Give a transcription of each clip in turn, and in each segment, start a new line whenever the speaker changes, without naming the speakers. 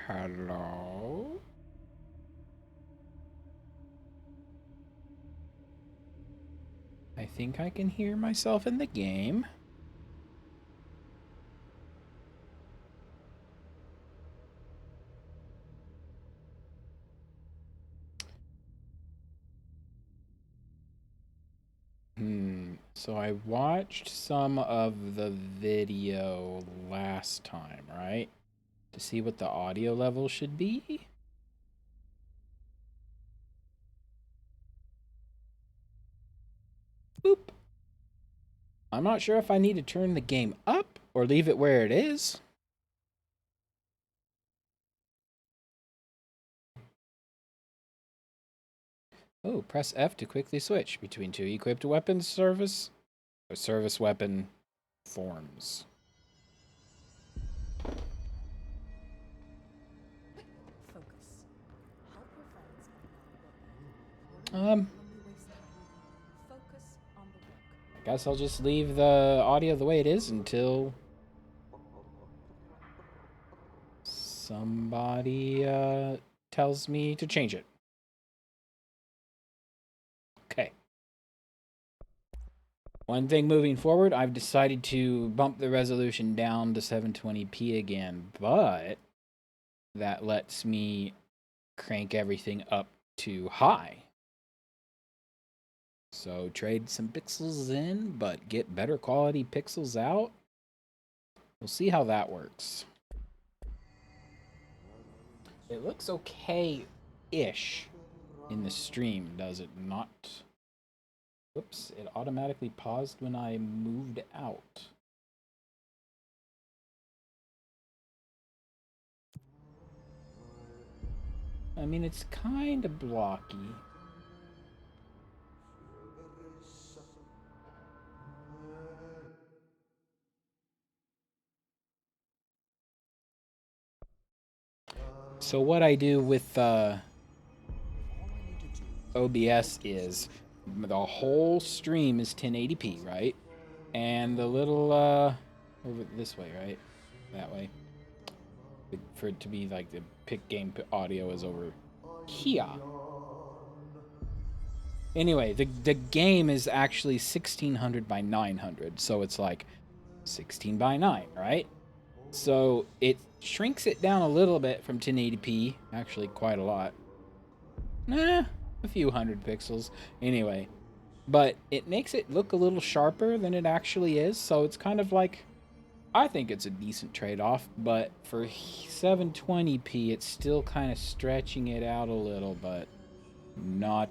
Hello? I think I can hear myself in the game. So I watched some of the video last time, right? To see what the audio level should be. Boop. I'm not sure if I need to turn the game up or leave it where it is. Oh, press F to quickly switch between two equipped weapons service weapon forms. I guess I'll just leave the audio the way it is until somebody tells me to change it. Okay. One thing moving forward, I've decided to bump the resolution down to 720p again, but that lets me crank everything up to high. So trade some pixels in, but get better quality pixels out. We'll see how that works. It looks okay-ish in the stream, does it not? Whoops, it automatically paused when I moved out. I mean, it's kind of blocky. So what I do with OBS is the whole stream is 1080p, right? And the little over this way, right? That way. For it to be like the pick game audio is over here. Anyway, the game is actually 1600 by 900, so it's like 16 by 9, right? So it shrinks it down a little bit from 1080p, actually quite a lot. Nah, a few hundred pixels. Anyway, but it makes it look a little sharper than it actually is, so it's kind of like, I think it's a decent trade-off, but for 720p, it's still kind of stretching it out a little, but not,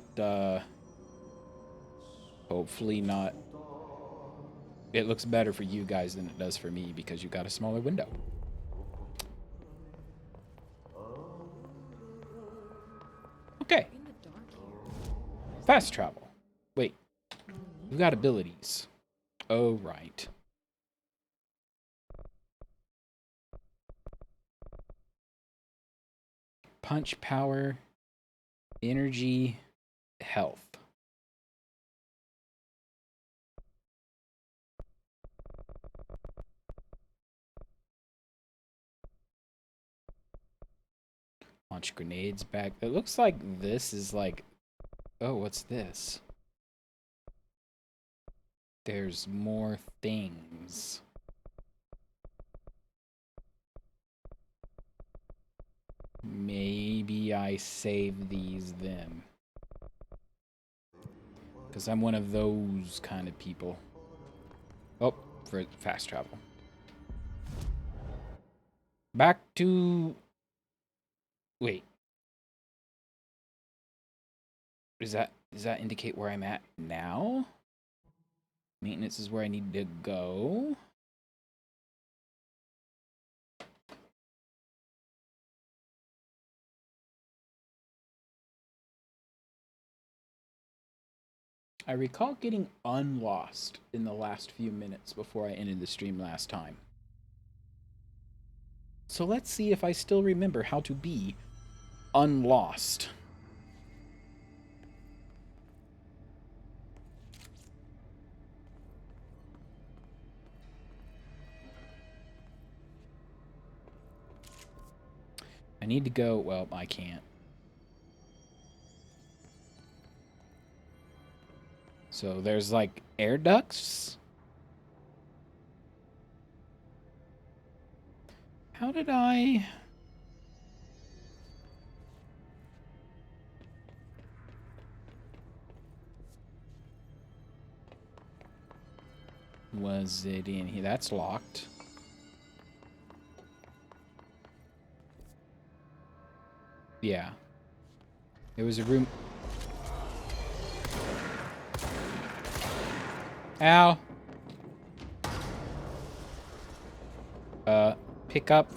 hopefully not. It looks better for you guys than it does for me because you got a smaller window. Okay. Fast travel. Wait. You got abilities. Oh, right. Punch power, energy, health. Launch grenades back. It looks like this is like... Oh, what's this? There's more things. Maybe I save these then. Because I'm one of those kind of people. Oh, for fast travel. Back to... Wait. Does that indicate where I'm at now? Maintenance is where I need to go. I recall getting unlost in the last few minutes before I ended the stream last time. So let's see if I still remember how to be unlost. I need to go... Well, I can't. So there's, like, air ducts? How did I... Was it in here? That's locked. Yeah. There was a room... Ow. Pick up.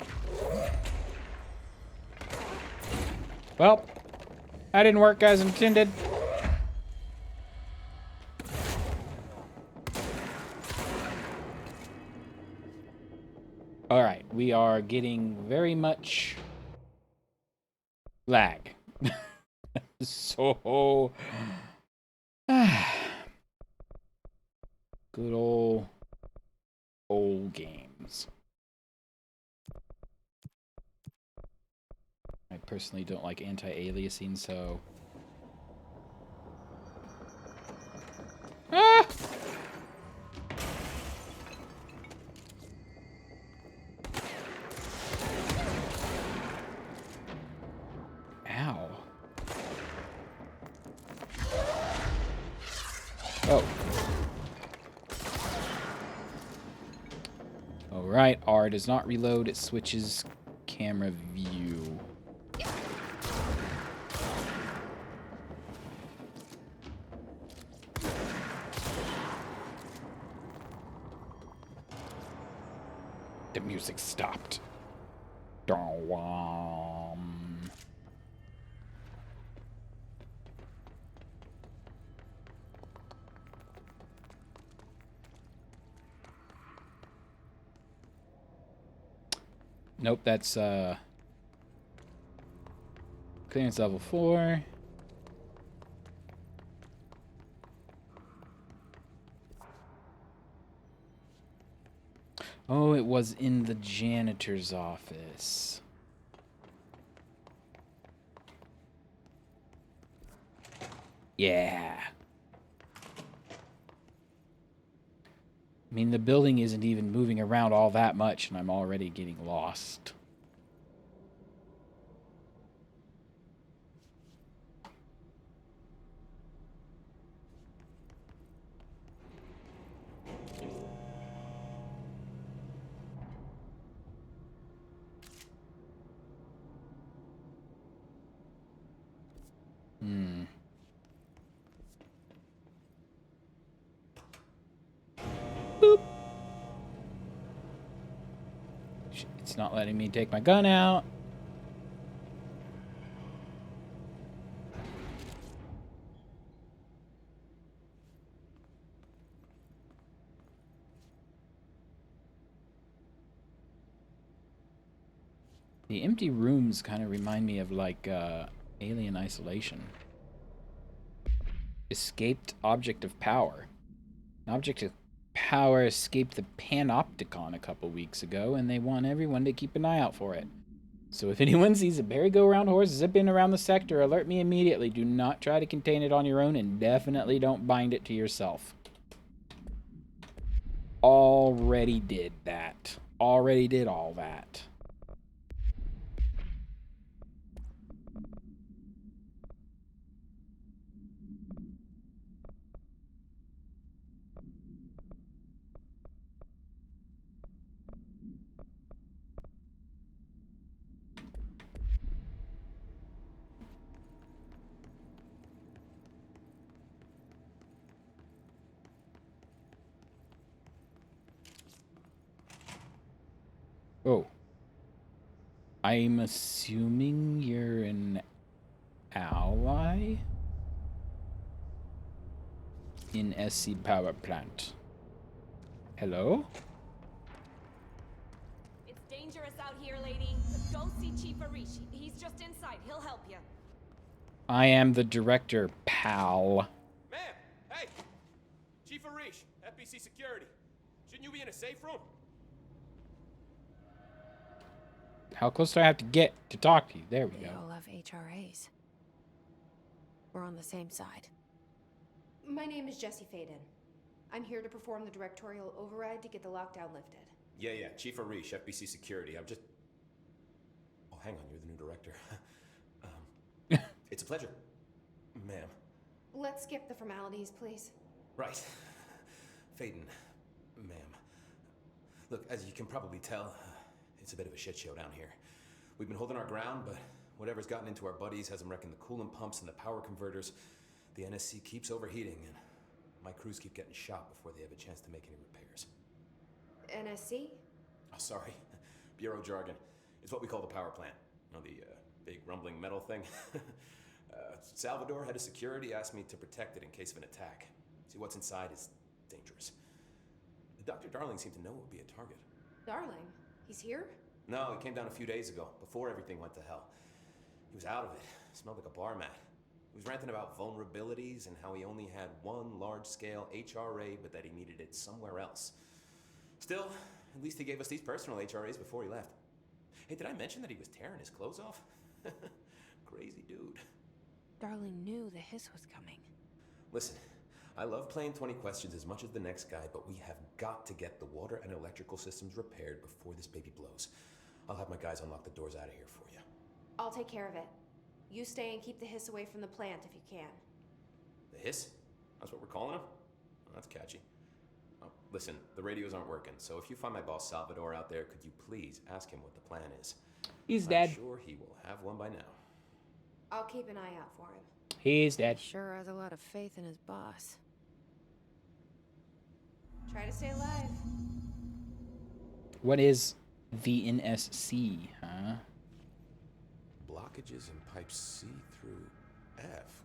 Well, that didn't work as intended. Alright, we are getting very much lag. So... Good old games. I personally don't like anti-aliasing, so... Ah! Ow. Oh. Alright, R does not reload, it switches camera view. The music stopped. Nope, that's clearance level 4. Oh, it was in the janitor's office. Yeah. I mean, the building isn't even moving around all that much, and I'm already getting lost. Boop. It's not letting me take my gun out. The empty rooms kind of remind me of, like, Alien Isolation. Escaped object of power. An object of power escaped the Panopticon a couple weeks ago, and they want everyone to keep an eye out for it. So if anyone sees a merry-go-round horse zipping around the sector, alert me immediately. Do not try to contain it on your own, and definitely don't bind it to yourself. Already did that. Already did all that. Oh. I'm assuming you're an ally in SC power plant. Hello?
It's dangerous out here, lady. Go see Chief Arishi. He's just inside. He'll help you.
I am the director, pal.
Ma'am! Hey! Chief Arish, FBC Security. Shouldn't you be in a safe room?
How close do I have to get to talk to you? There we
They
go.
all have HRAs. We're on the same side.
My name is Jesse Faden. I'm here to perform the directorial override to get the lockdown lifted.
Yeah, Chief Arish, FBC Security. I'm just... Oh, hang on, you're the new director. It's a pleasure, ma'am.
Let's skip the formalities, please.
Right. Faden, ma'am. Look, as you can probably tell, it's a bit of a shit show down here. We've been holding our ground, but whatever's gotten into our buddies has them wrecking the coolant pumps and the power converters. The NSC keeps overheating, and my crews keep getting shot before they have a chance to make any repairs.
NSC?
Oh, sorry. Bureau jargon. It's what we call the power plant. You know, the big rumbling metal thing? Salvador, head of security, asked me to protect it in case of an attack. See, what's inside is dangerous. Dr. Darling seemed to know it would be a target.
Darling? He's here?
No, he came down a few days ago, before everything went to hell. He was out of it. Smelled like a bar mat. He was ranting about vulnerabilities and how he only had one large-scale HRA, but that he needed it somewhere else. Still, at least he gave us these personal HRAs before he left. Hey, did I mention that he was tearing his clothes off? Crazy dude.
Darling knew the hiss was coming.
Listen, I love playing 20 questions as much as the next guy, but we have got to get the water and electrical systems repaired before this baby blows. I'll have my guys unlock the doors out of here for you.
I'll take care of it. You stay and keep the hiss away from the plant if you can.
The hiss? That's what we're calling him? Oh, that's catchy. Oh, listen, the radios aren't working, so if you find my boss Salvador out there, could you please ask him what the plan is?
He's dead.
I'm sure he will have one by now.
I'll keep an eye out for him.
He's dead.
Sure has a lot of faith in his boss.
Try to stay alive.
What is VNSC, huh?
Blockages in pipes C through F.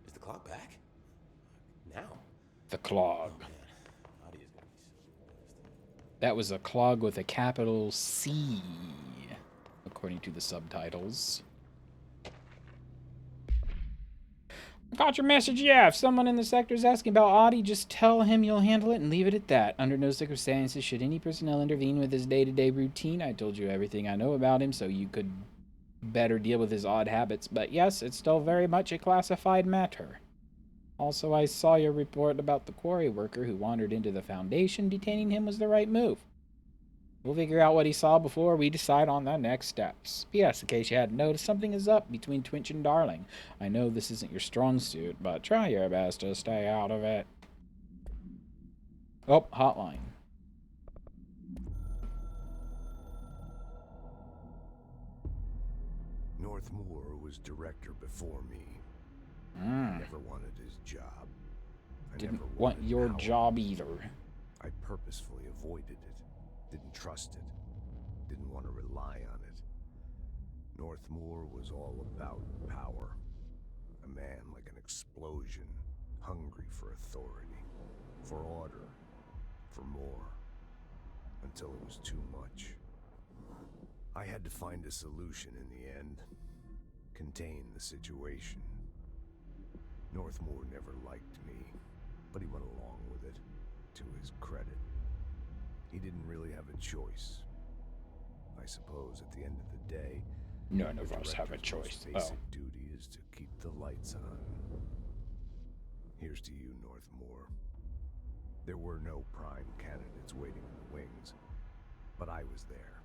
Is the clock back? Now?
The clog.
Man, Nadia's gonna be so pissed.
That was a clog with a capital C, according to the subtitles. Got your message, yeah. If someone in the sector is asking about Audie, just tell him you'll handle it and leave it at that. Under no circumstances should any personnel intervene with his day-to-day routine. I told you everything I know about him so you could better deal with his odd habits. But yes, it's still very much a classified matter. Also, I saw your report about the quarry worker who wandered into the Foundation. Detaining him was the right move. We'll figure out what he saw before we decide on the next steps. P.S. In case you hadn't noticed, something is up between Twitch and Darling. I know this isn't your strong suit, but try your best to stay out of it. Oh, hotline.
Northmoor was director before me. I never wanted his job. I
Didn't
never
want
wanted
your
power.
job either.
I purposefully avoided it. Didn't trust it. Didn't want to rely on it. Northmoor was all about power. A man like an explosion, hungry for authority, for order, for more, until it was too much. I had to find a solution in the end. Contain the situation. Northmoor never liked me, but he went along with it, to his credit. He didn't really have a choice. I suppose at the end of the day,
None of
the
us have a
director's
choice.
most basic duty is to keep the lights on. Here's to you, Northmoor. There were no prime candidates waiting in the wings, but I was there.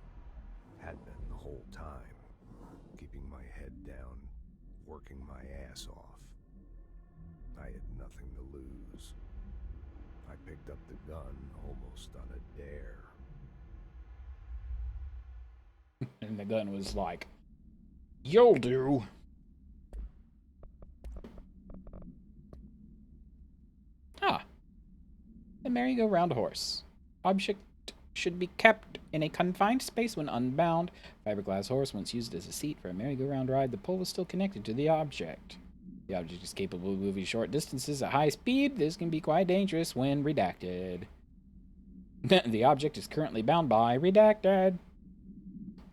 Had been the whole time, keeping my head down, working my ass off. I had nothing to lose. I picked up the gun almost on a dare.
And the gun was like, you'll do. Ah. The merry-go-round horse. Object should be kept in a confined space when unbound. Fiberglass horse, once used as a seat for a merry-go-round ride, the pole is still connected to the object. The object is capable of moving short distances at high speed. This can be quite dangerous when redacted. The object is currently bound by redacted.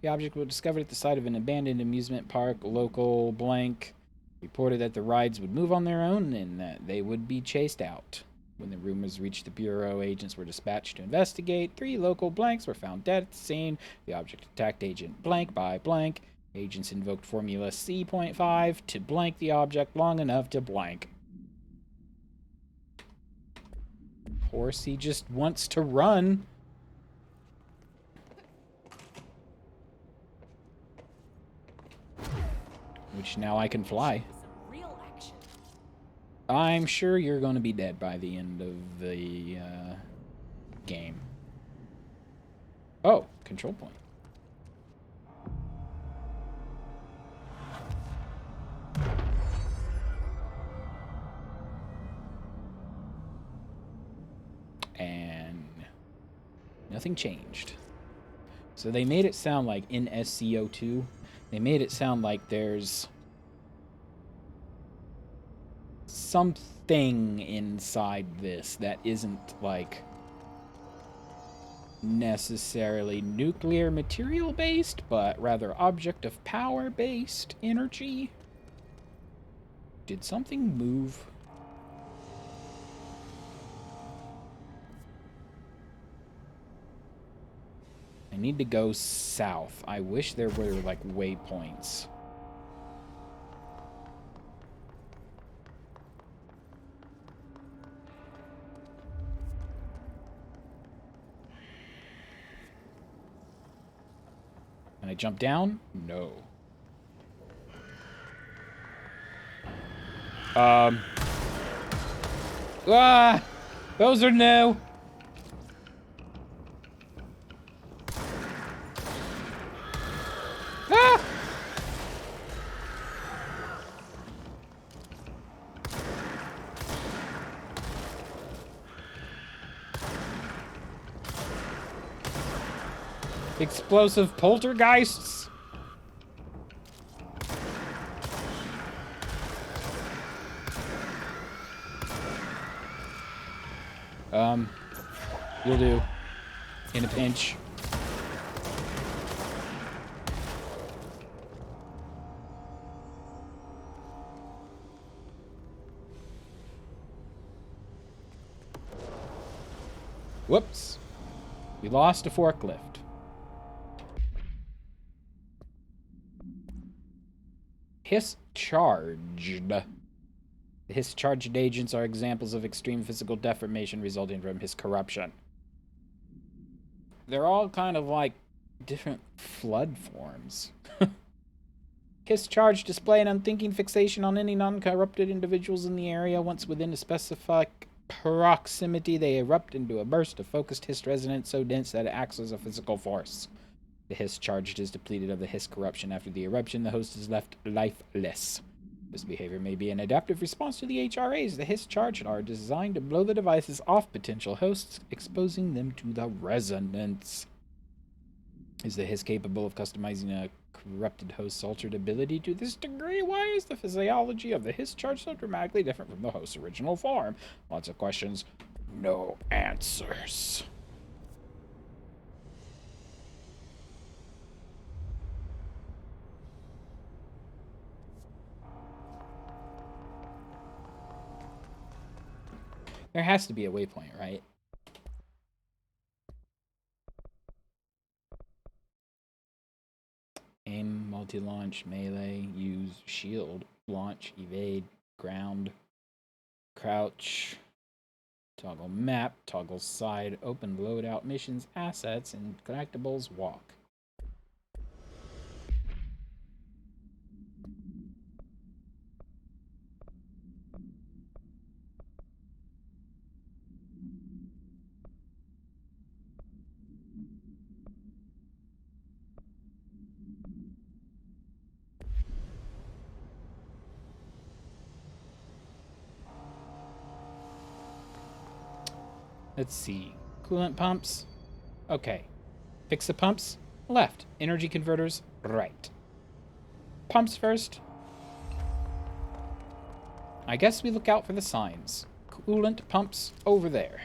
The object was discovered at the site of an abandoned amusement park. Local blank reported that the rides would move on their own and that they would be chased out. When the rumors reached the Bureau, agents were dispatched to investigate. 3 local blanks were found dead at the scene. The object attacked agent blank by blank. Agents invoked Formula C.5 to blank the object long enough to blank. Horsey just wants to run. Which now I can fly.
Some real action.
I'm sure you're going to be dead by the end of the game. Oh, control point. And nothing changed. So they made it sound like in SCO2, they made it sound like there's something inside this that isn't like necessarily nuclear material based, but rather object of power based energy. Did something move? I need to go south. I wish there were like waypoints. Can I jump down? No. Those are new. Ah! Explosive poltergeists? Will do. In a pinch. Whoops. We lost a forklift. Hiss charged. The Hiss charged agents are examples of extreme physical deformation resulting from Hiss corruption. They're all kind of like different flood forms. Hiss charge display an unthinking fixation on any non-corrupted individuals in the area. Once within a specified proximity, they erupt into a burst of focused Hiss resonance so dense that it acts as a physical force. The Hiss charged is depleted of the Hiss corruption. After the eruption, the host is left lifeless. This behavior may be an adaptive response to the HRAs. The Hiss charged are designed to blow the devices off potential hosts, exposing them to the resonance. Is the Hiss capable of customizing a corrupted host's altered ability to this degree? Why is the physiology of the Hiss charge so dramatically different from the host's original form? Lots of questions, no answers. There has to be a waypoint, right? Aim, multi-launch, melee, use, shield, launch, evade, ground, crouch, toggle map, toggle side, open loadout missions, assets, and collectibles, walk. Let's see. Coolant pumps. Okay. Fix the pumps. Left. Energy converters. Right. Pumps first. I guess we look out for the signs. Coolant pumps over there.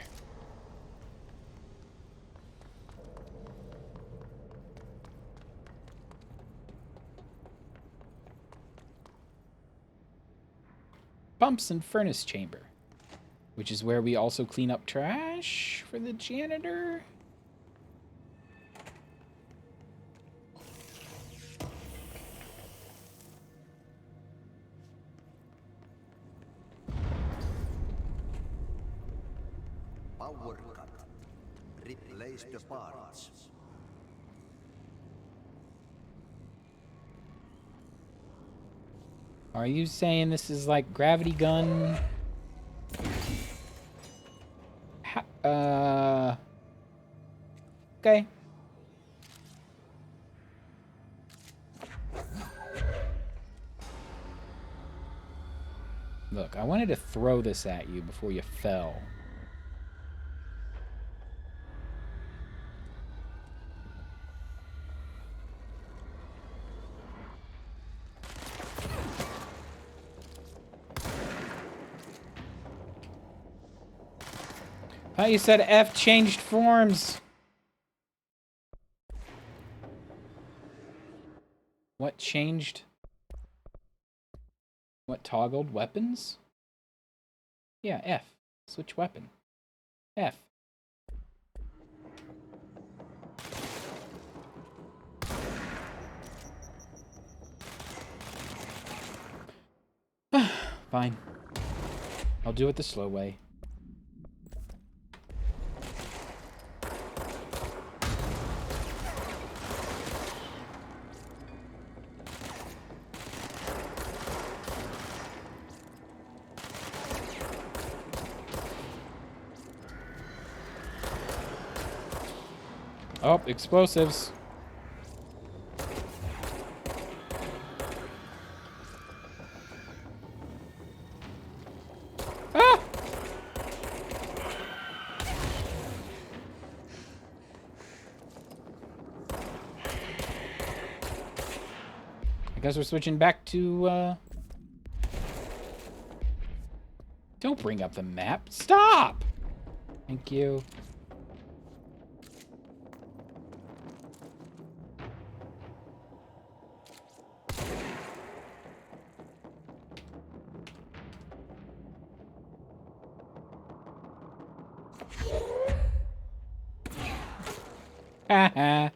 Pumps and furnace chamber. Which is where we also clean up trash for the janitor.
Power cut. Replace the parts.
Are you saying this is like gravity gun? Okay. Look, I wanted to throw this at you before you fell. Oh, you said F changed forms. What changed? What toggled weapons? Yeah, F. Switch weapon. F. Fine. I'll do it the slow way. Oh, explosives. Ah! I guess we're switching back to, Don't bring up the map. Stop! Thank you. Haha.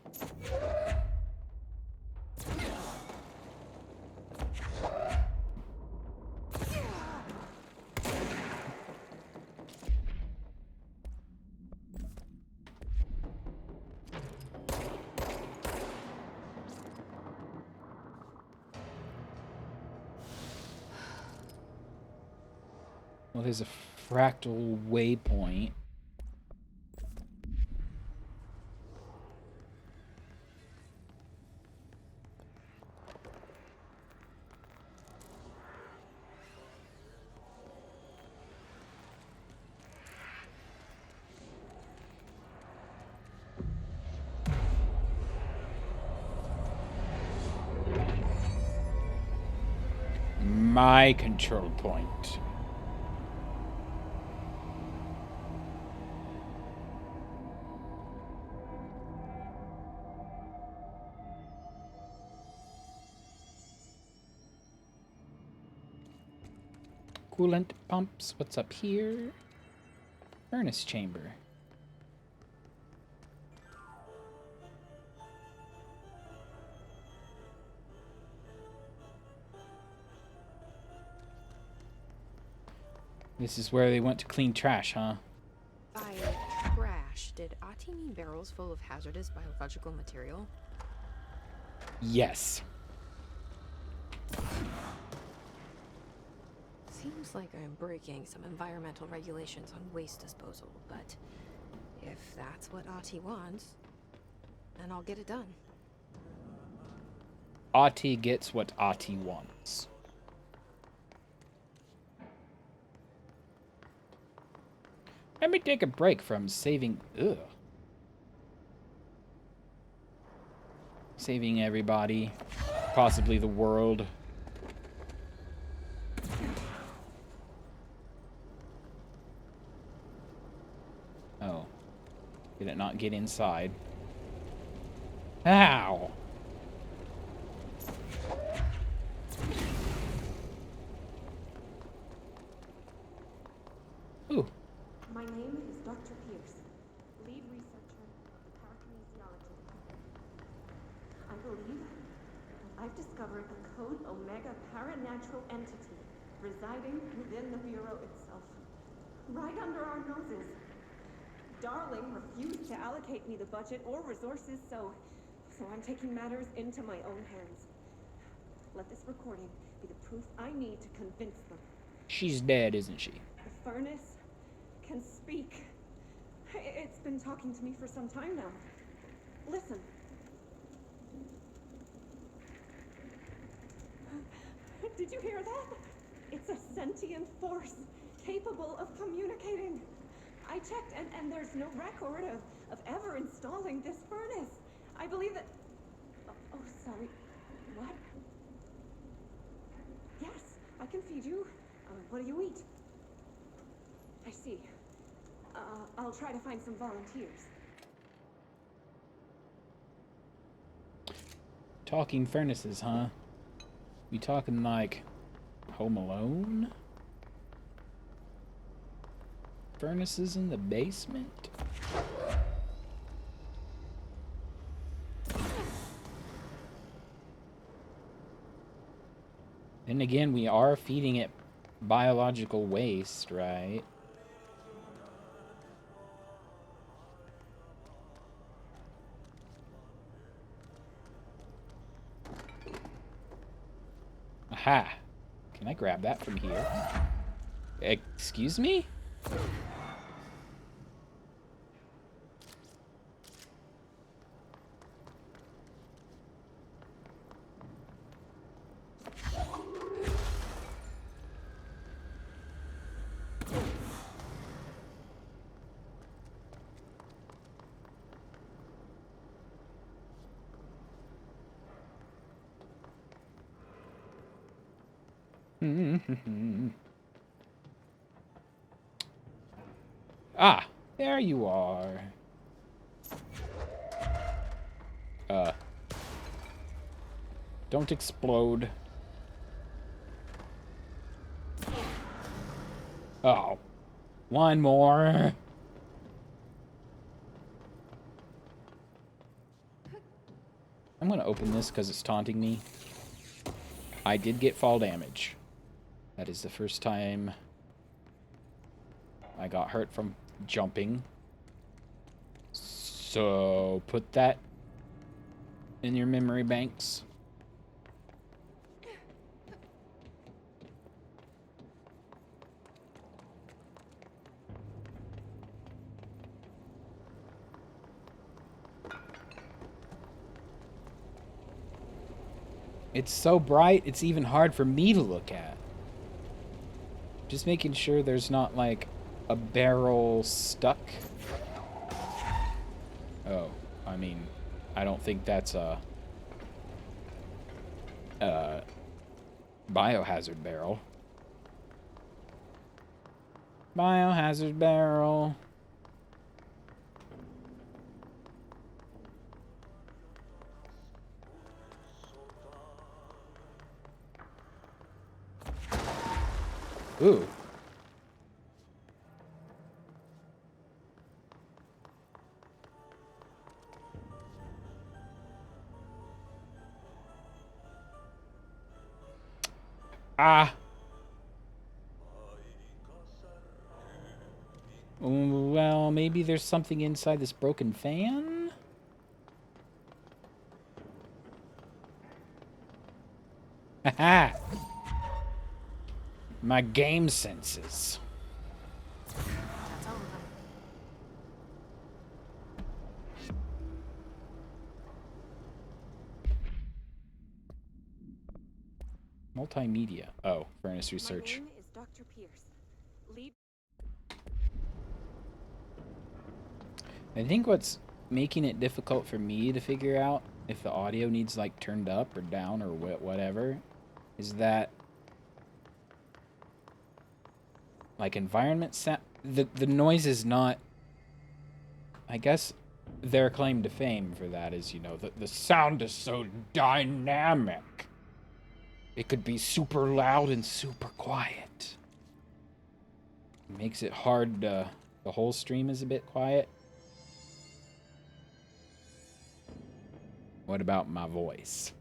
Well, there's a fractal waypoint. My control point. Coolant pumps. What's up here? Furnace chamber. This is where they went to clean trash, huh?
By trash, did Ati mean barrels full of hazardous biological material?
Yes.
Seems like I'm breaking some environmental regulations on waste disposal, but if that's what Ati wants, then I'll get it done.
Ati gets what Ati wants. Let me take a break from saving... Ugh. Saving everybody. Possibly the world. Oh. Did it not get inside? Ow! Ooh.
I've discovered a Code Omega paranatural entity residing within the Bureau itself. Right under our noses. Darling refused to allocate me the budget or resources, so I'm taking matters into my own hands. Let this recording be the proof I need to convince them.
She's dead, isn't she?
The furnace can speak. It's been talking to me for some time now. Listen. Did you hear that? It's a sentient force capable of communicating. I checked, and there's no record of ever installing this furnace. I believe that... Oh, sorry. What? Yes, I can feed you. What do you eat? I see. I'll try to find some volunteers.
Talking furnaces, huh? We talking like Home Alone? Furnaces in the basement? Then again, we are feeding it biological waste, right? Aha! Can I grab that from here? Excuse me? Ah, there you are. Don't explode. Oh, one more. I'm gonna open this because it's taunting me. I did get fall damage. That is the first time I got hurt from jumping. So put that in your memory banks. It's so bright, it's even hard for me to look at. Just making sure there's not, like, a barrel stuck. Oh, I mean, I don't think that's a biohazard barrel. Biohazard barrel. Ooh. Ah. Well, maybe there's something inside this broken fan? Haha. My game senses.
That's all of them.
Multimedia. Oh, furnace research.
My name is Dr. Pierce. Lead.
I think what's making it difficult for me to figure out if the audio needs like turned up or down or whatever is that like environment sound, the noise is not, I guess their claim to fame for that is, you know, the sound is so dynamic. It could be super loud and super quiet. It makes it hard to, the whole stream is a bit quiet. What about my voice?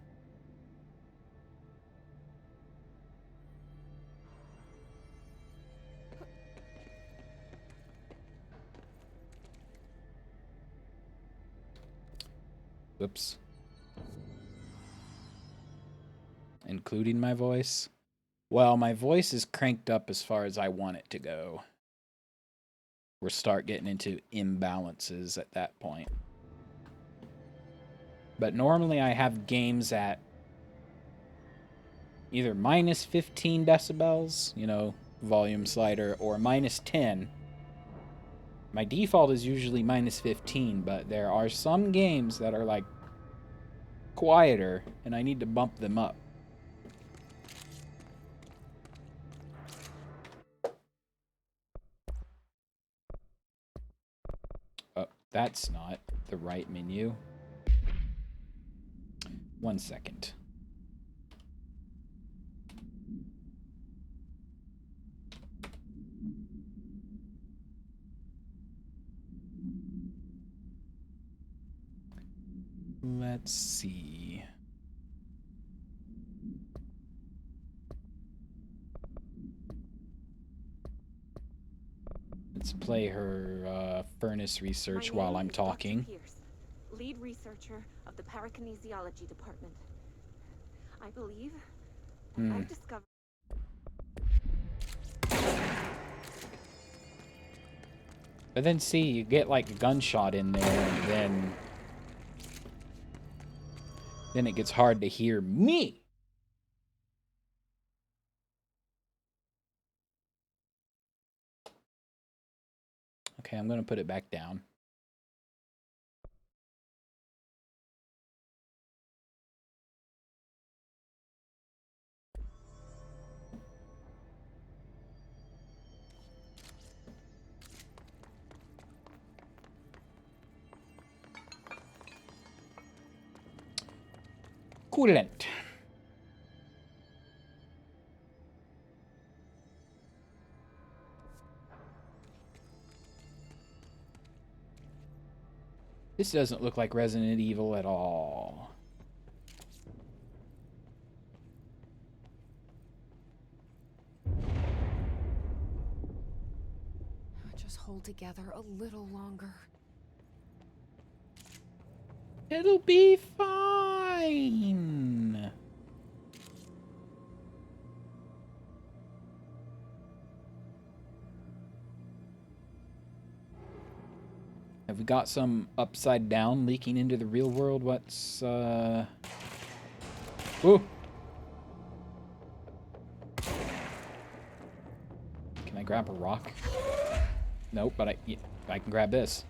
Whoops. Including my voice. Well, my voice is cranked up as far as I want it to go. We'll start getting into imbalances at that point. But normally I have games at either minus 15 decibels, you know, volume slider, or minus 10. My default is usually minus 15, but there are some games that are like quieter, and I need to bump them up. Oh, that's not the right menu. 1 second. Let's see. Let's play her furnace research while I'm talking.
Dr. Pierce, lead researcher of the parakinesiology department. I believe I've discovered.
But then see, you get like a gunshot in there, and then it gets hard to hear me. Okay, I'm going to put it back down. Coolant. This doesn't look like Resident Evil at all.
Just hold together a little longer.
It'll be fine. Have we got some upside down leaking into the real world? What's, Ooh. Can I grab a rock? Nope, but I can grab this.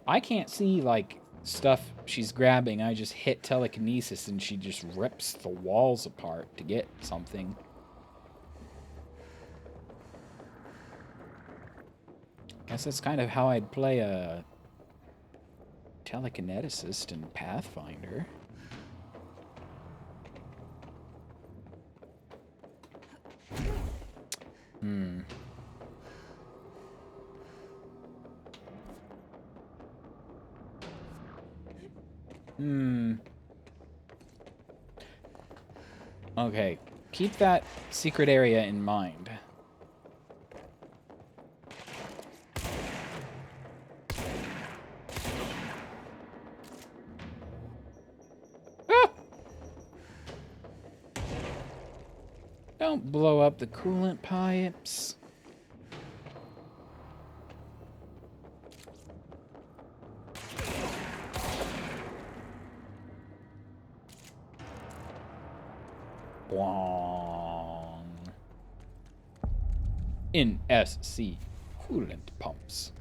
I can't see, like, stuff she's grabbing. I just hit telekinesis and she just rips the walls apart to get something. Guess that's kind of how I'd play a telekineticist in Pathfinder. Okay, keep that secret area in mind. Ah! Don't blow up the coolant pipes. In SC coolant pumps.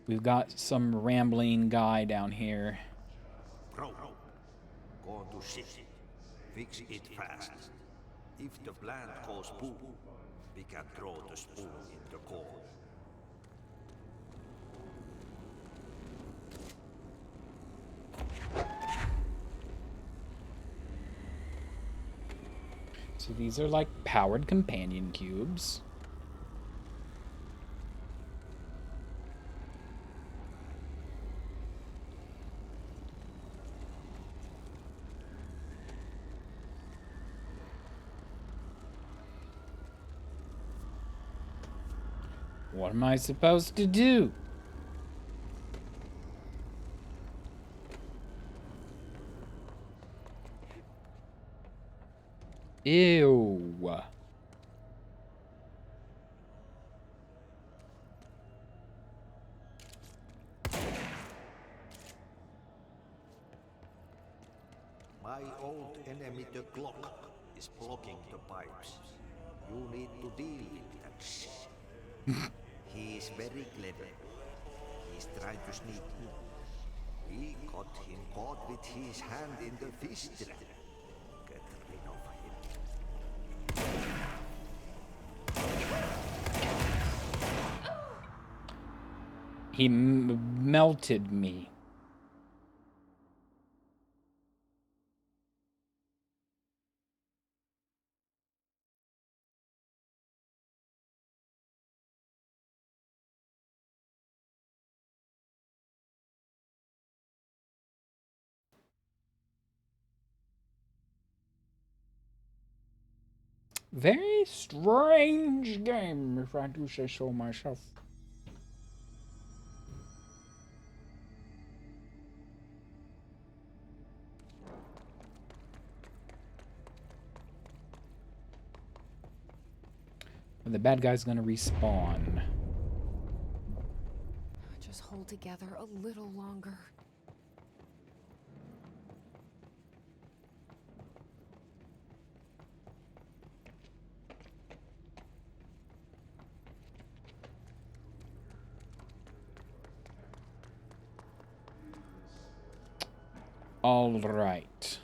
We've got some rambling guy down here.
Bro, go to city. Fix it fast. If the plant goes boom, we can throw the spoon in the core.
So these are like powered companion cubes. What am I supposed to do? Ew.
My old enemy, the clock, is blocking the pipes. You need to deal with that shit. He is very clever. He's trying to sneak in. We got him caught with his hand in the fish trap. Get rid of him.
He melted me. Very strange game, if I do say so myself. And the bad guy's gonna respawn.
Just hold together a little longer.
All right.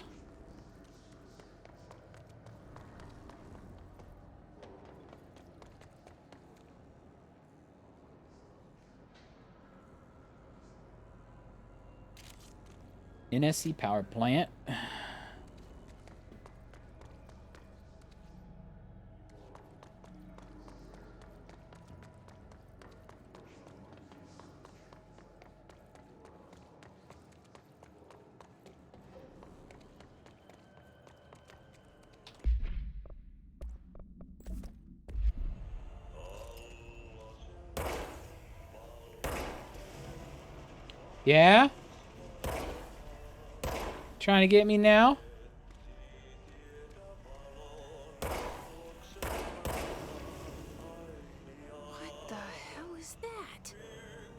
NSC power plant. Yeah? Trying to get me now?
What the hell is that?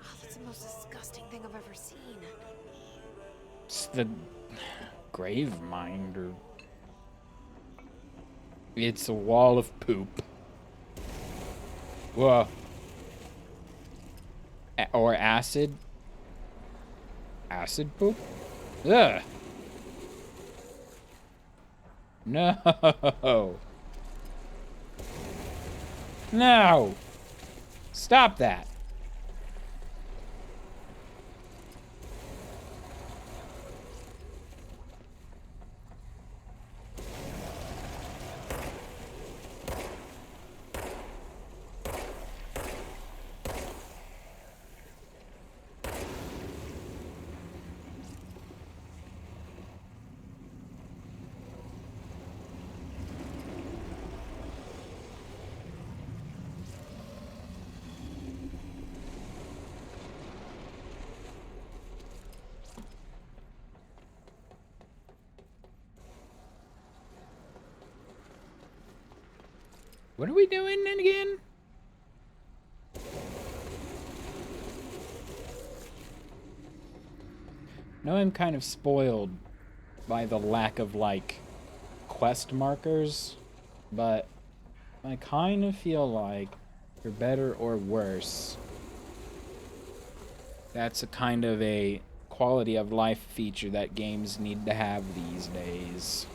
Oh, that's the most disgusting thing I've ever seen.
It's the grave minder. It's a wall of poop. Whoa. Or acid. Acid poop? Ugh. No. No. Stop that. What are we doing again? No, I'm kind of spoiled by the lack of, like, quest markers, but I kind of feel like, for better or worse, that's a kind of a quality of life feature that games need to have these days.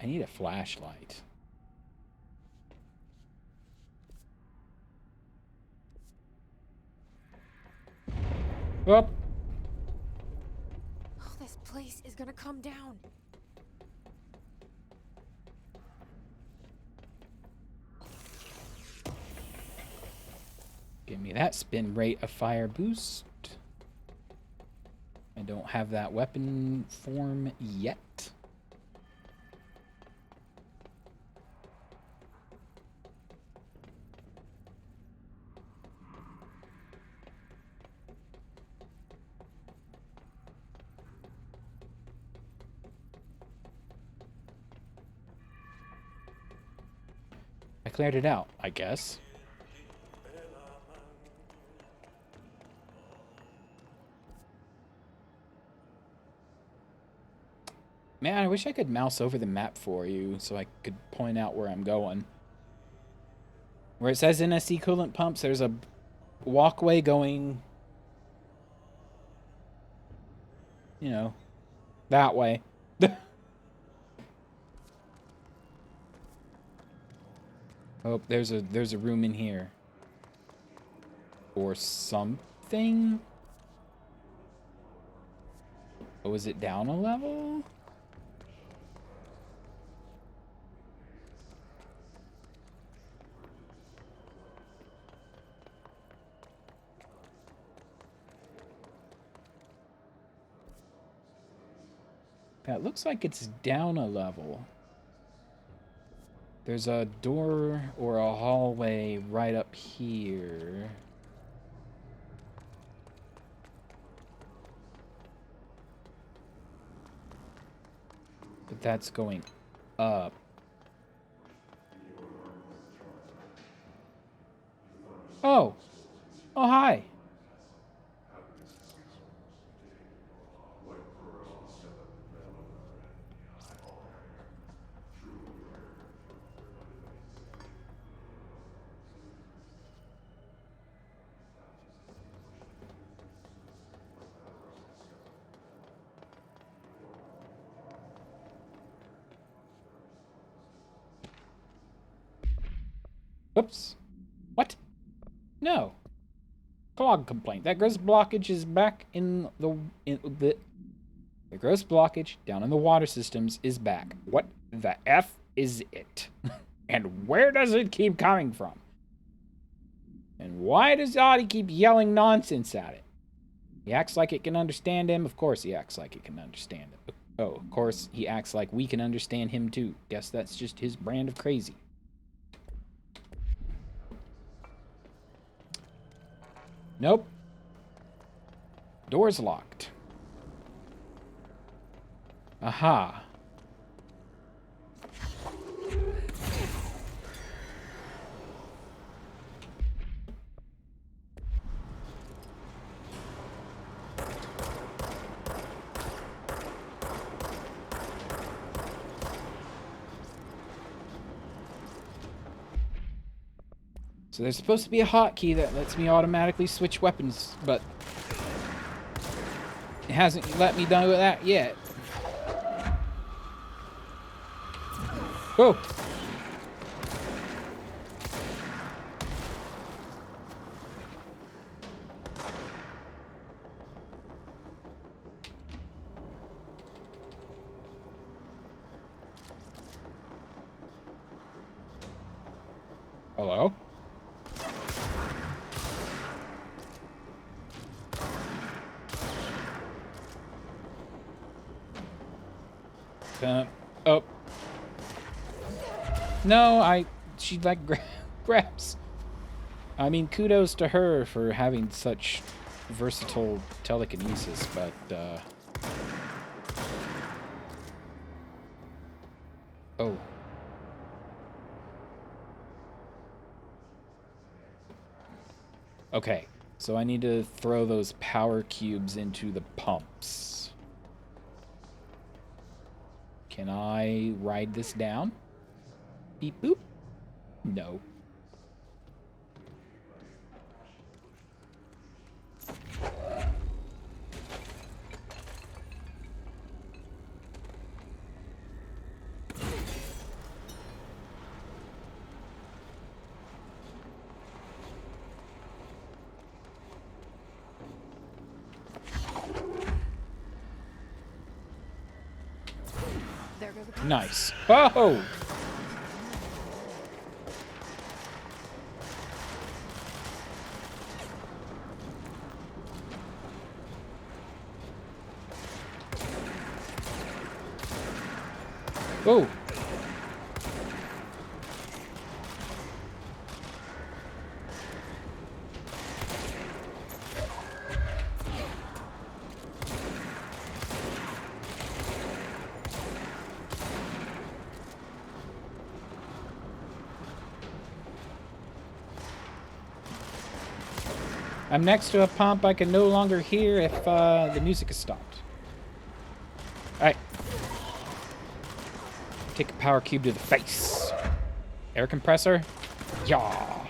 I need a flashlight. Oh.
Oh, this place is gonna come down.
Give me that spin rate of fire boost. I don't have that weapon form yet. I cleared it out, I guess. Man, I wish I could mouse over the map for you so I could point out where I'm going. Where it says NSC coolant pumps, there's a walkway going, you know, that way. Oh, there's a room in here. Or something? Oh, is it down a level? That looks like it's down a level. There's a door or a hallway right up here. But that's going up. Oh! Oh, hi! Whoops. What? No. Clog complaint. That gross blockage is back in the gross blockage down in the water systems is back. What the F is it? And where does it keep coming from? And why does Audie keep yelling nonsense at it? He acts like it can understand him. Of course he acts like it can understand it. Oh, of course he acts like we can understand him too. Guess that's just his brand of crazy. Nope. Door's locked. Aha. So there's supposed to be a hotkey that lets me automatically switch weapons, but it hasn't let me do that yet. Oh! Hello? Oh. No, she like grabs. I mean, kudos to her for having such versatile telekinesis, but, oh. Okay, so I need to throw those power cubes into the pumps. Can I ride this down? Beep boop? No.
under the pipes.
Nice. Oh! Oh! I'm next to a pump I can no longer hear if the music is stopped. Alright. Take a power cube to the face. Air compressor? Yaw.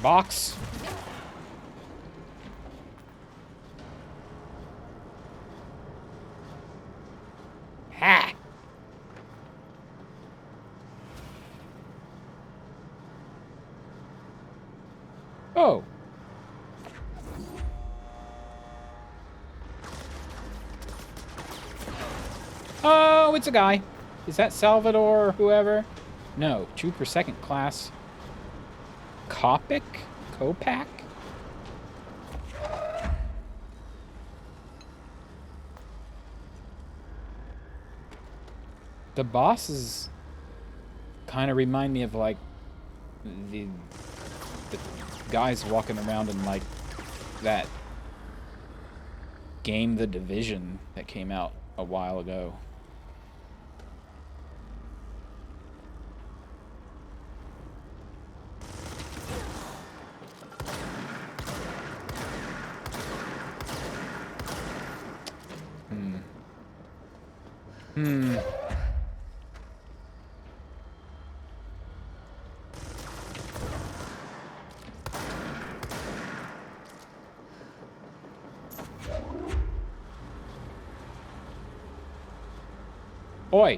Box. Ha! Oh. Oh, it's a guy. Is that Salvador or whoever? No, Trooper second class. Kopic? Kopak? The bosses kind of remind me of like the guys walking around in like that game The Division that came out a while ago. Oi!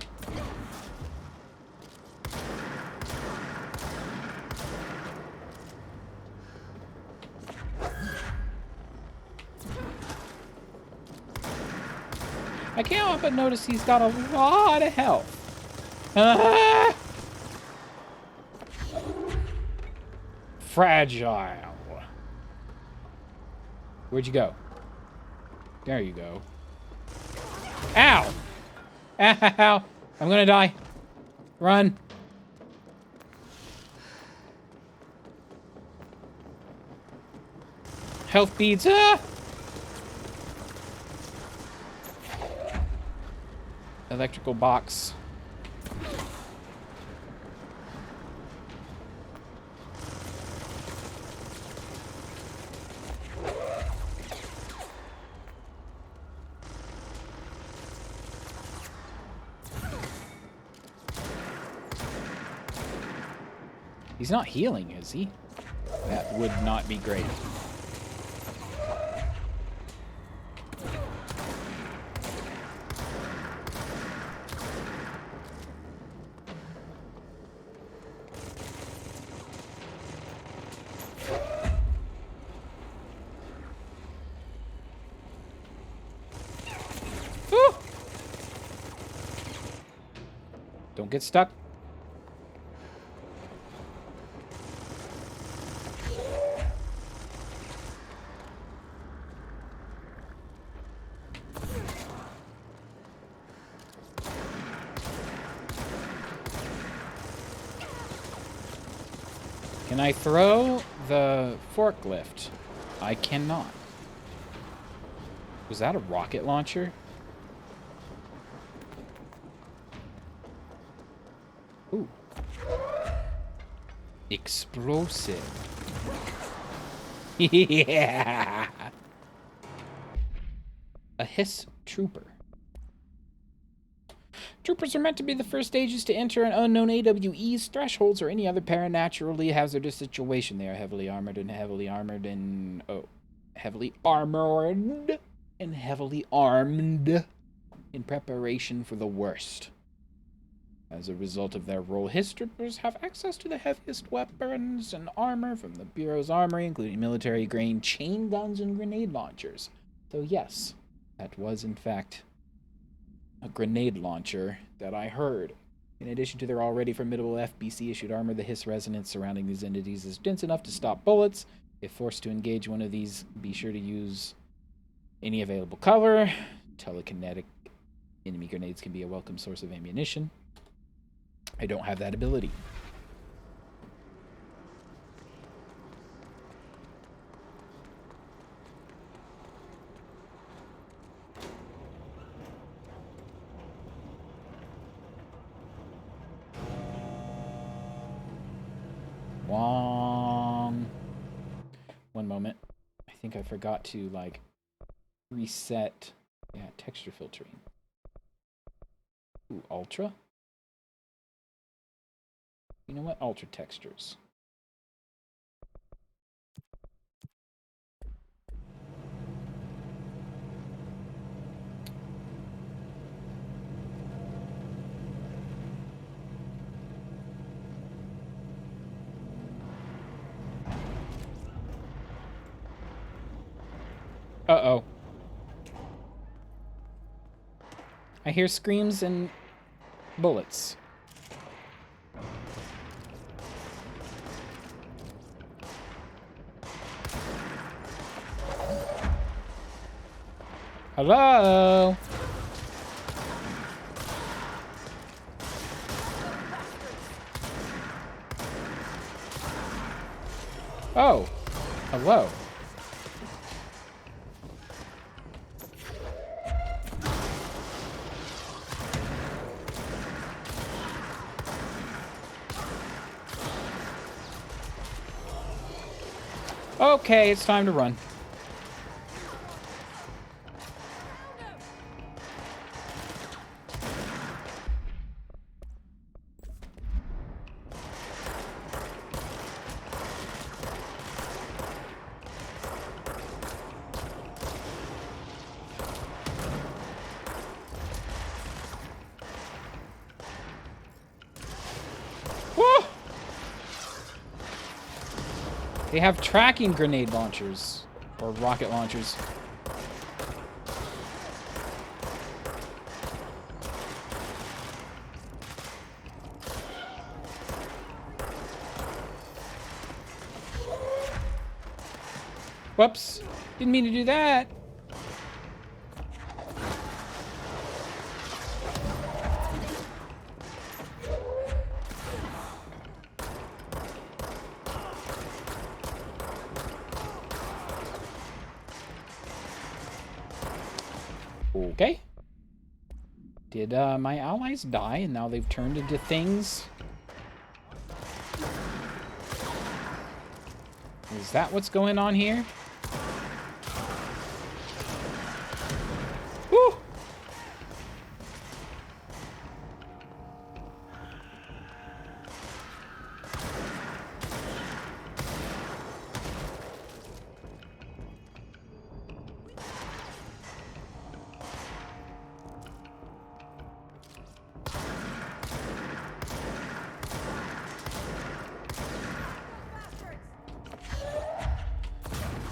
I can't help but notice he's got a lot of health. Ah! Fragile. Where'd you go? There you go. Ow! Ow! I'm gonna die. Run. Health beads. Ah! Electrical box. He's not healing, is he? That would not be great. Woo! Don't get stuck. Can I throw the forklift? I cannot. Was that a rocket launcher? Ooh. Explosive. Yeah. A hiss trooper. Troopers are meant to be the first agents to enter an unknown AWE's thresholds or any other paranaturally hazardous situation. They are heavily armored and heavily armed in preparation for the worst. As a result of their role, his troopers have access to the heaviest weapons and armor from the Bureau's armory, including military grade chain guns and grenade launchers. So yes, that was in fact a grenade launcher that I heard. In addition to their already formidable FBC-issued armor, the hiss resonance surrounding these entities is dense enough to stop bullets. If forced to engage one of these, be sure to use any available cover. Telekinetic enemy grenades can be a welcome source of ammunition. I don't have that ability. Wong. One moment. I think I forgot to, like, reset. Yeah, texture filtering. Ooh, ultra? You know what? Ultra textures. Uh-oh. I hear screams and bullets. Hello? Oh. Hello. Okay, it's time to run. Woo! They have tracking grenade launchers, or rocket launchers. Whoops, didn't mean to do that. Okay. Did my allies die and now they've turned into things? Is that what's going on here? Woo!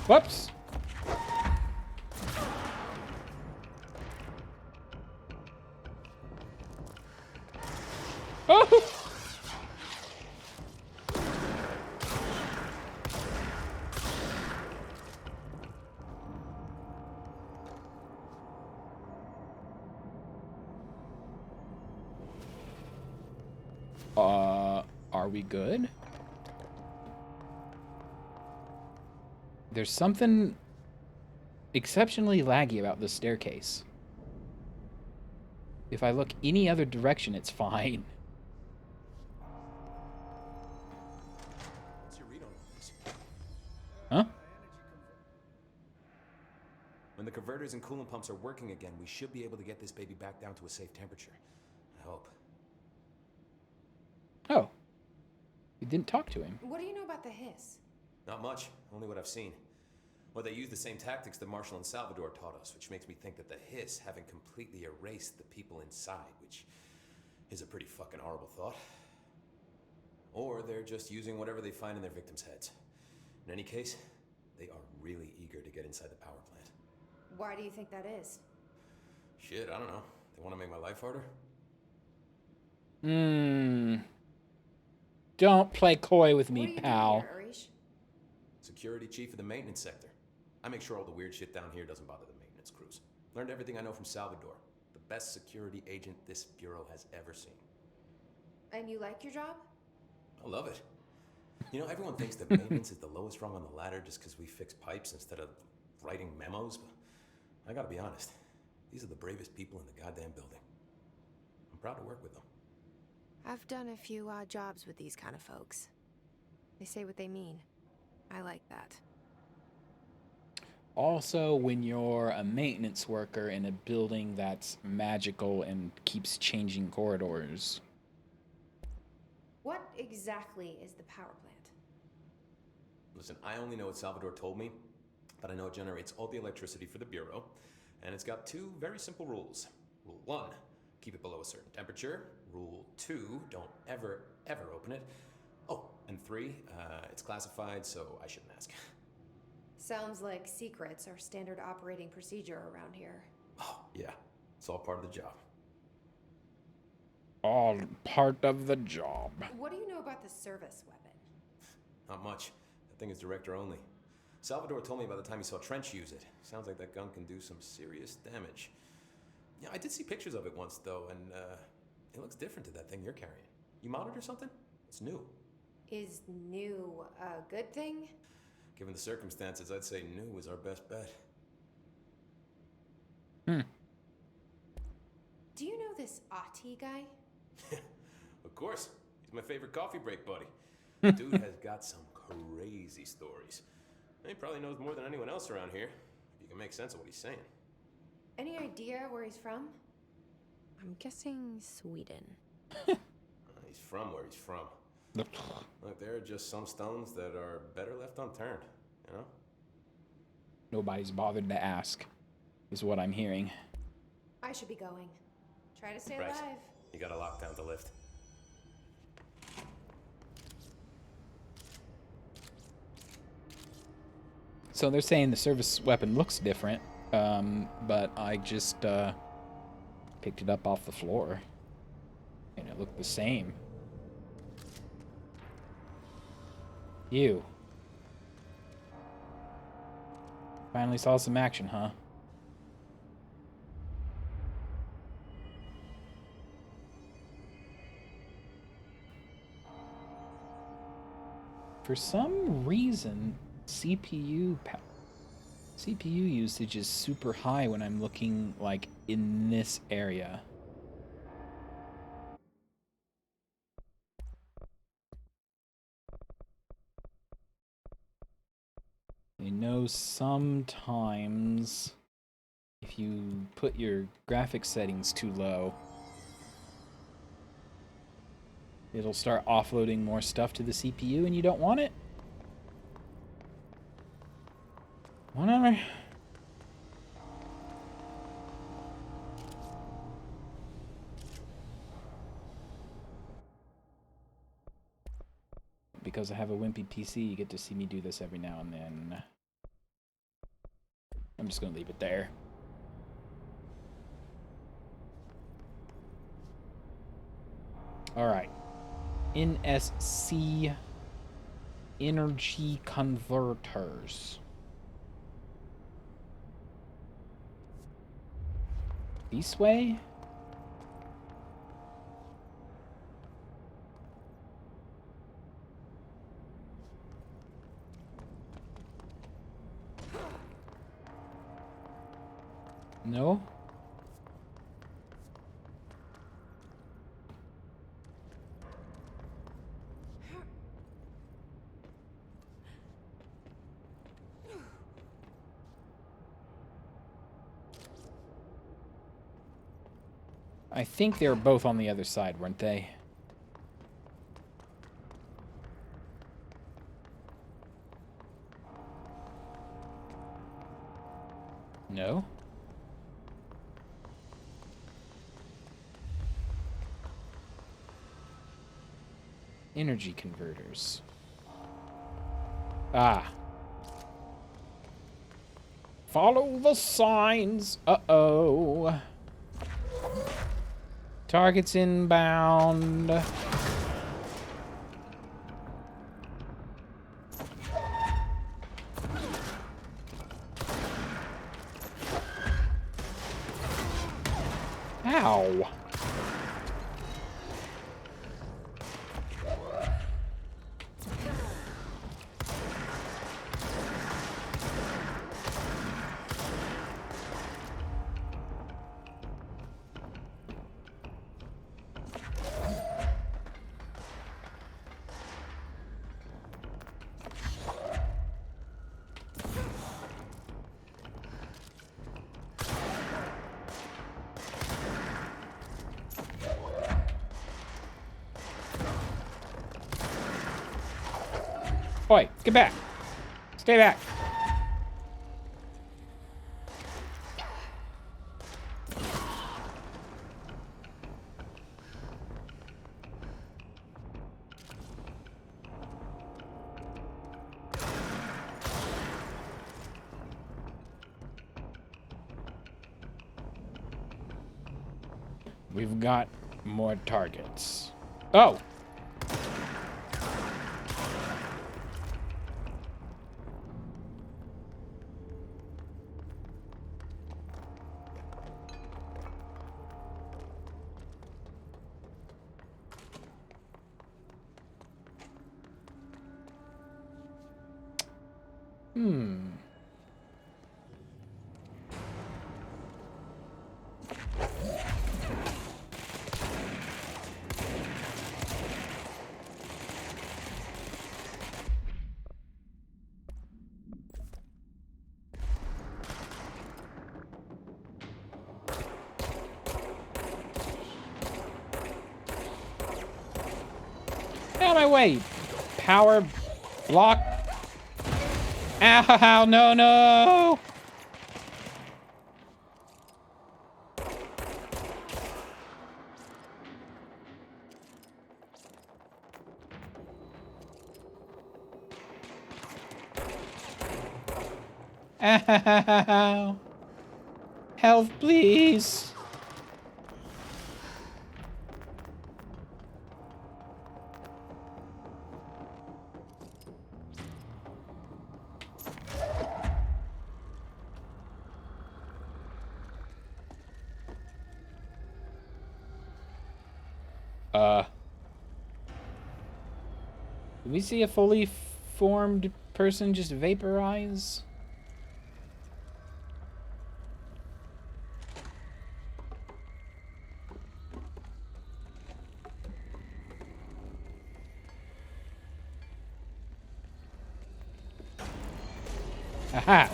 Whoops. Oh! Are we good? There's something exceptionally laggy about this staircase. If I look any other direction, it's fine.
What's your read on all this?
Huh?
When the converters and coolant pumps are working again, we should be able to get this baby back down to a safe temperature. I hope.
Oh. You didn't talk to him.
What do you know about the hiss?
Not much, only what I've seen. Well, they use the same tactics that Marshall and Salvador taught us, which makes me think that the hiss haven't completely erased the people inside, which is a pretty fucking horrible thought. Or they're just using whatever they find in their victims' heads. In any case, they are really eager to get inside the power plant.
Why do you think that is?
Shit, I don't know. They want to make my life harder?
Don't play coy with me,
What are you
pal.
doing here, Arish?
Security chief of the maintenance sector. I make sure all the weird shit down here doesn't bother the maintenance crews. Learned everything I know from Salvador. The best security agent this bureau has ever seen.
And you like your job?
I love it. You know, everyone thinks that maintenance is the lowest rung on the ladder just because we fix pipes instead of writing memos, but I gotta be honest. These are the bravest people in the goddamn building. I'm proud to work with them.
I've done a few odd jobs with these kind of folks. They say what they mean. I like that.
Also, when you're a maintenance worker in a building that's magical and keeps changing corridors.
What exactly is the power plant?
Listen, I only know what Salvador told me, but I know it generates all the electricity for the bureau, and it's got two very simple rules. Rule 1, keep it below a certain temperature. Rule 2, don't ever, ever open it. Oh, and 3, it's classified, so I shouldn't ask.
Sounds like secrets are standard operating procedure around here.
Oh, yeah. It's all part of the job.
All part of the job.
What do you know about the service weapon?
Not much. That thing is director only. Salvador told me by the time he saw Trench use it. Sounds like that gun can do some serious damage. Yeah, I did see pictures of it once, though, and it looks different to that thing you're carrying. You modded or something? It's new.
Is new a good thing?
Given the circumstances, I'd say new is our best bet.
Do you know this Ati guy?
Of course. He's my favorite coffee break buddy. Dude has got some crazy stories. He probably knows more than anyone else around here, if you can make sense of what he's saying.
Any idea where he's from?
I'm guessing Sweden.
He's from where he's from. Look, there are just some stones that are better left unturned, you know?
Nobody's bothered to ask, is what I'm hearing.
I should be going. Try to stay
Right.
alive.
You got a lockdown to lift.
So they're saying the service weapon looks different, but I just picked it up off the floor, and it looked the same. You. Finally saw some action, huh? For some reason, CPU usage is super high when I'm looking, like, in this area. I know sometimes if you put your graphics settings too low, it'll start offloading more stuff to the CPU and you don't want it. Whatever. Because I have a wimpy PC, you get to see me do this every now and then. I'm just gonna leave it there. Alright. NSC energy converters. This way? No? I think they were both on the other side, weren't they? No? Energy converters. Ah. Follow the signs. Uh-oh. Targets inbound. Ow. Oi, get back. Stay back. We've got more targets. Oh! Out of my way! Power block. Ow, no, no! Ow! Health, please! Did we see a fully formed person just vaporize? Aha!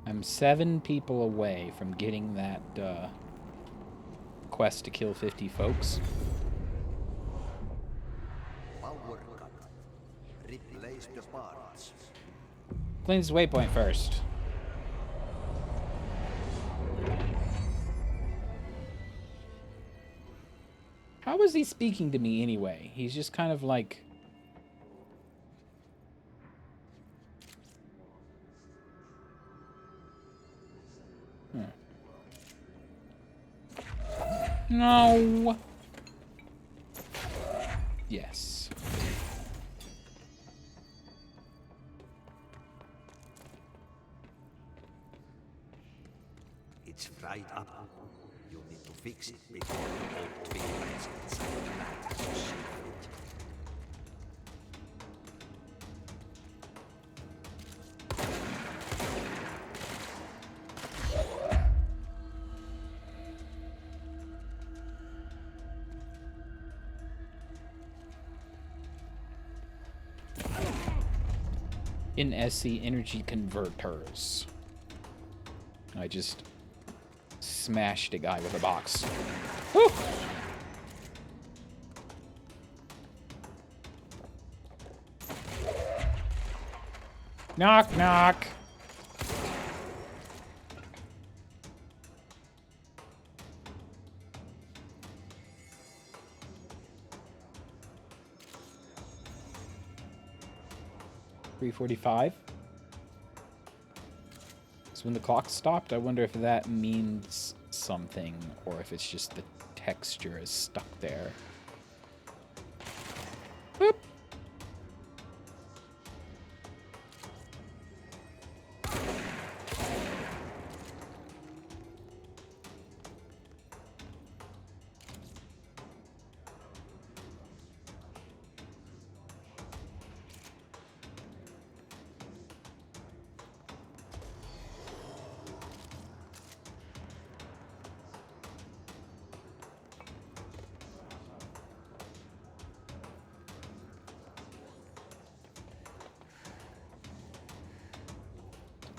I'm 7 people away from getting that quest to kill 50 folks.
Power cut. Replace the parts.
Clean this waypoint first. How is he speaking to me anyway? He's just kind of like... No. Yes.
It's fried up. You need to fix it before the old twin gets inside the mat.
NSC energy converters. I just smashed a guy with a box. Woo! Knock, knock. $3:45. So when the clock stopped, I wonder if that means something or if it's just the texture is stuck there. Boop.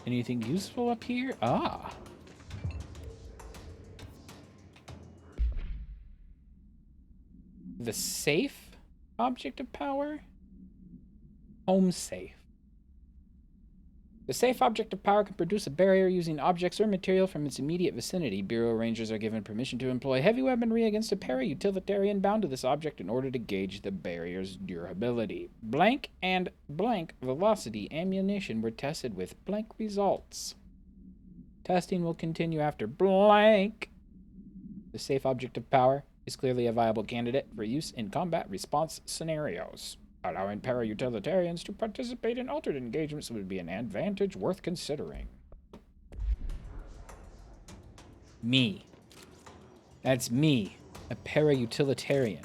Anything useful up here? Ah. The safe object of power? Home safe. The safe object of power can produce a barrier using objects or material from its immediate vicinity. Bureau Rangers are given permission to employ heavy weaponry against a para-utilitarian bound to this object in order to gauge the barrier's durability. Blank and blank velocity ammunition were tested with blank results. Testing will continue after blank. The safe object of power is clearly a viable candidate for use in combat response scenarios. Allowing para-utilitarians to participate in alternate engagements would be an advantage worth considering. Me. That's me, a para-utilitarian.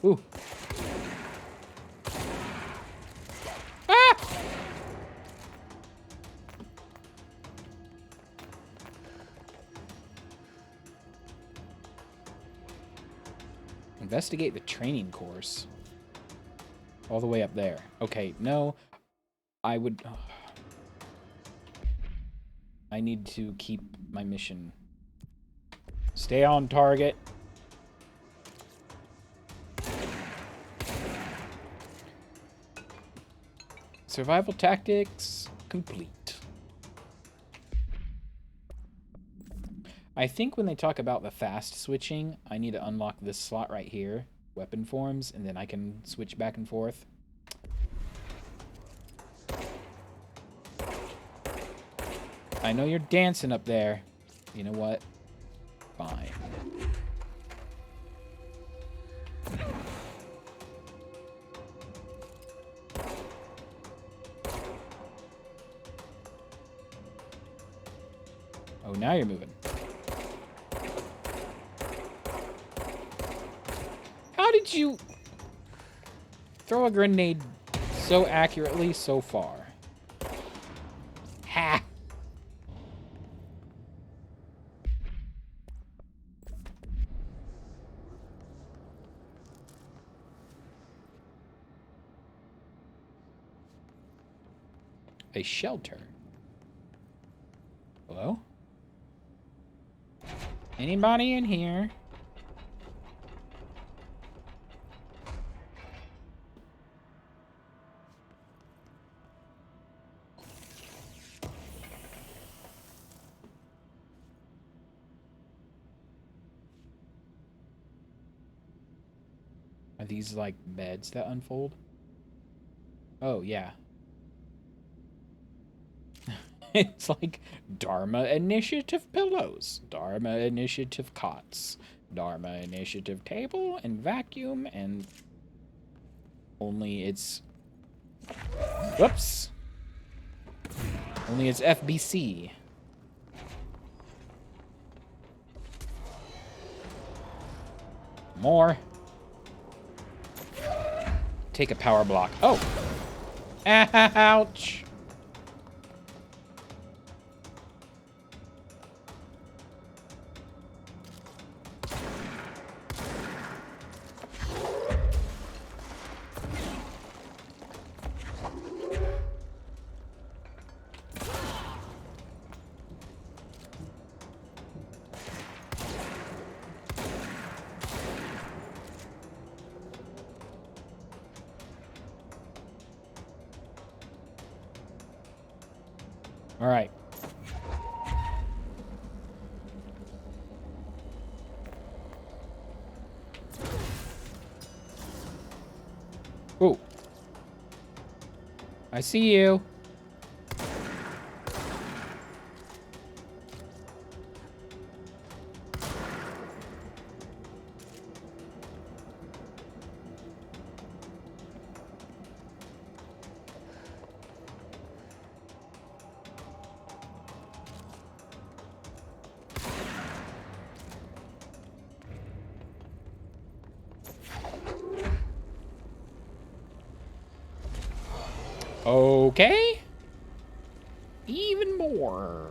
Ooh. Ah! Investigate the training course. All the way up there. Okay, no. I would... Oh. I need to keep my mission. Stay on target. Survival tactics complete. I think when they talk about the fast switching, I need to unlock this slot right here, weapon forms, and then I can switch back and forth. I know you're dancing up there. You know what? Fine. Oh, now you're moving. How did you throw a grenade so accurately so far? Ha! A shelter. Hello? Anybody in here? Are these like beds that unfold? Oh, yeah. It's like Dharma Initiative pillows, Dharma Initiative cots, Dharma Initiative table and vacuum, and only it's... Whoops! Only it's FBC. More. Take a power block. Oh! Ouch! All right. Oh. I see you. Okay. Even more.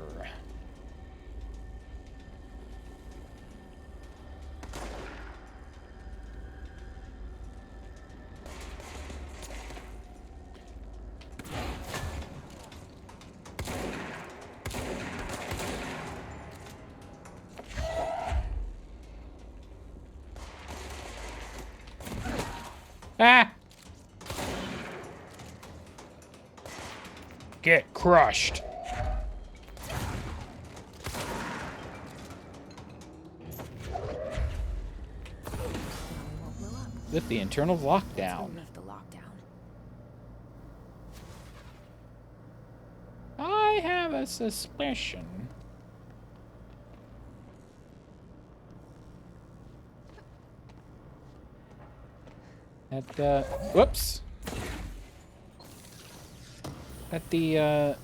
Ah! Get crushed. Lift the internal lockdown.
Lift the lockdown.
I have a suspicion. That, whoops. That the,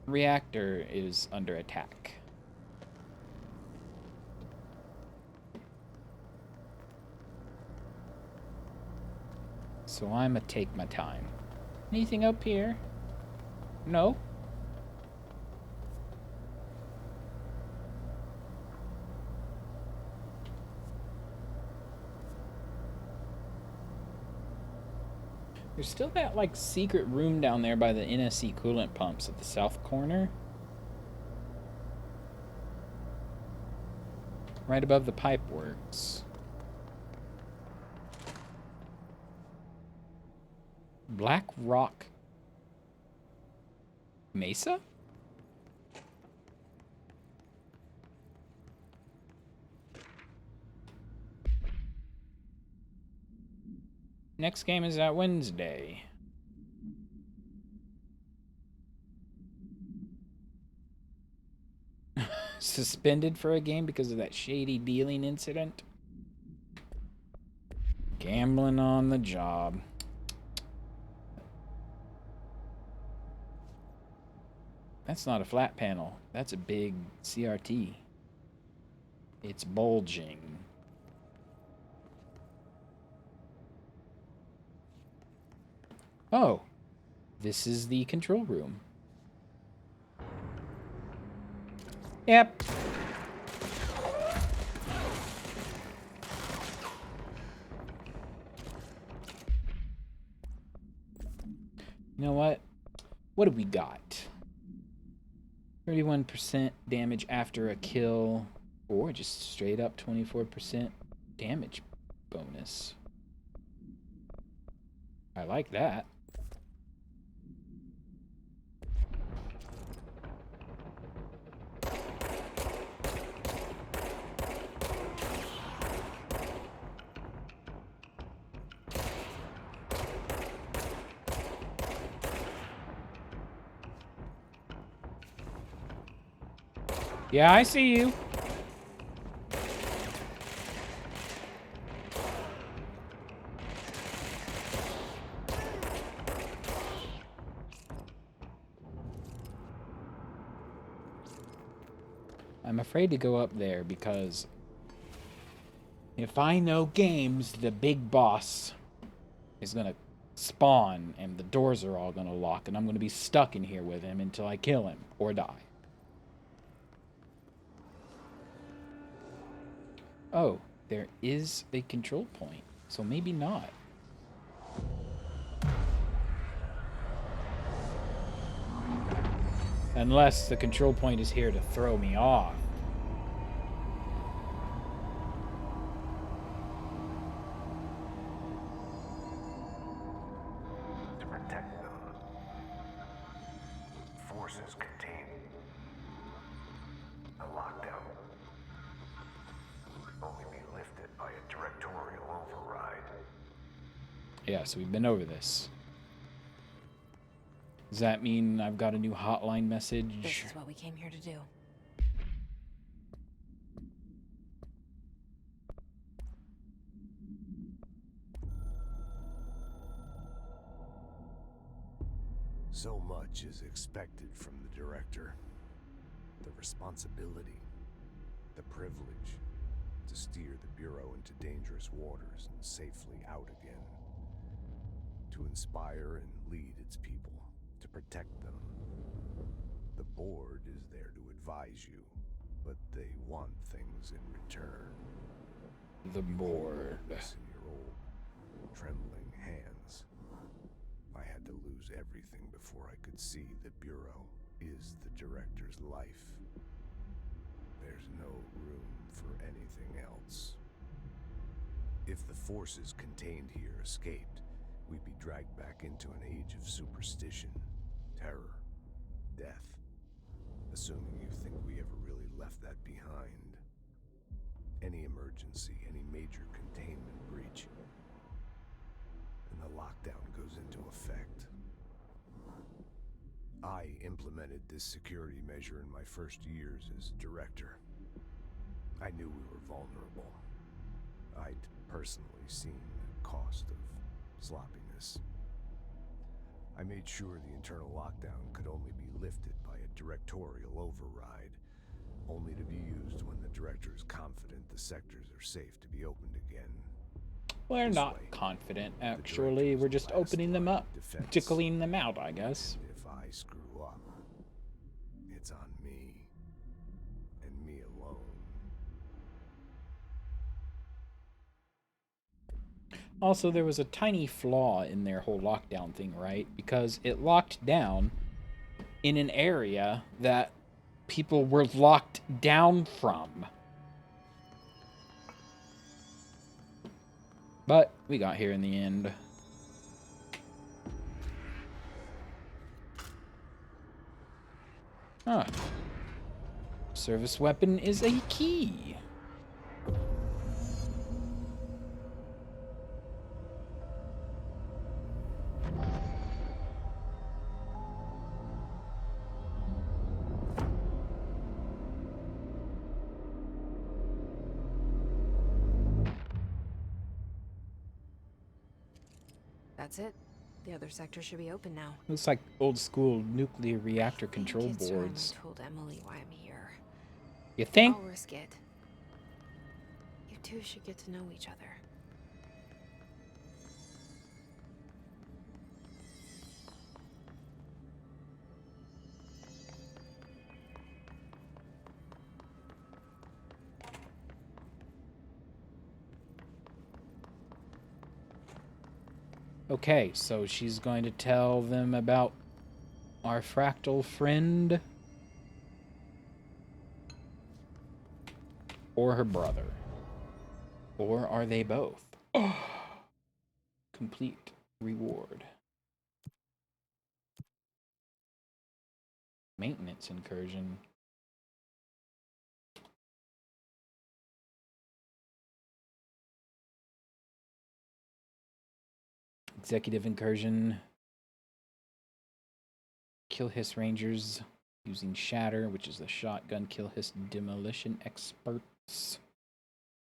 reactor is under attack. So I'ma take my time. Anything up here? No? There's still that, like, secret room down there by the NSC coolant pumps at the south corner. Right above the pipe works. Black Rock Mesa? Next game is that Wednesday. Suspended for a game because of that shady dealing incident. Gambling on the job. That's not a flat panel. That's a big CRT. It's bulging. Oh, this is the control room. Yep. You know what? What do we got? 31% damage after a kill, or just straight up 24% damage bonus. I like that. Yeah, I see you. I'm afraid to go up there because if I know games, the big boss is gonna spawn and the doors are all gonna lock and I'm gonna be stuck in here with him until I kill him or die. Oh, there is a control point, so maybe not. Unless the control point is here to throw me off. Yeah, so we've been over this. Does that mean I've got a new hotline message?
This is what we came here to do.
So much is expected from the director. The responsibility, the privilege to steer the Bureau into dangerous waters and safely out again. To inspire and lead its people, to protect them. The board is there to advise you, but they want things in return.
The board.
This in your old, trembling hands. I had to lose everything before I could see the Bureau is the director's life. There's no room for anything else. If the forces contained here escaped, we'd be dragged back into an age of superstition, terror, death. Assuming you think we ever really left that behind. Any emergency, any major containment breach, and the lockdown goes into effect. I implemented this security measure in my first years as director. I knew we were vulnerable. I'd personally seen the cost of sloppiness. I made sure the internal lockdown could only be lifted by a directorial override, only to be used when the director is confident the sectors are safe to be opened again.
We're
This
not
way,
confident,
the
actually.
director's
We're just
last
opening them
line
up
of defense.
to clean them out, I guess.
And if I screw up, it's on me, and me alone.
Also, there was a tiny flaw in their whole lockdown thing, right? Because it locked down in an area that people were locked down from. But we got here in the end. Huh. Service weapon is a key.
That's it. The other sector should be open now.
Looks like old school nuclear reactor control
It's time
boards.
I told Emily why I'm here.
You think?
I'll risk it. You two should get to know each other.
Okay, so she's going to tell them about our fractal friend. Or her brother. Or are they both? Complete reward. Maintenance incursion. Executive incursion. Kill hiss rangers using shatter, which is the shotgun kill hiss demolition experts.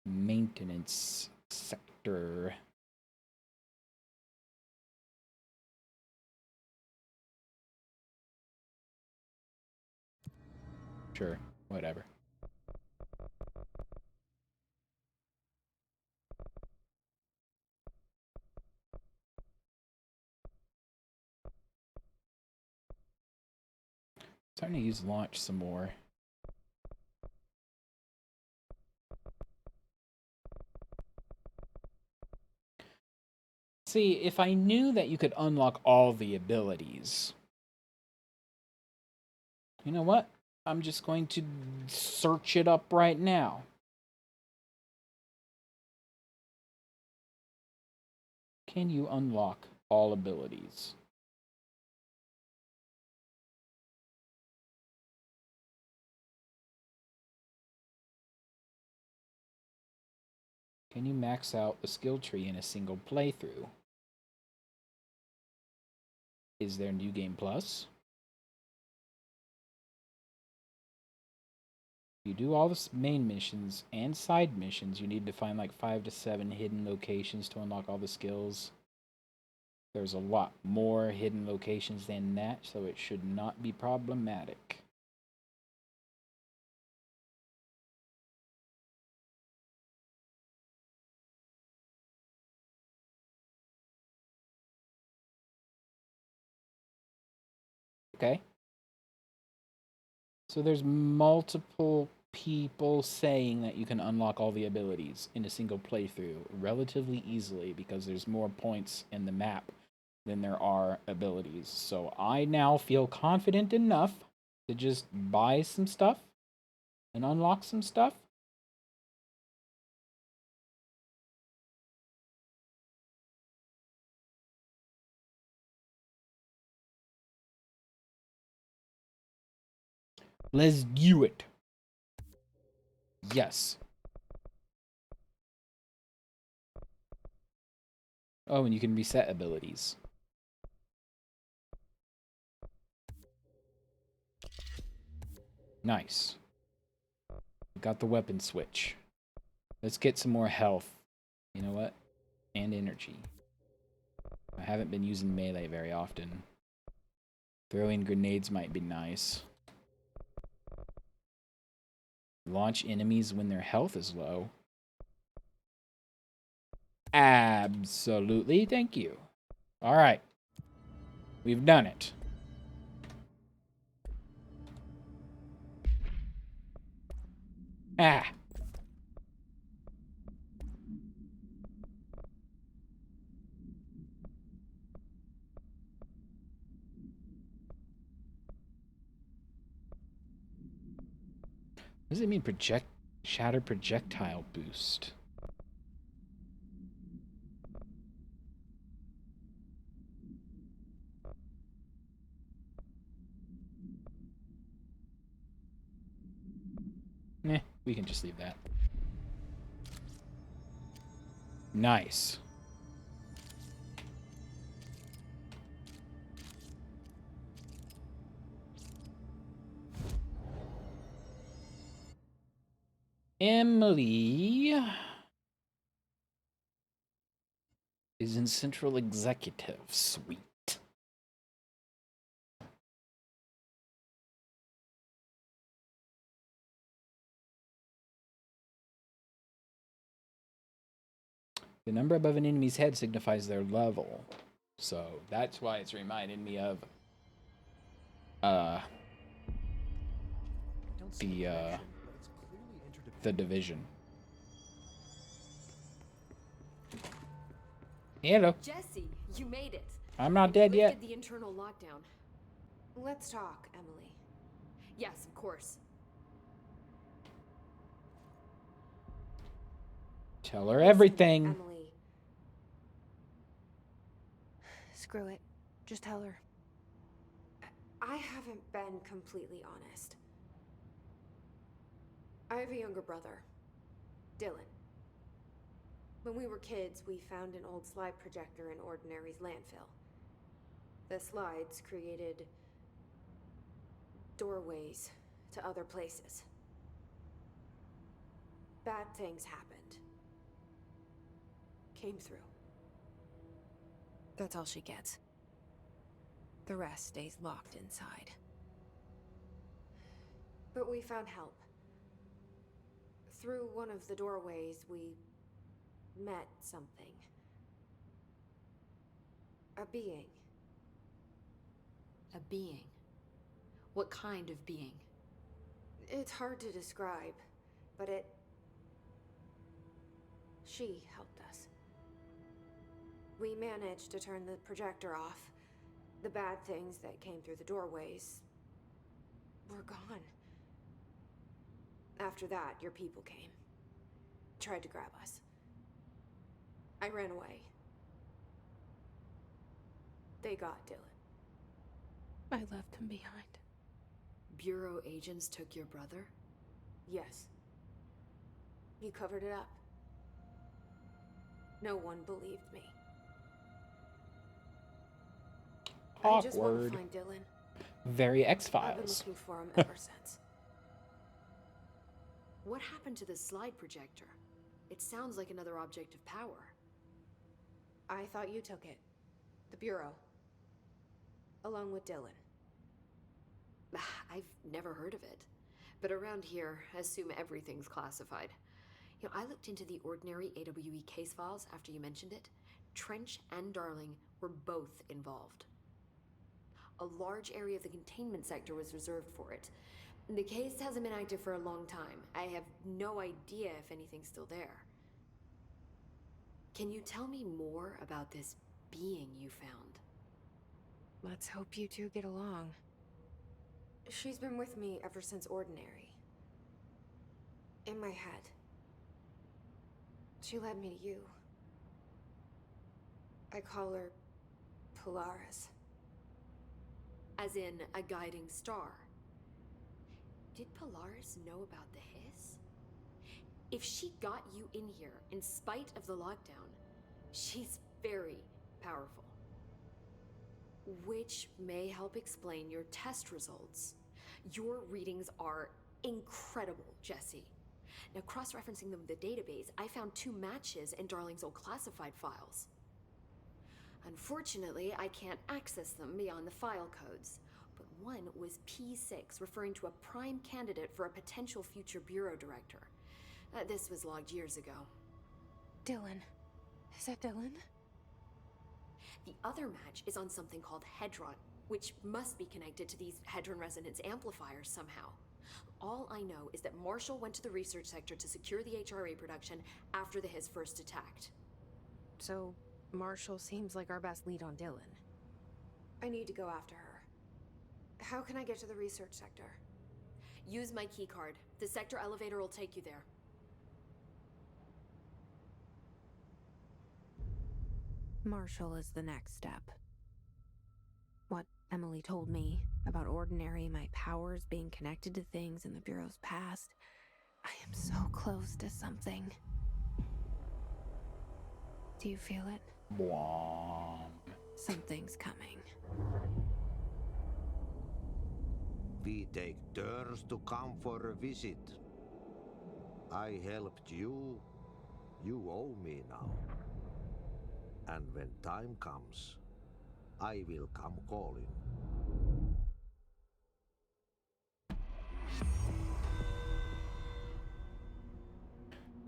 Maintenance sector. Sure, whatever. Starting to use launch some more. See, if I knew that you could unlock all the abilities, you know what? I'm just going to search it up right now. Can you unlock all abilities? Can you max out the skill tree in a single playthrough? Is there New Game Plus? You do all the main missions and side missions. You need to find like 5 to 7 hidden locations to unlock all the skills. There's a lot more hidden locations than that, so it should not be problematic. Okay. So there's multiple people saying that you can unlock all the abilities in a single playthrough relatively easily because there's more points in the map than there are abilities. So I now feel confident enough to just buy some stuff and unlock some stuff. Let's do it. Yes. Oh, and you can reset abilities. Nice. Got the weapon switch. Let's get some more health. You know what? And energy. I haven't been using melee very often. Throwing grenades might be nice. Launch enemies when their health is low. Absolutely, thank you. Alright. We've done it. Ah. What does it mean, shatter projectile boost? We can just leave that. Nice. Emily is in Central Executive Suite. The number above an enemy's head signifies their level. So that's why it's reminding me of the Division. Hello.
Jesse, you made it.
I'm not dead yet.
Lifted the internal lockdown.
Let's talk, Emily.
Yes, of course.
Tell her everything.
Emily. Screw it. Just tell her. I haven't been completely honest. I have a younger brother, Dylan. When we were kids, we found an old slide projector in Ordinary's landfill. The slides created doorways to other places. Bad things happened. Came through. That's all she gets. The rest stays locked inside. But we found help. Through one of the doorways, we met something. A being.
A being? What kind of being?
It's hard to describe, but she helped us. We managed to turn the projector off. The bad things that came through the doorways were gone. After that, your people came. Tried to grab us. I ran away. They got Dylan. I left him behind.
Bureau agents took your brother?
Yes. You covered it up. No one believed me. I just want to
Awkward.
find Dylan.
Very
I've been
X-Files.
looking for him ever since.
What happened to the slide projector? It sounds like another object of power.
I thought you took it. The Bureau. Along with Dylan.
I've never heard of it. But around here, I assume everything's classified. You know, I looked into the ordinary AWE case files after you mentioned it. Trench and Darling were both involved. A large area of the containment sector was reserved for it. The case hasn't been active for a long time. I have no idea if anything's still there. Can you tell me more about this being you found?
Let's hope you two get along.
She's been with me ever since Ordinary. In my head. She led me to you. I call her Polaris.
As in a guiding star. Did Polaris know about the hiss? If she got you in here in spite of the lockdown, she's very powerful. Which may help explain your test results. Your readings are incredible, Jesse. Now, cross-referencing them with the database, I found 2 matches in Darling's old classified files. Unfortunately, I can't access them beyond the file codes, but one was P6, referring to a prime candidate for a potential future bureau director. This was logged years ago.
Dylan. Is that Dylan?
The other match is on something called Hedron, which must be connected to these Hedron resonance amplifiers somehow. All I know is that Marshall went to the research sector to secure the HRA production after the hiss first attacked.
So, Marshall seems like our best lead on Dylan.
I need to go after her. How can I get to the research sector?
Use my keycard. The sector elevator will take you there.
Marshall is the next step. What Emily told me about Ordinary, my powers being connected to things in the Bureau's past, I am so close to something. Do you feel it?
Blom.
Something's coming.
We take turns to come for a visit. I helped you. You owe me now. And when time comes, I will come calling.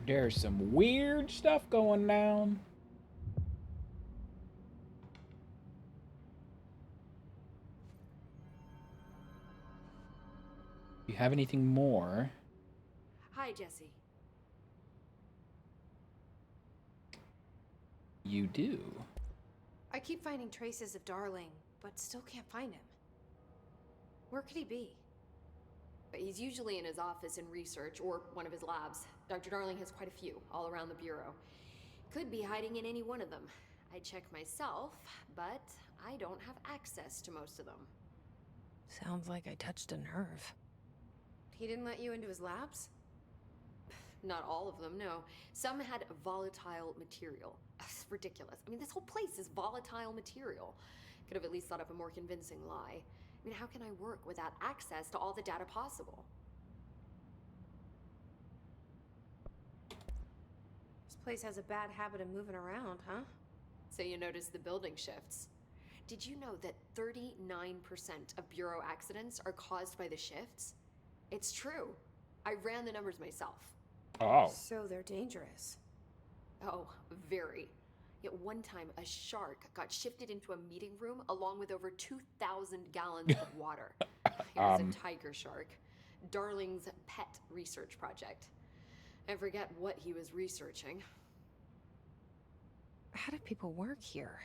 There's some weird stuff going down. You have anything more?
Hi, Jesse.
You do.
I keep finding traces of Darling, but still can't find him. Where could he be?
He's usually in his office in research or one of his labs. Dr. Darling has quite a few all around the Bureau. Could be hiding in any one of them. I check myself, but I don't have access to most of them.
Sounds like I touched a nerve.
He didn't let you into his labs?
Not all of them, no. Some had volatile material. It's ridiculous. I mean, this whole place is volatile material. Could have at least thought up a more convincing lie. I mean, how can I work without access to all the data possible?
This place has a bad habit of moving around, huh?
So you notice the building shifts. Did you know that 39% of Bureau accidents are caused by the shifts? It's true. I ran the numbers myself.
Oh.
So they're dangerous.
Oh, very. Yet one time, a shark got shifted into a meeting room along with over 2,000 gallons of water. It was a tiger shark. Darling's pet research project. I forget what he was researching.
How do people work here?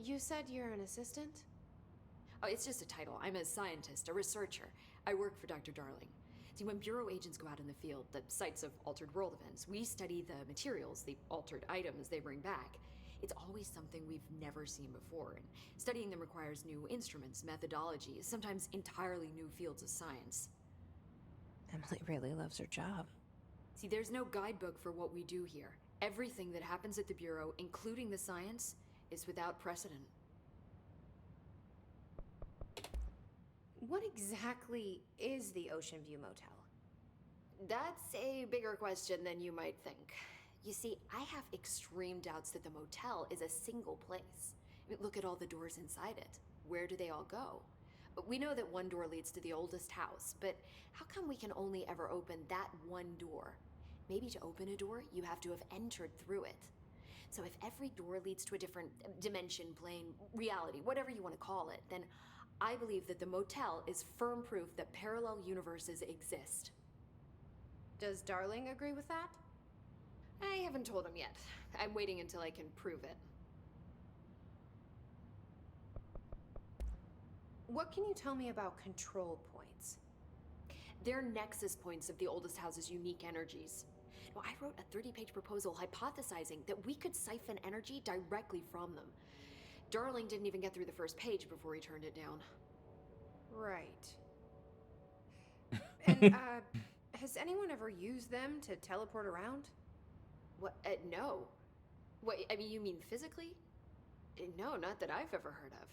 You said you're an assistant?
Oh, it's just a title. I'm a scientist, a researcher. I work for Dr. Darling. See, when Bureau agents go out in the field, the sites of altered world events, we study the materials, the altered items they bring back. It's always something we've never seen before, and studying them requires new instruments, methodologies, sometimes entirely new fields of science.
Emily really loves her job.
See, there's no guidebook for what we do here. Everything that happens at the Bureau, including the science, is without precedent.
What exactly is the Ocean View Motel?
That's a bigger question than you might think. You see, I have extreme doubts that the motel is a single place. I mean, look at all the doors inside it. Where do they all go? We know that one door leads to the oldest house, but how come we can only ever open that one door? Maybe to open a door, you have to have entered through it. So if every door leads to a different dimension, plane, reality, whatever you want to call it, then I believe that the motel is firm proof that parallel universes exist.
Does Darling agree with that?
I haven't told him yet. I'm waiting until I can prove it.
What can you tell me about control points?
They're nexus points of the oldest house's unique energies. Now, I wrote a 30-page proposal hypothesizing that we could siphon energy directly from them. Darling didn't even get through the first page before he turned it down.
Right. And, has anyone ever used them to teleport around?
What? No. What, I mean, you mean physically? No, not that I've ever heard of.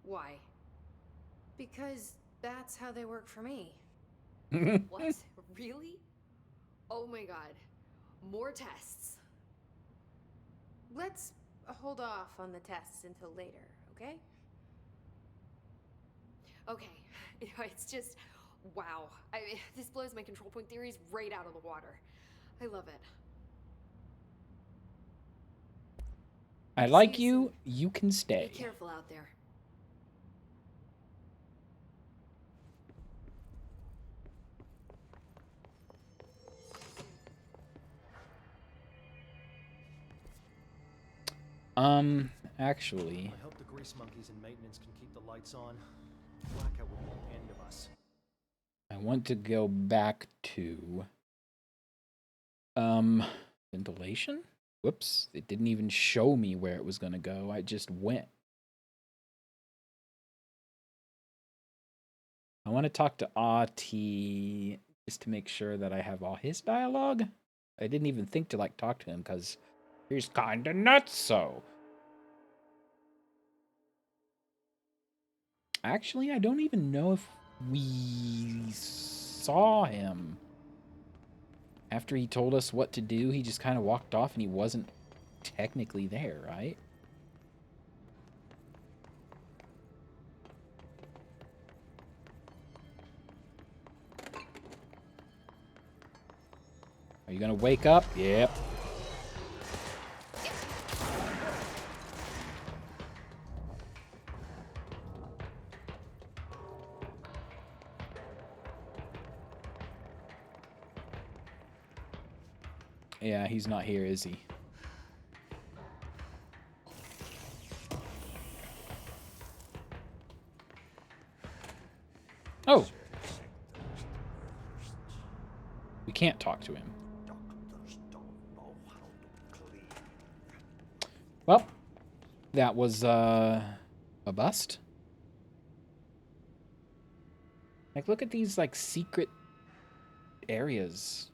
Why?
Because that's how they work for me.
What? Really? Oh my god. More tests.
Let's hold off on the tests until later, okay?
Okay. It's just, wow. This blows my control point theories right out of the water. I love it.
I like you. You can stay.
Be careful out there.
Actually,
I hope the grease monkeys and maintenance can keep the lights on. Blackout will be the end of us.
I want to go back to ventilation. Whoops, it didn't even show me where it was going to go. I just went. I want to talk to Ahti just to make sure that I have all his dialogue. I didn't even think to like talk to him because he's kind of nuts. So actually, I don't even know if we saw him. After he told us what to do, he just kind of walked off and he wasn't technically there, right? Are you gonna wake up? Yep. Yeah, he's not here, is he? Oh! We can't talk to him. Well, that was a bust. Like, look at these, like, secret areas.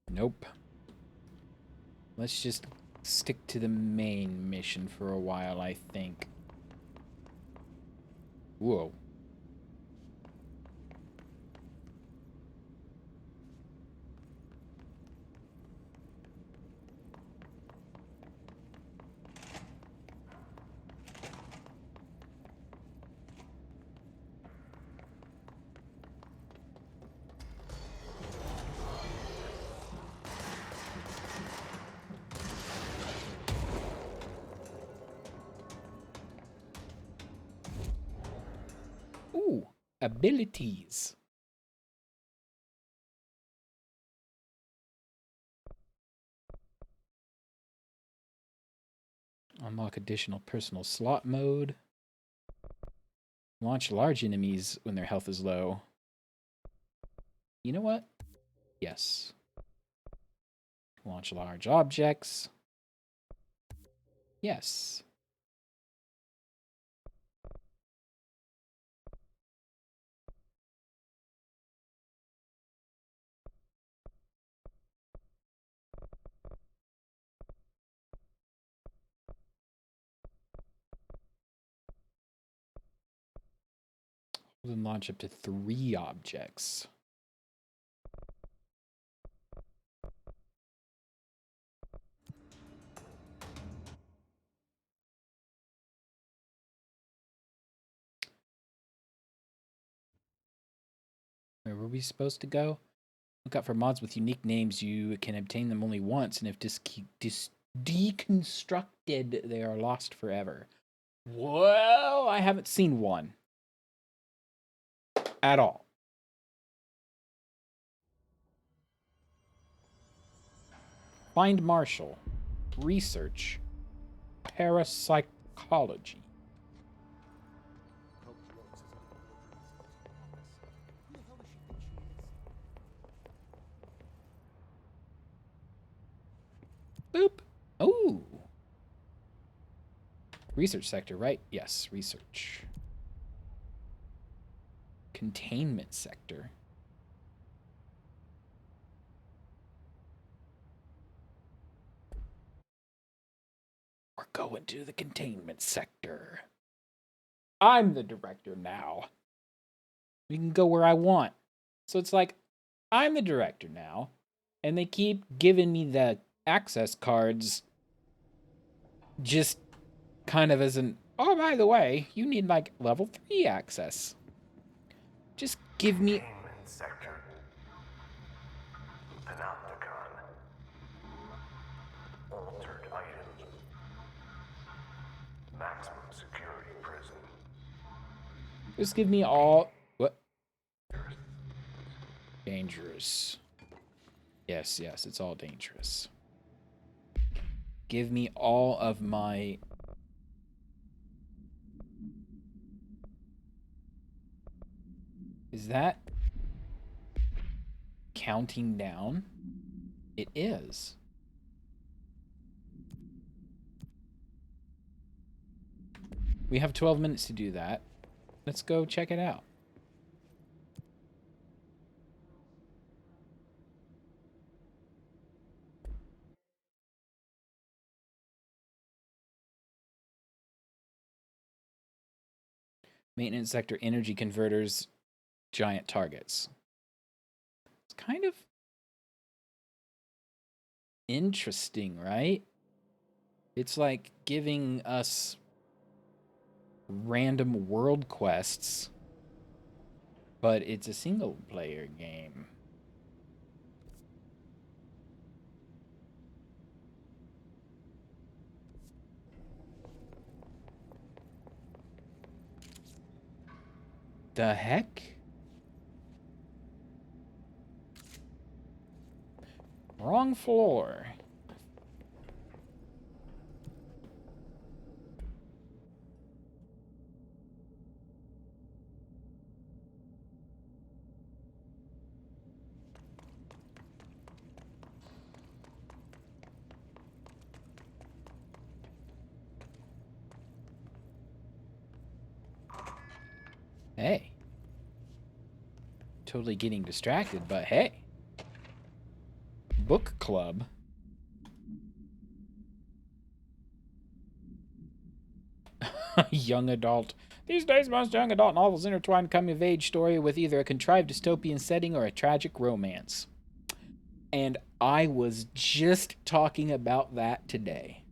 Nope. Let's just stick to the main mission for a while, I think. Whoa. Ooh, abilities. Unlock additional personal slot mode. Launch large enemies when their health is low. You know what? Yes. Launch large objects. Yes. Then launch up to 3 objects. Where were we supposed to go? Look out for mods with unique names. You can obtain them only once, and if deconstructed, they are lost forever. Well, I haven't seen one. At all. Find Marshall. Research. Parapsychology. Boop. Oh. Research sector, right? Yes, research. Containment sector. We're going to the containment sector. I'm the director now. We can go where I want. So it's like, I'm the director now, and they keep giving me the access cards just kind of as an, oh, by the way, you need like level 3 access. Just give me...
Containment sector. Panopticon. Altered items. Maximum security prison.
Just give me all... What? Dangerous. Yes, yes, it's all dangerous. Give me all of my... Is that counting down? It is. We have 12 minutes to do that. Let's go check it out. Maintenance sector, energy converters, giant targets. It's kind of interesting, right? It's like giving us random world quests, but it's a single player game. The heck? Wrong floor. Hey. Totally getting distracted, but hey. Book club. Young adult. These days, most young adult novels intertwine coming-of-age story with either a contrived dystopian setting or a tragic romance. And I was just talking about that today.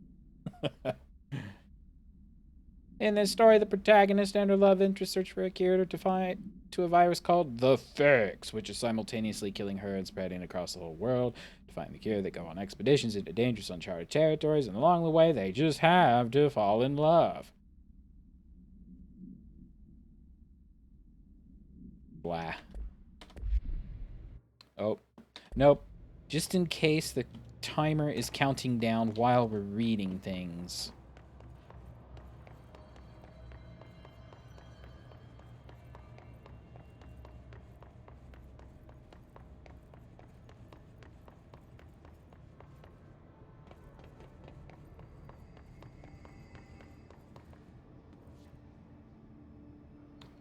In this story, the protagonist and her love interest search for a cure to a virus called the Fix, which is simultaneously killing her and spreading across the whole world. To find the cure, they go on expeditions into dangerous, uncharted territories, and along the way, they just have to fall in love. Blah. Oh, nope. Just in case the timer is counting down while we're reading things.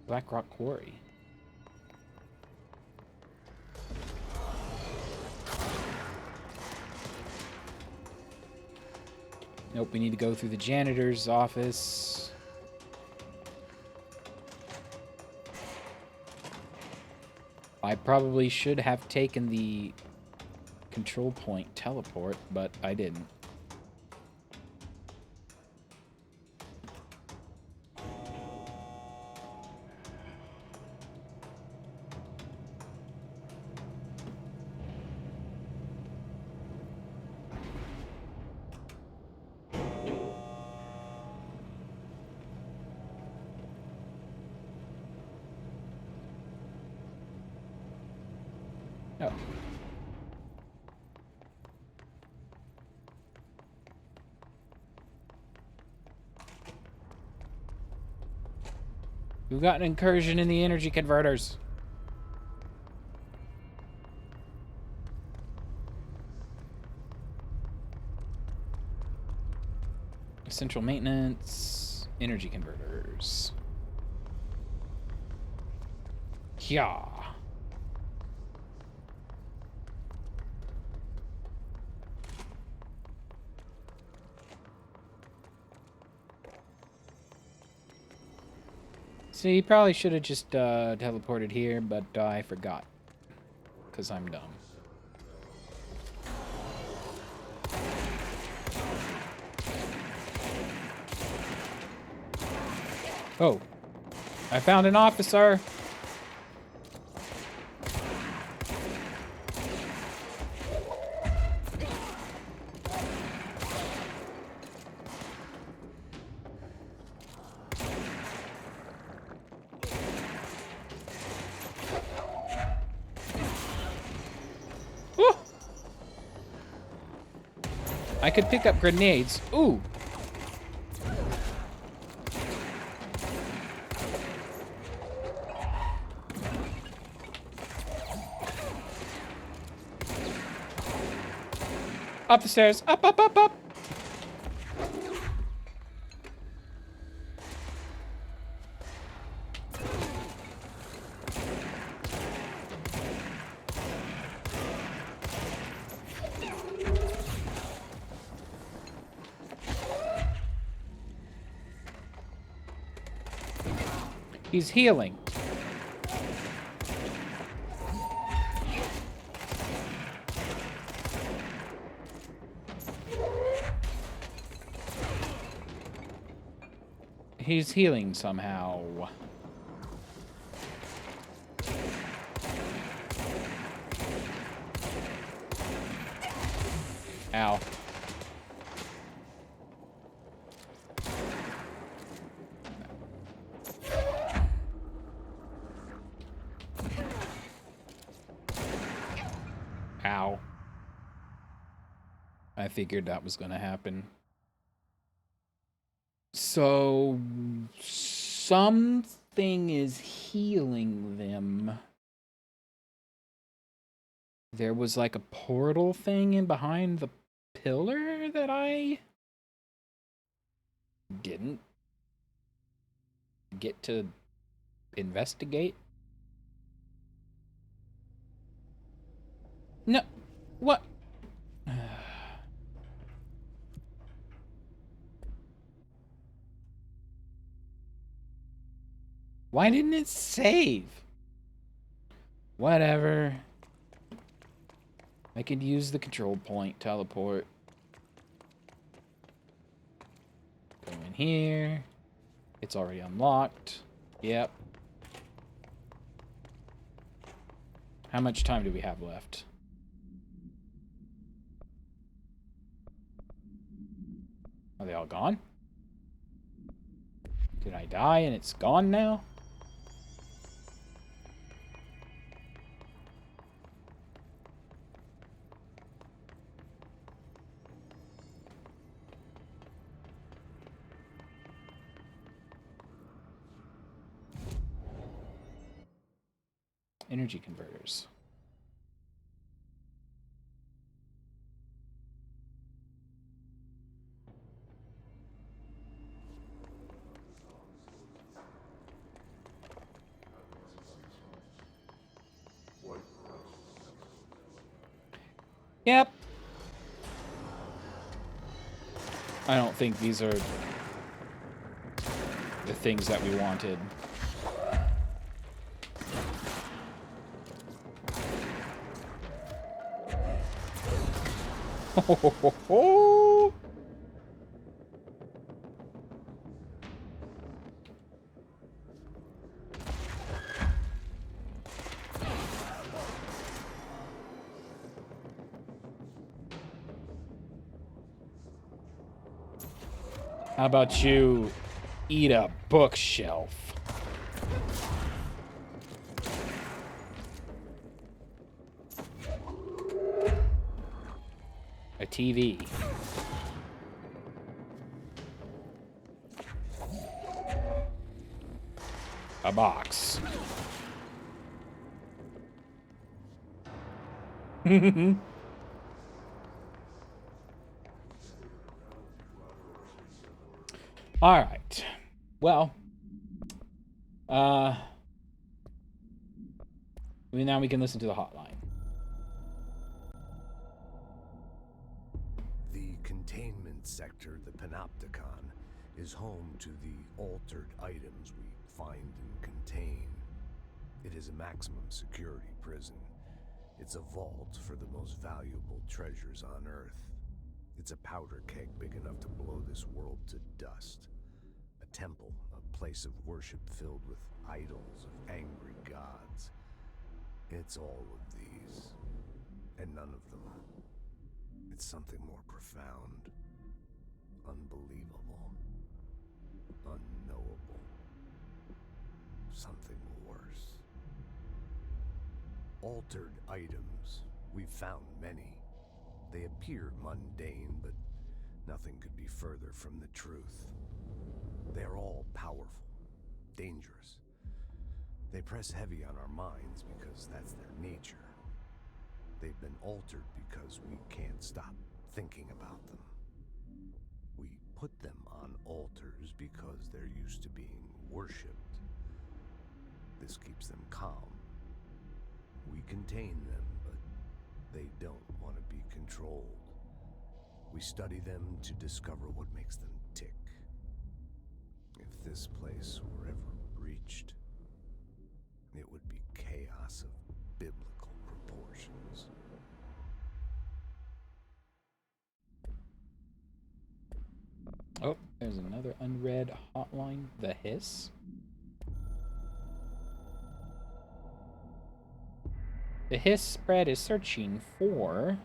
Black Rock Quarry. Nope, we need to go through the janitor's office. I probably should have taken the control point teleport, but I didn't. Oh. We've got an incursion in the energy converters. Essential maintenance, energy converters. Yeah. See, probably should have just teleported here, but I forgot. Because I'm dumb. Oh. I found an officer! I could pick up grenades. Ooh. Up the stairs. Up, up, up, up. He's healing. He's healing somehow. Ow. Ow. I figured that was gonna happen. So, something is healing them. There was like a portal thing in behind the pillar that I didn't get to investigate. No, what? Why didn't it save? Whatever. I could use the control point teleport. Go in here. It's already unlocked. Yep. How much time do we have left? Are they all gone? Did I die and it's gone now? Energy converters. Yep. I don't think these are the things that we wanted. Ho, ho, ho, ho. How about you eat a bookshelf? A TV. A box. All right. Well, now we can listen to the hotline.
The containment sector, the Panopticon, is home to the altered items we find and contain. It is a maximum security prison. It's a vault for the most valuable treasures on Earth. It's a powder keg big enough to blow this world to dust. A temple, a place of worship filled with idols of angry gods. It's all of these, and none of them. It's something more profound, unbelievable, unknowable, something worse. Altered items. We've found many. They appear mundane, but nothing could be further from the truth. They're all powerful, dangerous. They press heavy on our minds because that's their nature. They've been altered because we can't stop thinking about them. We put them on altars because they're used to being worshipped. This keeps them calm. We contain them, but they don't want to be controlled. We study them to discover what makes them tick. If this place were ever breached, it would be chaos of biblical proportions.
Oh, there's another unread hotline. The Hiss. The Hiss spread is searching for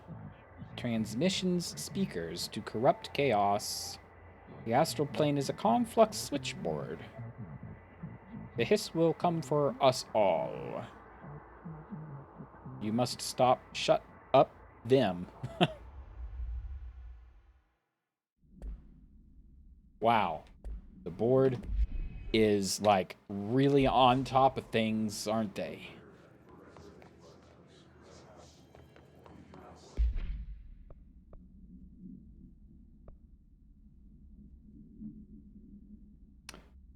transmissions speakers to corrupt chaos. The astral plane is a conflux switchboard. The Hiss will come for us all. You must shut up them. Wow. The board is like really on top of things, aren't they?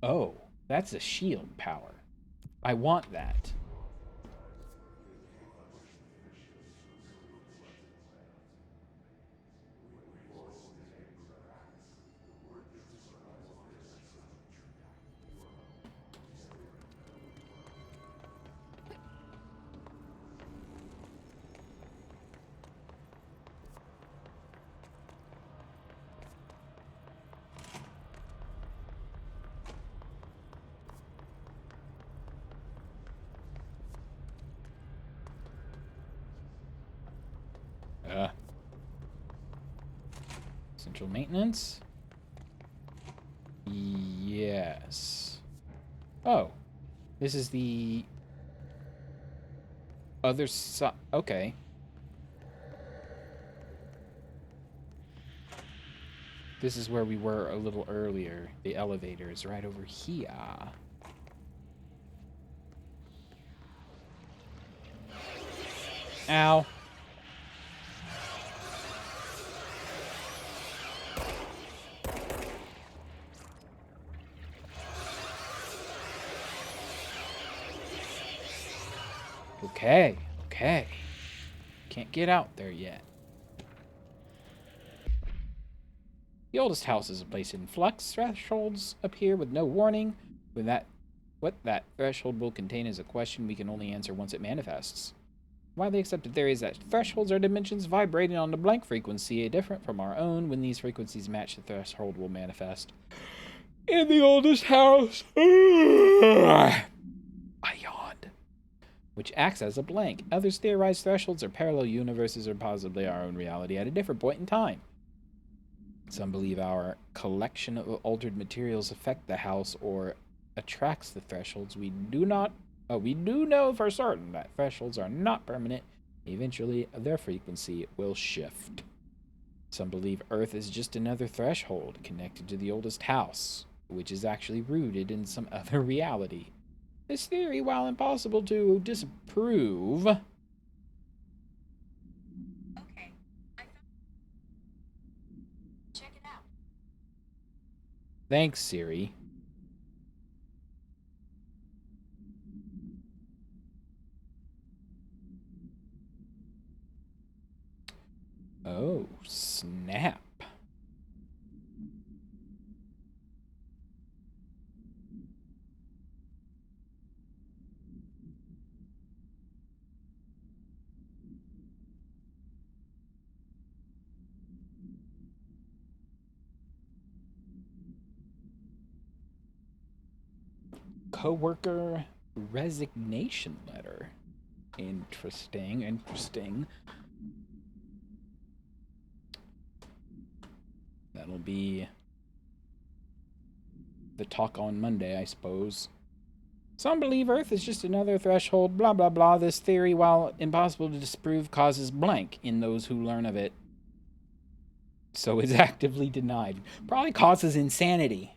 Oh, that's a shield power. I want that. Central maintenance? Yes. Oh. This is the other side. Okay. This is where we were a little earlier. The elevator is right over here. Ow. Okay, okay. Can't get out there yet. The oldest house is a place in flux. Thresholds appear with no warning. What that threshold will contain is a question we can only answer once it manifests. Widely accepted theory is that thresholds are dimensions vibrating on a blank frequency, different from our own. When these frequencies match, the threshold will manifest. In the oldest house, I yawned, which acts as a blank. Others theorize thresholds are parallel universes or possibly our own reality at a different point in time. Some believe our collection of altered materials affect the house or attracts the thresholds. We do know for certain that thresholds are not permanent. Eventually, their frequency will shift. Some believe Earth is just another threshold connected to the oldest house, which is actually rooted in some other reality. This theory, while impossible to disprove,
Check it out.
thanks, Siri. Oh, snap. Coworker resignation letter. Interesting. That'll be the talk on Monday, I suppose. Some believe Earth is just another threshold, blah blah blah. This theory, while impossible to disprove, causes blank in those who learn of it. So is actively denied. Probably causes insanity.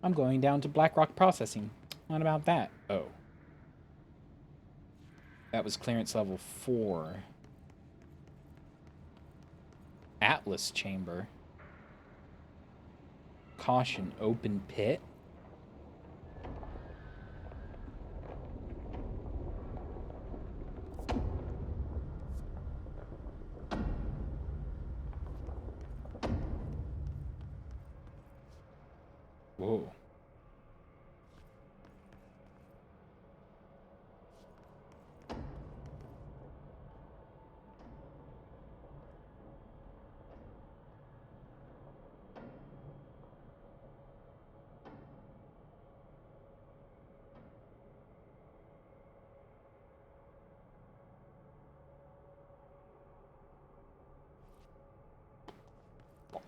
I'm going down to BlackRock Processing. What about that? Oh. That was clearance level 4. Atlas Chamber. Caution, open pit. Whoa.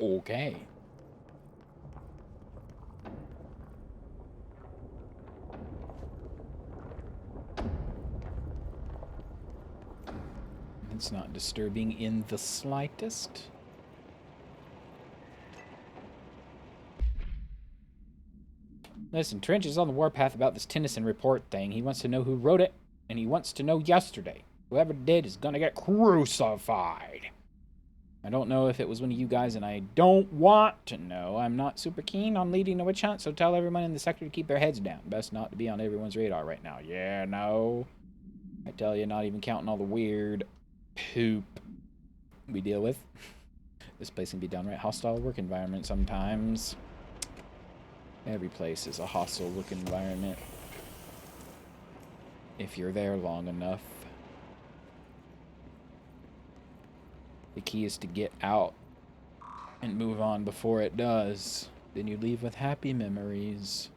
Okay. It's not disturbing in the slightest. Listen, Trench is on the warpath about this Tennyson report thing. He wants to know who wrote it, and he wants to know yesterday. Whoever did is gonna get crucified. I don't know if it was one of you guys, and I don't want to know. I'm not super keen on leading a witch hunt, so tell everyone in the sector to keep their heads down. Best not to be on everyone's radar right now. Yeah, no. I tell you, not even counting all the weird poop we deal with. This place can be downright hostile work environment sometimes. Every place is a hostile work environment. If you're there long enough. The key is to get out and move on before it does. Then you leave with happy memories.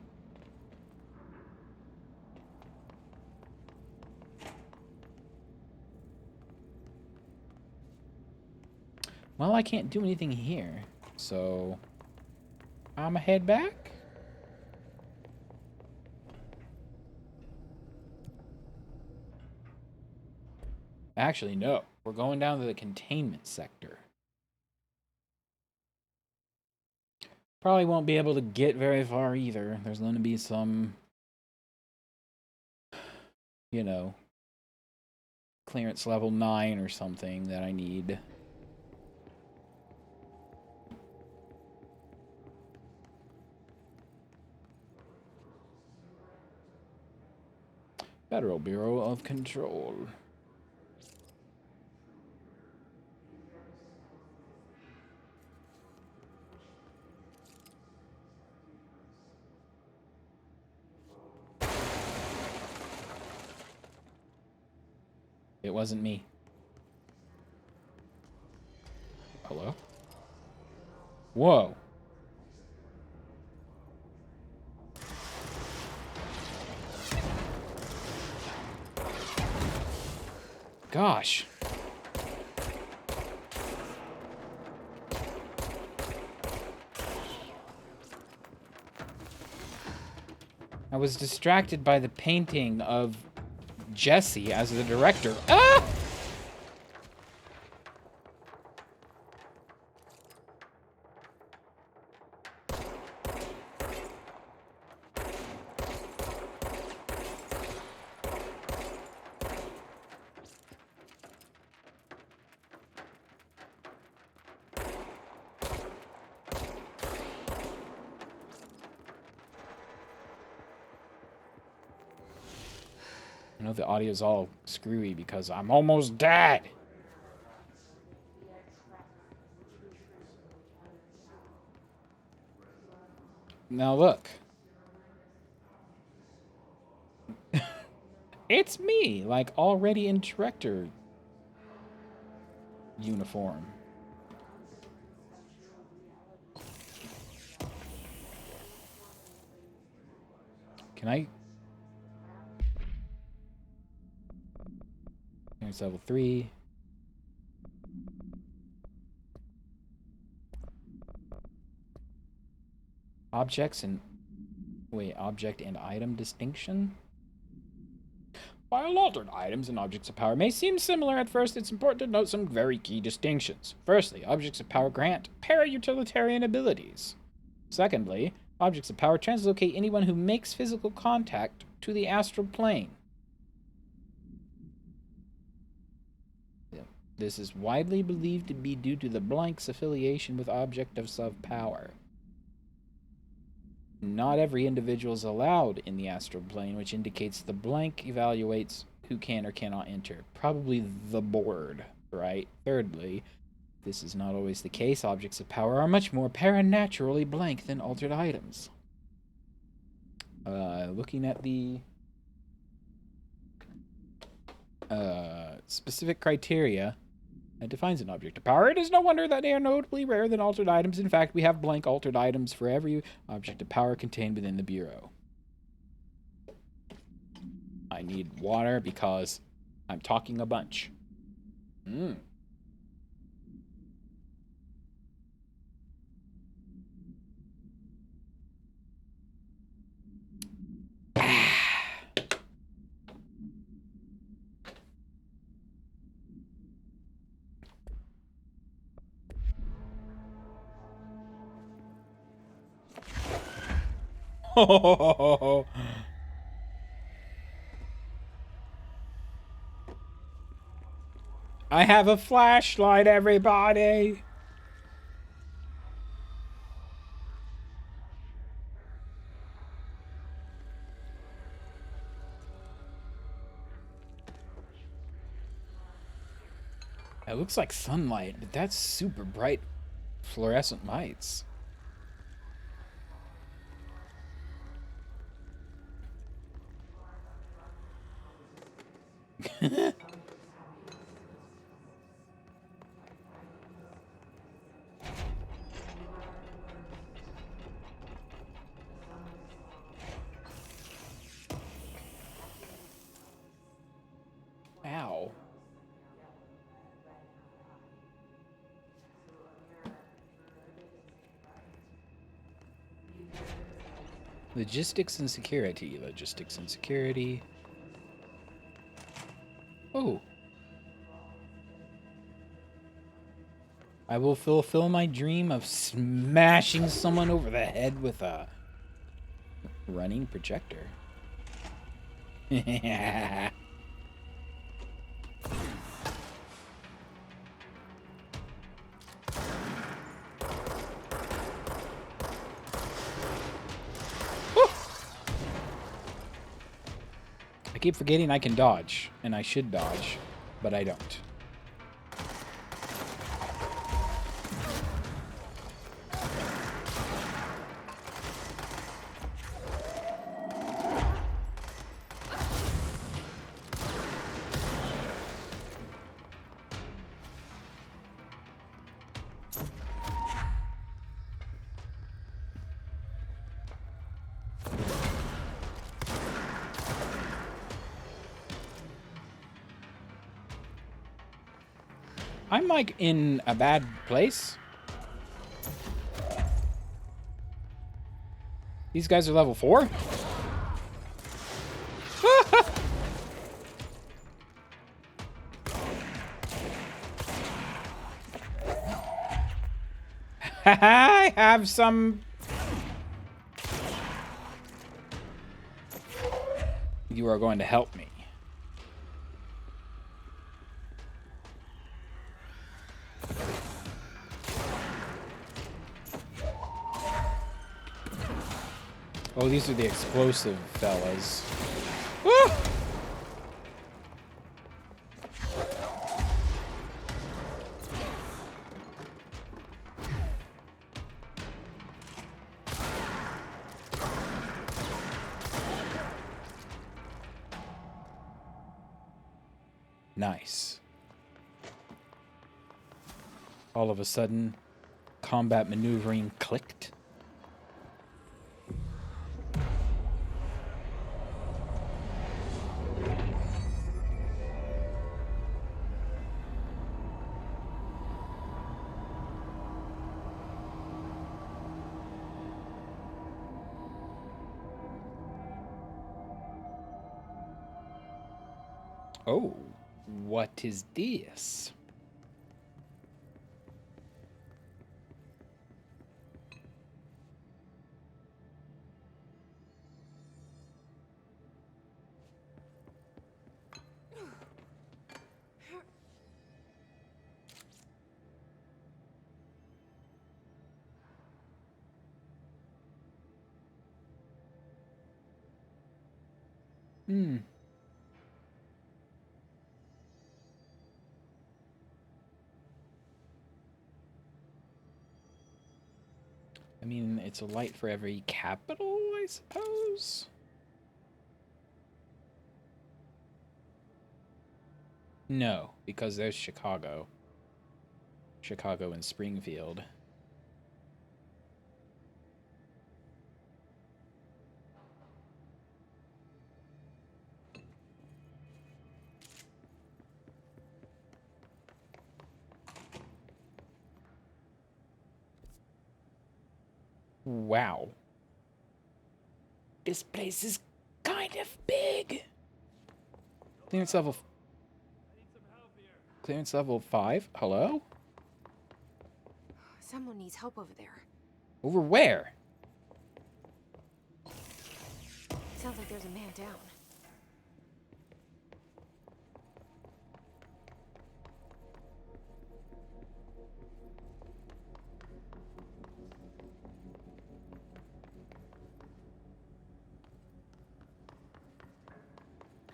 Well, I can't do anything here, so I'ma head back. Actually, no. We're going down to the containment sector. Probably won't be able to get very far either. There's going to be some, you know, clearance level 9 or something that I need. Federal Bureau of Control. It wasn't me. Hello? Whoa. Gosh. I was distracted by the painting of Jesse as the director. Ah! I know the audio's all screwy because I'm almost dead. Now look. It's me, like already in director uniform. Can I? Here's level 3. Objects and... Wait, object and item distinction? While altered items and objects of power may seem similar at first, it's important to note some very key distinctions. Firstly, objects of power grant para-utilitarian abilities. Secondly, objects of power translocate anyone who makes physical contact to the astral plane. This is widely believed to be due to the blank's affiliation with objects of power. Not every individual is allowed in the astral plane, which indicates the blank evaluates who can or cannot enter. Probably the board, right? Thirdly, this is not always the case. Objects of power are much more paranaturally blank than altered items. Looking at the specific criteria that defines an object of power, it is no wonder that they are notably rarer than altered items. In fact, we have blank altered items for every object of power contained within the Bureau. I need water because I'm talking a bunch. I have a flashlight, everybody. It looks like sunlight, but that's super bright fluorescent lights. Ow. Logistics and security. Logistics and security. Oh. I will fulfill my dream of smashing someone over the head with a running projector. I keep forgetting I can dodge, and I should dodge, but I don't. I'm like in a bad place. These guys are level 4? I have some... You are going to help me. Oh, these are the explosive fellas. Woo! Nice. All of a sudden, combat maneuvering clicked. Oh, what is this? Hmm. I mean, it's a light for every capital, I suppose? No, because there's Chicago. Chicago and Springfield. Wow. This place is kind of big. Clearance level... Clearance level 5? Hello?
Someone needs help over there.
Over where?
Sounds like there's a man down.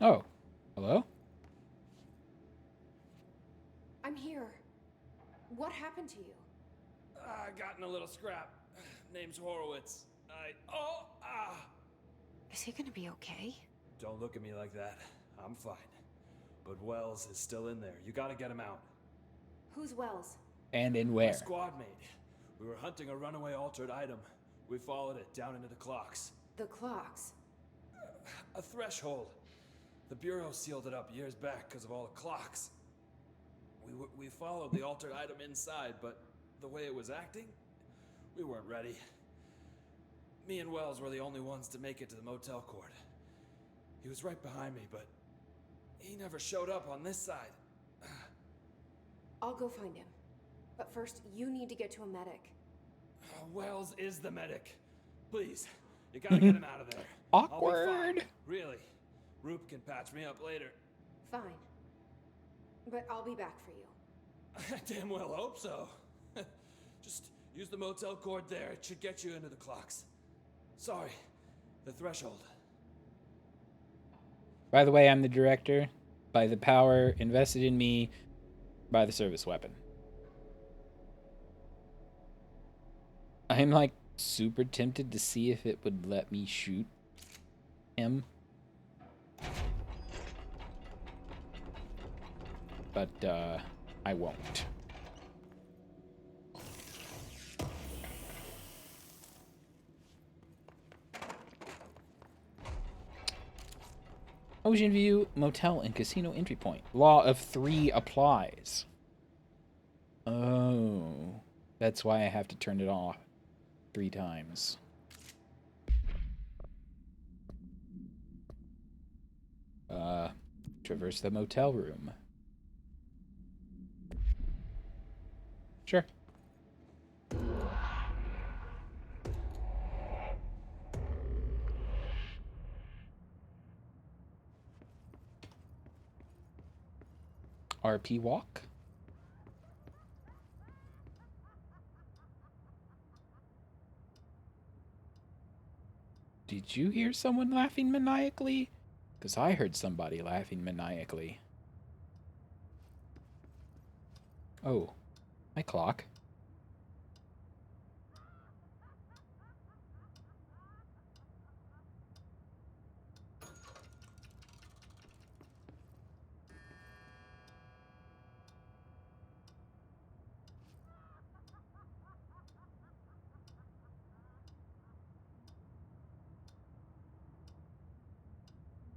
Oh. Hello?
I'm here. What happened to you?
I got in a little scrap. Name's Horowitz.
Is he gonna be okay?
Don't look at me like that. I'm fine. But Wells is still in there. You gotta get him out.
Who's Wells?
And in
My
where?
squad mate. We were hunting a runaway altered item. We followed it down into the clocks.
The clocks.
A threshold. The Bureau sealed it up years back because of all the clocks. We followed the altered item inside, but the way it was acting, we weren't ready. Me and Wells were the only ones to make it to the motel court. He was right behind me, but he never showed up on this side.
I'll go find him. But first, you need to get to a medic.
Wells is the medic. Please, you gotta get him out of there.
Awkward.
I'll be fine. Really. Roop can patch me up later.
Fine. But I'll be back for you.
I damn well hope so. Just use the motel cord there. It should get you into the clocks. Sorry, the threshold.
By the way, I'm the director. By the power invested in me by the service weapon. I'm like super tempted to see if it would let me shoot him. But I won't. Ocean View Motel and Casino Entry Point. Law of 3 applies. Oh. That's why I have to turn it off 3 times. Traverse the motel room. Sure. RP walk. Did you hear someone laughing maniacally? Because I heard somebody laughing maniacally. Oh, my clock.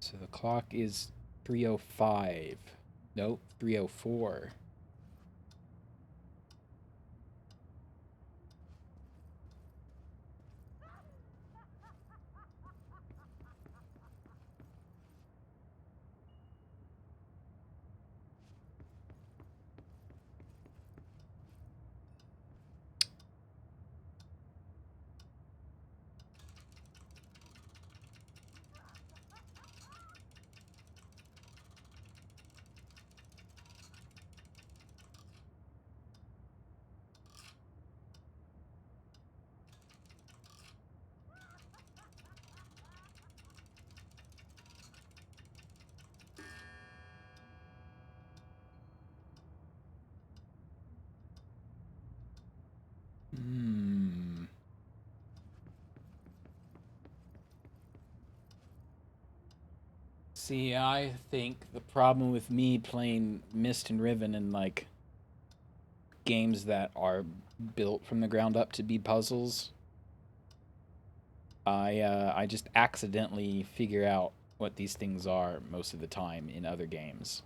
So the clock is 3:05. Nope, 3:04. See, I think the problem with me playing Myst and Riven and like games that are built from the ground up to be puzzles, I just accidentally figure out what these things are most of the time in other games.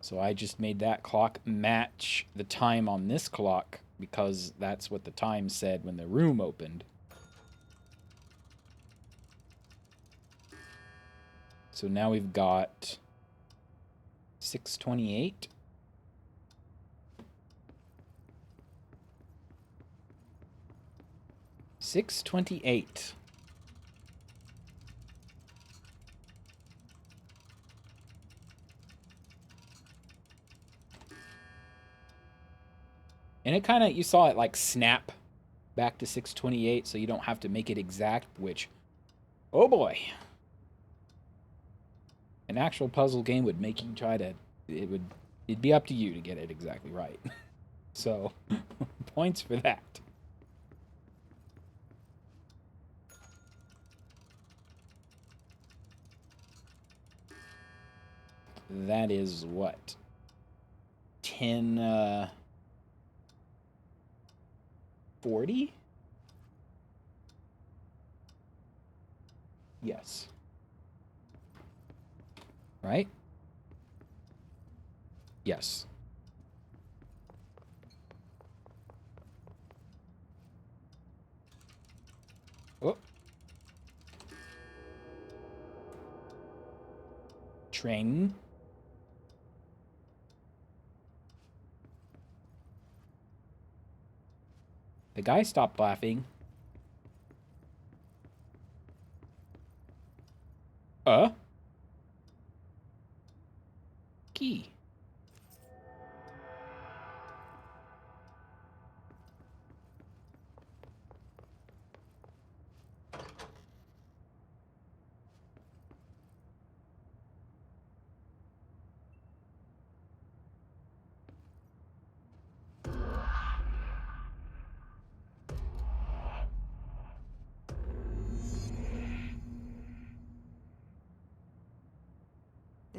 So I just made that clock match the time on this clock because that's what the time said when the room opened. So now we've got 6:28. $6.28. And it kind of, you saw it like snap back to 6:28, so you don't have to make it exact, which, oh boy. An actual puzzle game would make you try to, it'd be up to you to get it exactly right. So, points for that. That is what? 10:40? Yes. Right? Yes. Oh. Train. The guy stopped laughing. Key.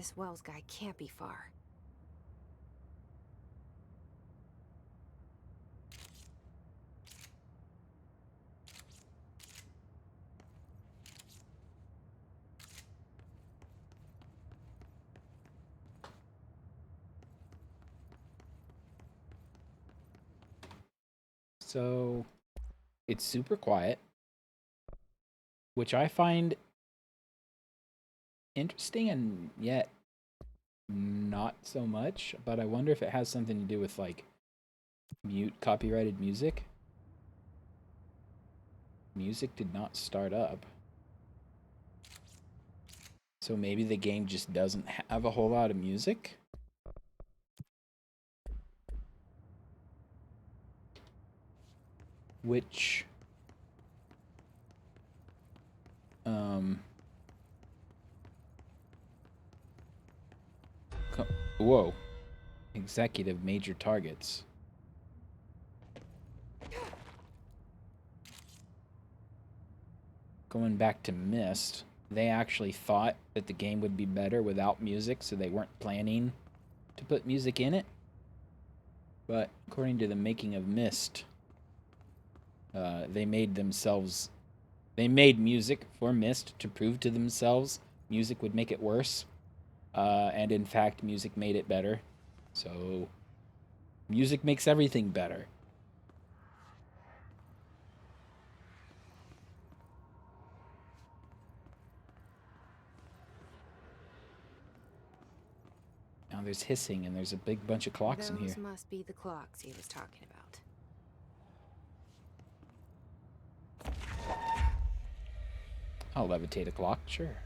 This Wells guy can't be far.
So it's super quiet, which I find interesting and yet not so much, but I wonder if it has something to do with like copyrighted music. Music did not start up. So maybe the game just doesn't have a whole lot of music. Which whoa. Executive major targets. Going back to Myst, they actually thought that the game would be better without music, so they weren't planning to put music in it. But according to the making of Myst, they made music for Myst to prove to themselves music would make it worse. And in fact, music made it better. So, music makes everything better. Now there's hissing and there's a big bunch of clocks in here.
Those must be the clocks he was talking about.
I'll levitate a clock, sure.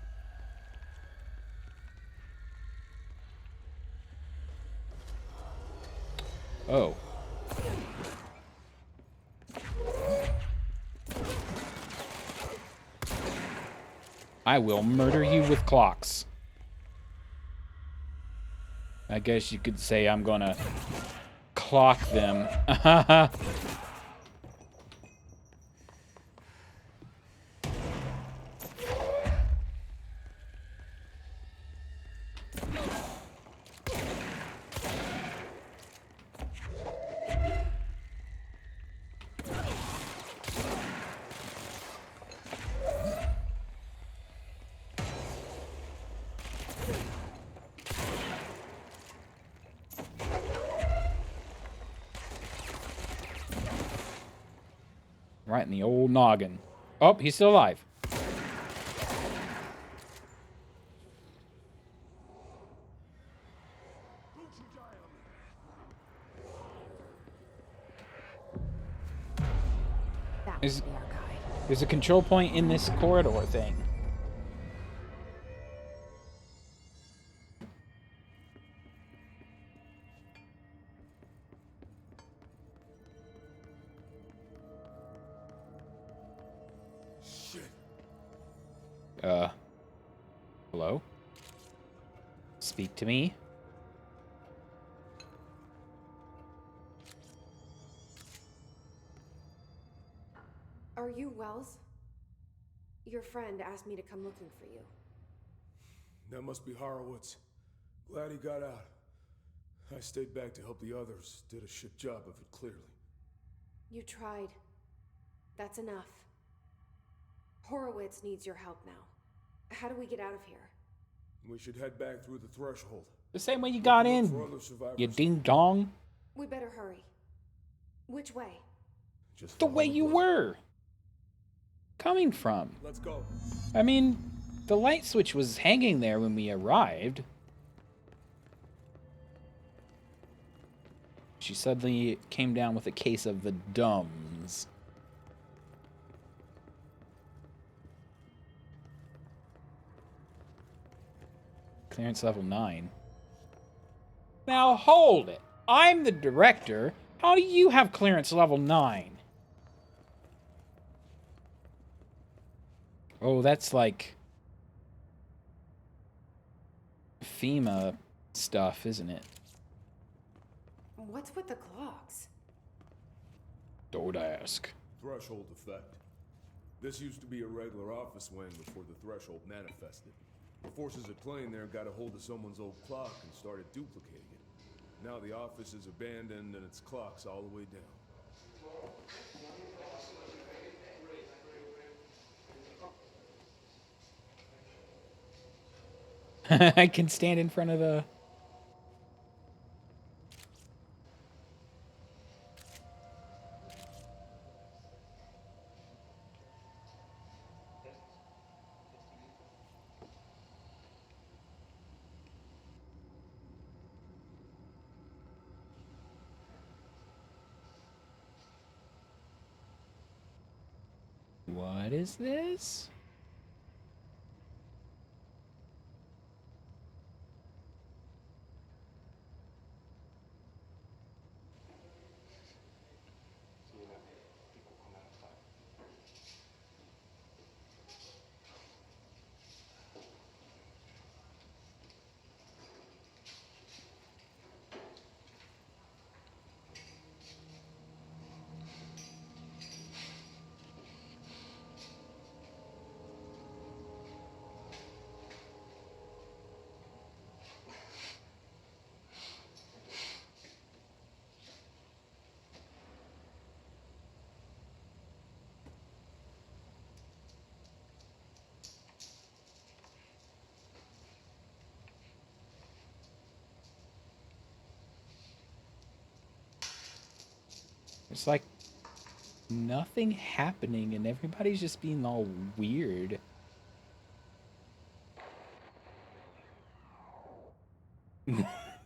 Oh. I will murder you with clocks. I guess you could say I'm gonna clock them. Right in the old noggin. Oh, he's still alive. There's a control point in this corridor thing. Hello? Speak to me?
Are you Wells? Your friend asked me to come looking for you.
That must be Horowitz. Glad he got out. I stayed back to help the others. Did a shit job of it, clearly.
You tried. That's enough. Horowitz needs your help now. How do we get out of here?
We should head back through the threshold.
The same way you got in, you ding-dong.
We better hurry. Which way?
Just
the way you were coming from.
Let's go.
I mean, the light switch was hanging there when we arrived. She suddenly came down with a case of the dumbs. Clearance level 9. Now hold it. I'm the director. How do you have clearance level 9? Oh, that's like FEMA stuff, isn't it?
What's with the clocks?
Don't ask.
Threshold effect. This used to be a regular office wing before the threshold manifested.
The forces at Plane there got a hold of someone's old clock and started duplicating it. Now the office is abandoned and its clock's all the way down.
I can stand in front of the... What is this? It's like nothing happening and everybody's just being all weird.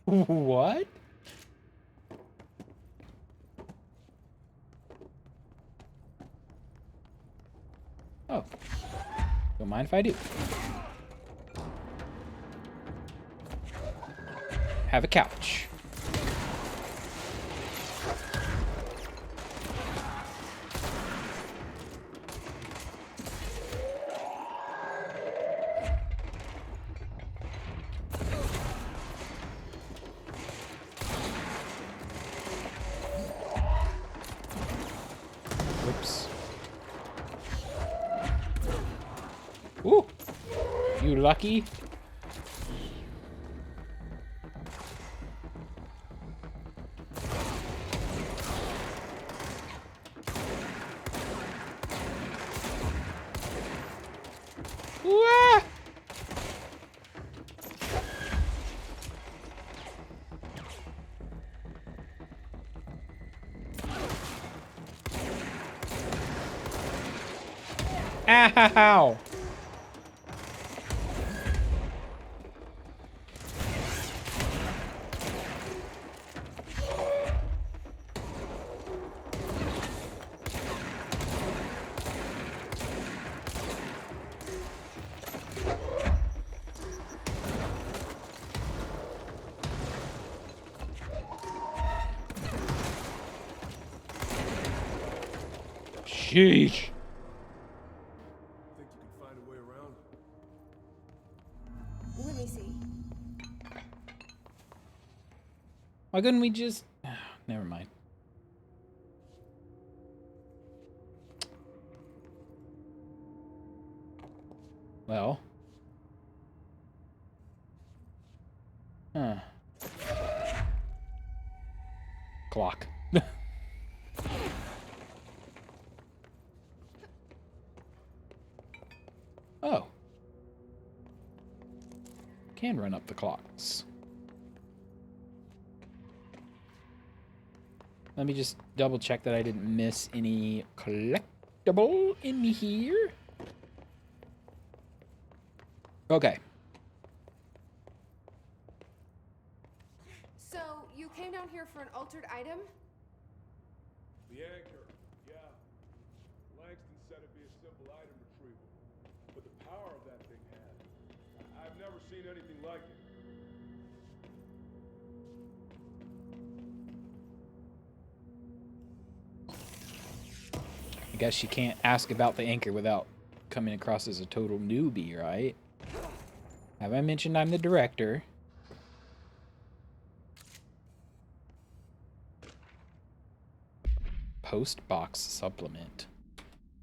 What? Oh. Don't mind if I do. Have a couch. Whoops. Ooh! You lucky? Wah! Ow! Sheesh.
Think you can find a way around?
Let me see.
Why couldn't we just... Never mind. Well. Huh. Clock. Oh. Can run up the clocks. Let me just double check that I didn't miss any collectible in here. Okay.
So, you came down here for an altered item?
The anchor, yeah. Langston said it'd be a simple item retrieval. But the power of that thing had. I've never seen anything like it.
I guess you can't ask about the anchor without coming across as a total newbie, right? Have I mentioned I'm the director? Post box supplement.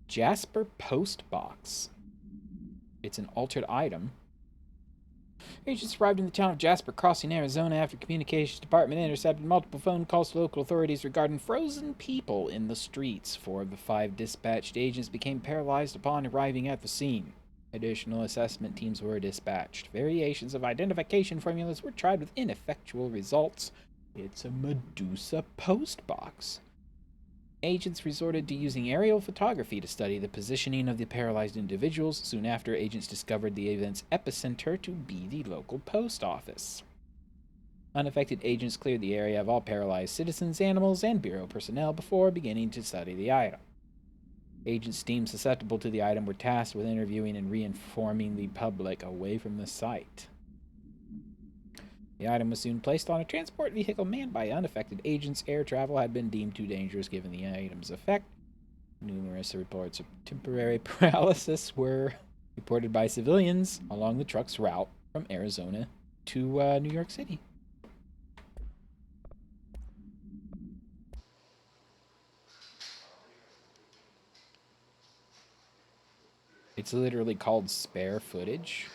Jasper post box. It's an altered item. Agents arrived in the town of Jasper Crossing, Arizona after communications department intercepted multiple phone calls to local authorities regarding frozen people in the streets. 4 of the 5 dispatched agents became paralyzed upon arriving at the scene. Additional assessment teams were dispatched. Variations of identification formulas were tried with ineffectual results. It's a Medusa postbox. Agents resorted to using aerial photography to study the positioning of the paralyzed individuals. Soon after, agents discovered the event's epicenter to be the local post office. Unaffected agents cleared the area of all paralyzed citizens, animals, and Bureau personnel before beginning to study the item. Agents deemed susceptible to the item were tasked with interviewing and reinforming the public away from the site. The item was soon placed on a transport vehicle manned by unaffected agents. Air travel had been deemed too dangerous given the item's effect. Numerous reports of temporary paralysis were reported by civilians along the truck's route from Arizona to New York City. It's literally called spare footage.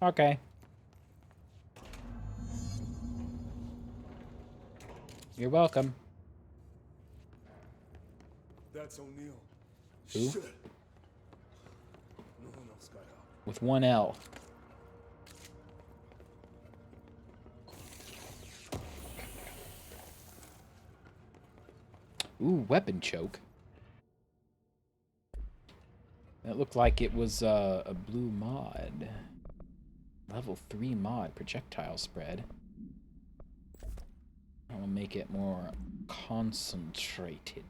Okay. You're welcome.
That's O'Neill.
Who?
Shit. No one else got out.
With one L. Ooh, weapon choke. That looked like it was a blue mod. Level 3 mod, projectile spread. I will make it more concentrated.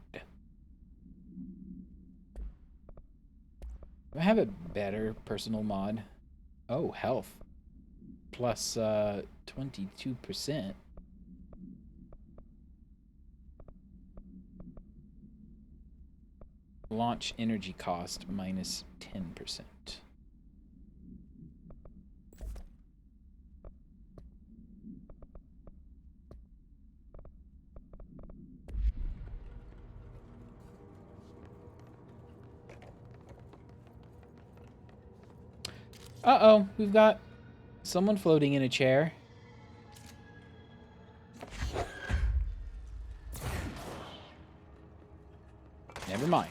Do I have a better personal mod? Oh, health. Plus 22%. Launch energy cost minus 10%. Uh-oh, we've got someone floating in a chair. Never mind.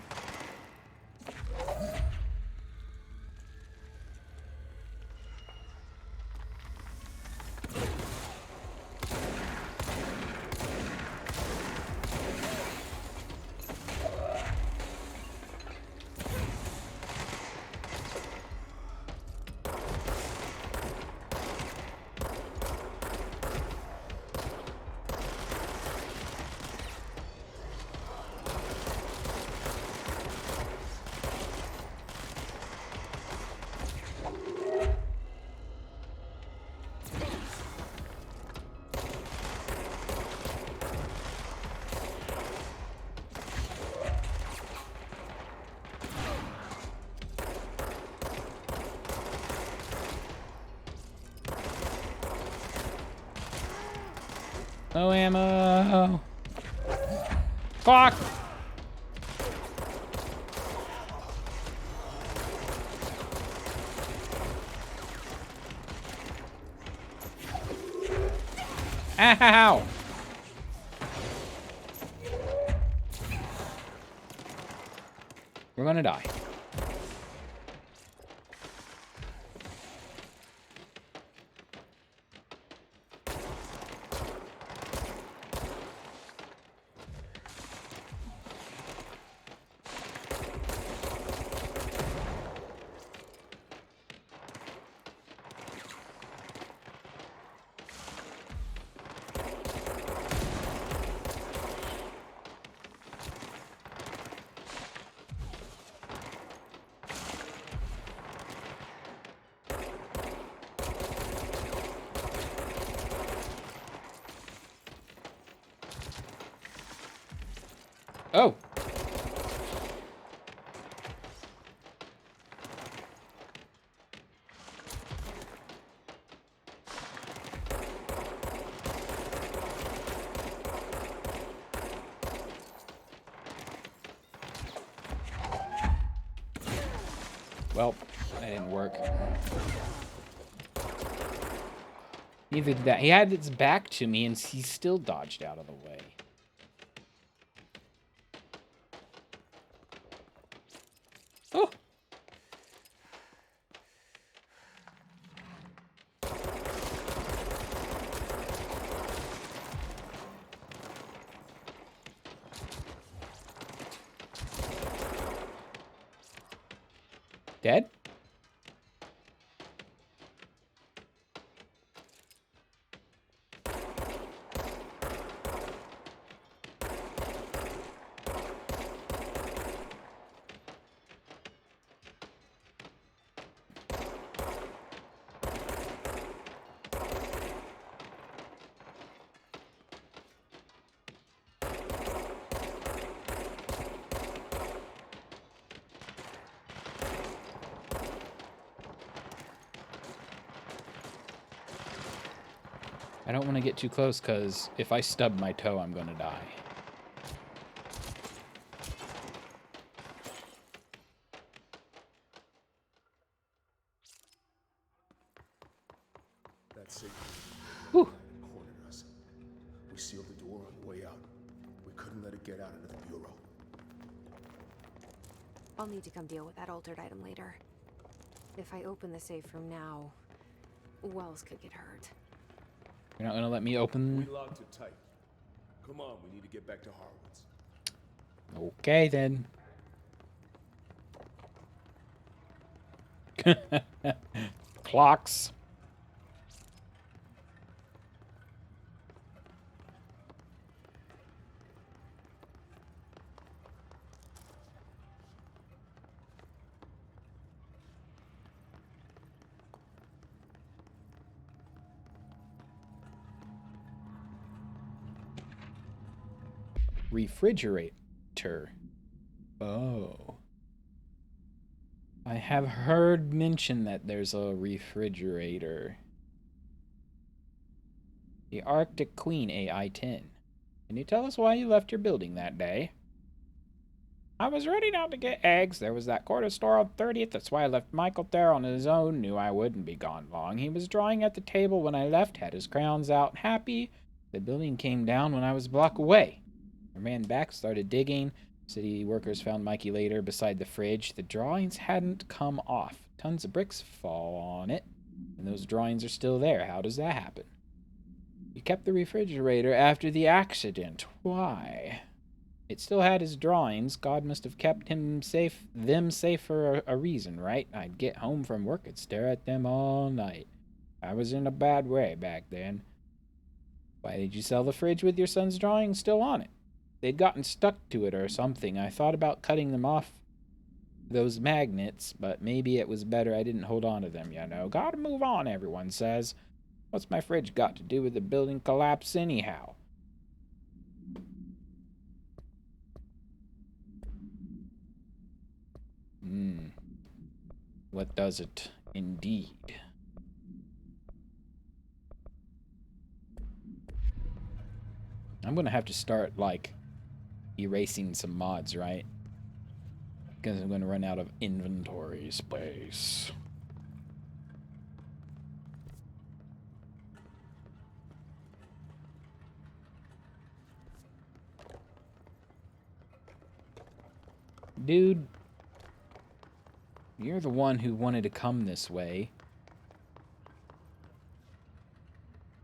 No ammo. Fuck! Ow! We're gonna die. Oh! Well, that didn't work. Neither did that. He had his back to me, and he still dodged out of the way. Oh! Dead? I don't want to get too close, because if I stub my toe, I'm going to die.
That's it.
Whew.
Cornered us. We sealed the door on the way out. We couldn't let it get out into the Bureau.
I'll need to come deal with that altered item later. If I open the safe room now, Wells could get hurt.
You're not going to let me open?
We locked it tight. Come on, we need to get back to Harwood's.
Okay, then. Clocks. Refrigerator. Oh. I have heard mention that there's a refrigerator. The Arctic Queen AI-10. Can you tell us why you left your building that day? I was running out to get eggs. There was that corner store on 30th. That's why I left Michael there on his own. Knew I wouldn't be gone long. He was drawing at the table when I left. Had his crayons out. Happy. The building came down when I was a block away. I ran back, started digging. City workers found Mikey later beside the fridge. The drawings hadn't come off. Tons of bricks fall on it. And those drawings are still there. How does that happen? You kept the refrigerator after the accident. Why? It still had his drawings. God must have kept them safe for a reason, right? I'd get home from work and stare at them all night. I was in a bad way back then. Why did you sell the fridge with your son's drawings still on it? They'd gotten stuck to it or something. I thought about cutting them off those magnets, but maybe it was better I didn't hold on to them, you know. Gotta move on, everyone says. What's my fridge got to do with the building collapse anyhow? What does it, indeed? I'm gonna have to start, like, erasing some mods, right? Because I'm gonna run out of inventory space. Dude, you're the one who wanted to come this way.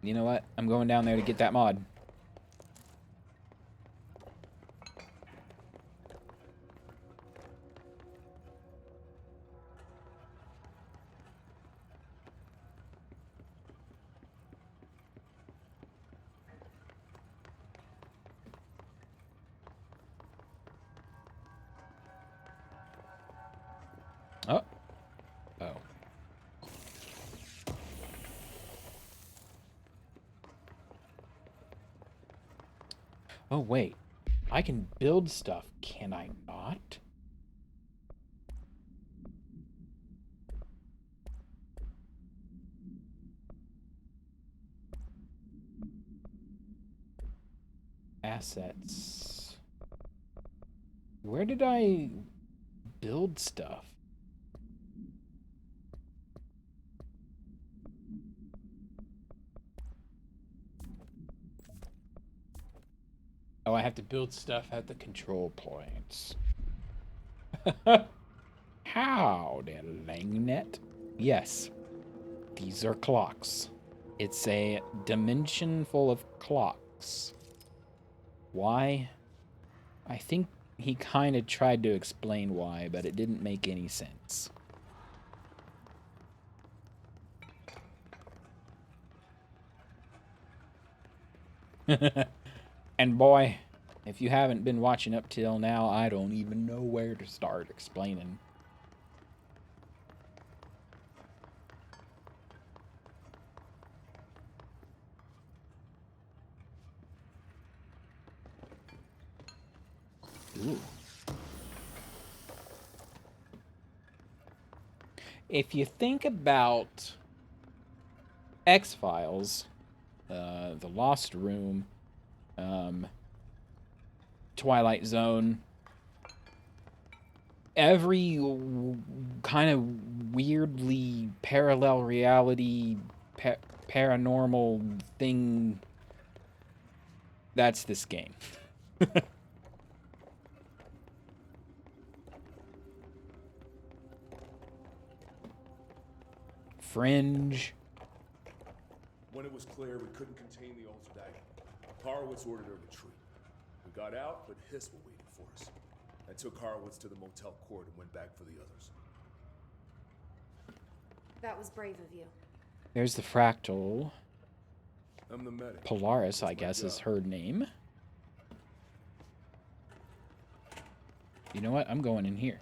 You know what? I'm going down there to get that mod. Oh. Oh. Oh, wait. I can build stuff, can I not? Assets. Where did I build stuff? Oh, I have to build stuff at the control points. How, Langnet? Yes, these are clocks. It's a dimension full of clocks. Why? I think he kind of tried to explain why, but it didn't make any sense. And boy, if you haven't been watching up till now, I don't even know where to start explaining. Ooh. If you think about X-Files, The Lost Room, Twilight Zone, every kind of weirdly parallel reality, paranormal thing, that's this game. Fringe.
When it was clear we couldn't contain the altered item, Horowitz ordered a retreat. We got out, but Hiss were waiting for us. I took Horowitz to the motel court and went back for the others.
That was brave of you.
There's the fractal.
I'm the medic.
Polaris, I guess, is her name. You know what? I'm going in here.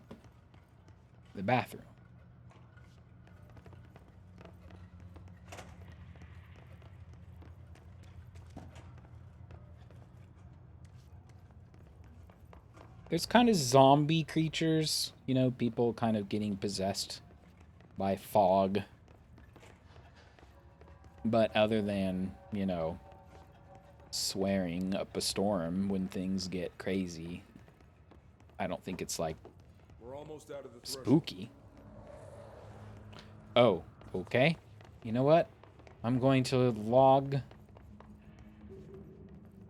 The bathroom. There's kind of zombie creatures, you know, people kind of getting possessed by fog. But other than, you know, swearing up a storm when things get crazy, I don't think it's like
We're almost out of the
spooky. Oh, okay. You know what? I'm going to log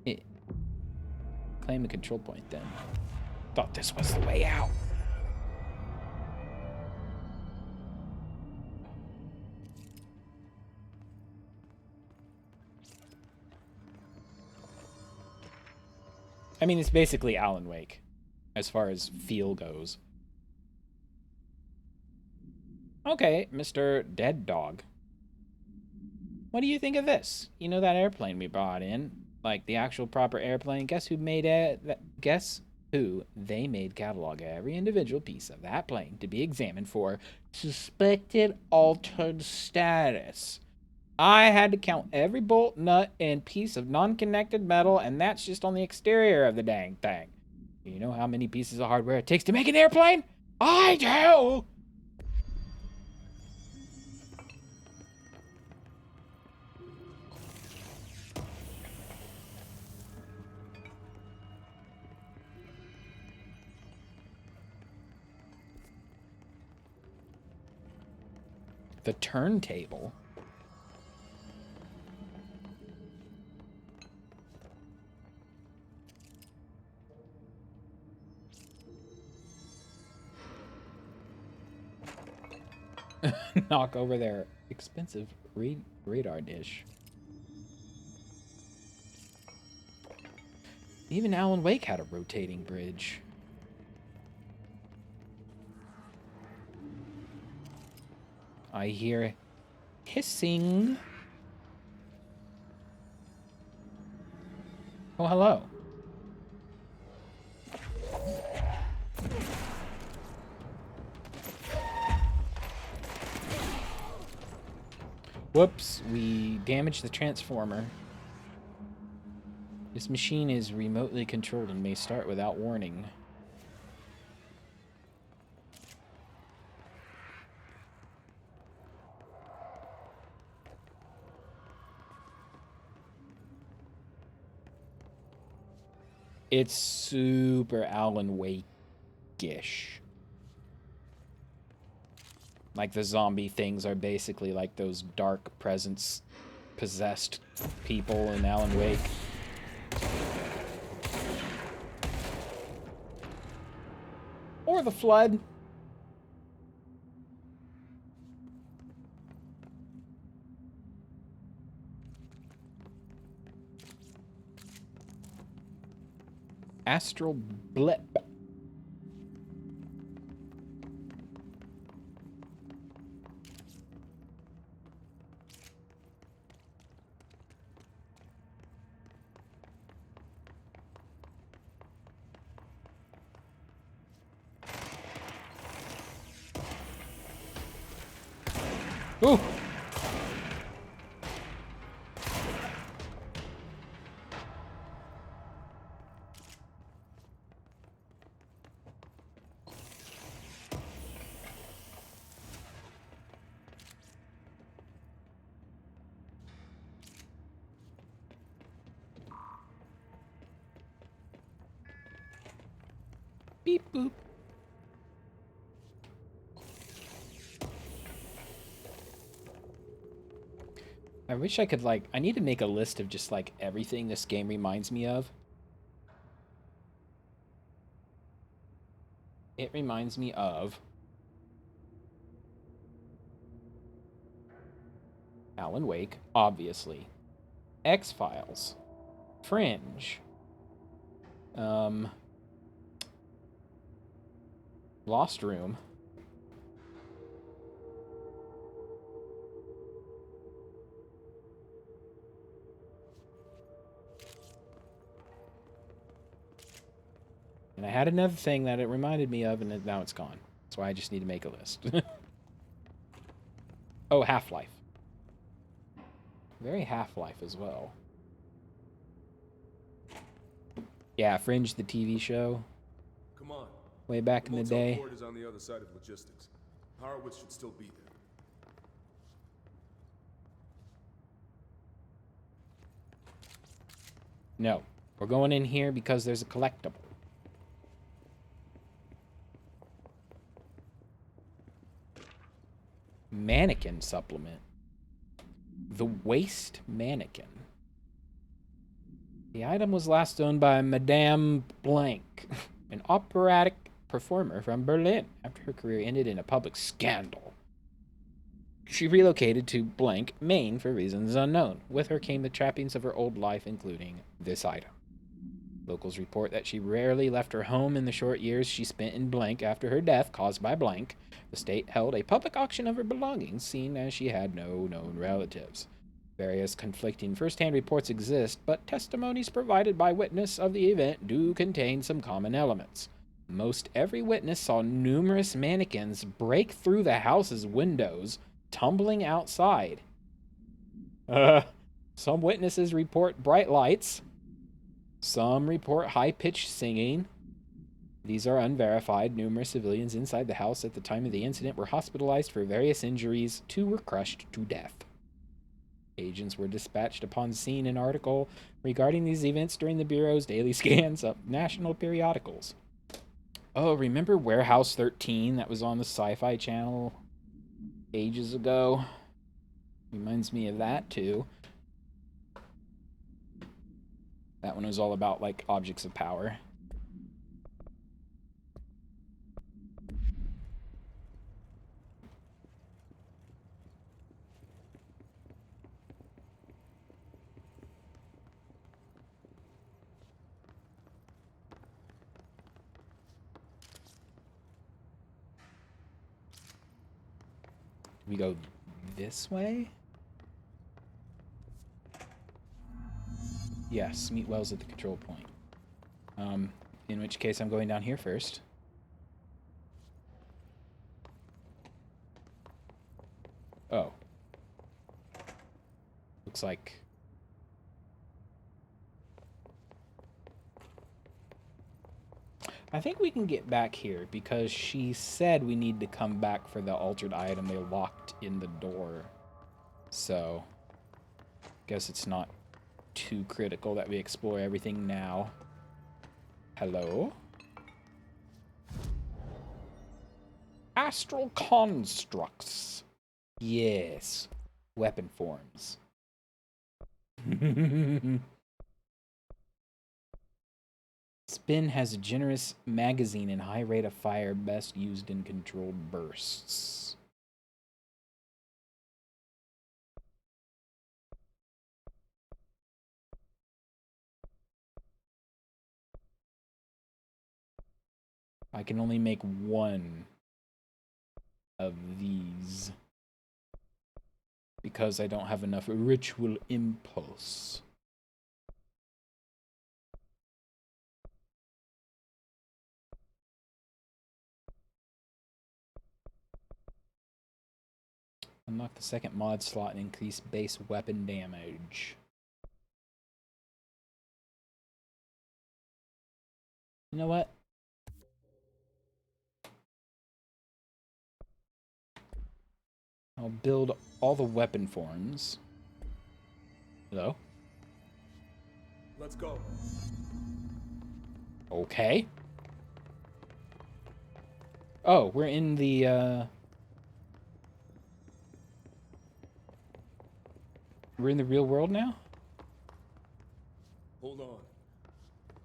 it. Claim a control point then. Thought this was the way out. I mean, it's basically Alan Wake, as far as feel goes. Okay, Mr. Dead Dog. What do you think of this? You know that airplane we brought in? Like, the actual proper airplane? Guess who made it? Guess who? They made catalog every individual piece of that plane to be examined for suspected altered status. I had to count every bolt, nut, and piece of non-connected metal, and that's just on the exterior of the dang thing. You know how many pieces of hardware it takes to make an airplane? I do! The turntable. Knock over their expensive radar dish. Even Alan Wake had a rotating bridge. I hear hissing. Oh, hello. Whoops, we damaged the transformer. This machine is remotely controlled and may start without warning. It's super Alan Wake-ish. Like, the zombie things are basically like those dark presence possessed people in Alan Wake. before the flood. Astral blip. Ooh. Beep boop. I wish I could, like, I need to make a list of just, like, everything this game reminds me of. It reminds me of Alan Wake, obviously. X-Files. Fringe. Lost Room. And I had another thing that it reminded me of, and now it's gone. That's why I just need to make a list. Oh, Half-Life. Very Half-Life as well. Yeah, Fringe, the TV show.
Come on.
Way back in the day.
The motel court is on the other side of logistics. Horowitz should still be there.
No. We're going in here because there's a collectible. Mannequin supplement. The Waste Mannequin. The item was last owned by Madame Blank, an operatic performer from Berlin. After her career ended in a public scandal, she relocated to Blank, Maine for reasons unknown. With her came the trappings of her old life, including this item. Locals report that she rarely left her home in the short years she spent in Blank after her death caused by Blank. The state held a public auction of her belongings, seeing as she had no known relatives. Various conflicting first-hand reports exist, but testimonies provided by witnesses of the event do contain some common elements. Most every witness saw numerous mannequins break through the house's windows, tumbling outside. Some witnesses report bright lights. Some report high-pitched singing. These are unverified. Numerous civilians inside the house at the time of the incident were hospitalized for various injuries. 2 were crushed to death. Agents were dispatched upon seeing an article regarding these events during the Bureau's daily scans of national periodicals. Oh, remember Warehouse 13 that was on the Sci-Fi Channel ages ago? Reminds me of that, too. That one was all about, like, objects of power. We go this way? Yes, meet Wells at the control point. In which case I'm going down here first. Oh. Looks like... I think we can get back here because she said we need to come back for the altered item they locked in the door. So, guess it's not too critical that we explore everything now. Hello? Astral constructs. Yes. Weapon forms. Spin has a generous magazine and high rate of fire, best used in controlled bursts. I can only make one of these because I don't have enough ritual impulse. Unlock the second mod slot and increase base weapon damage. You know what? I'll build all the weapon forms. Hello?
Let's go.
Okay. Oh, we're in the, we're in the real world now?
Hold on.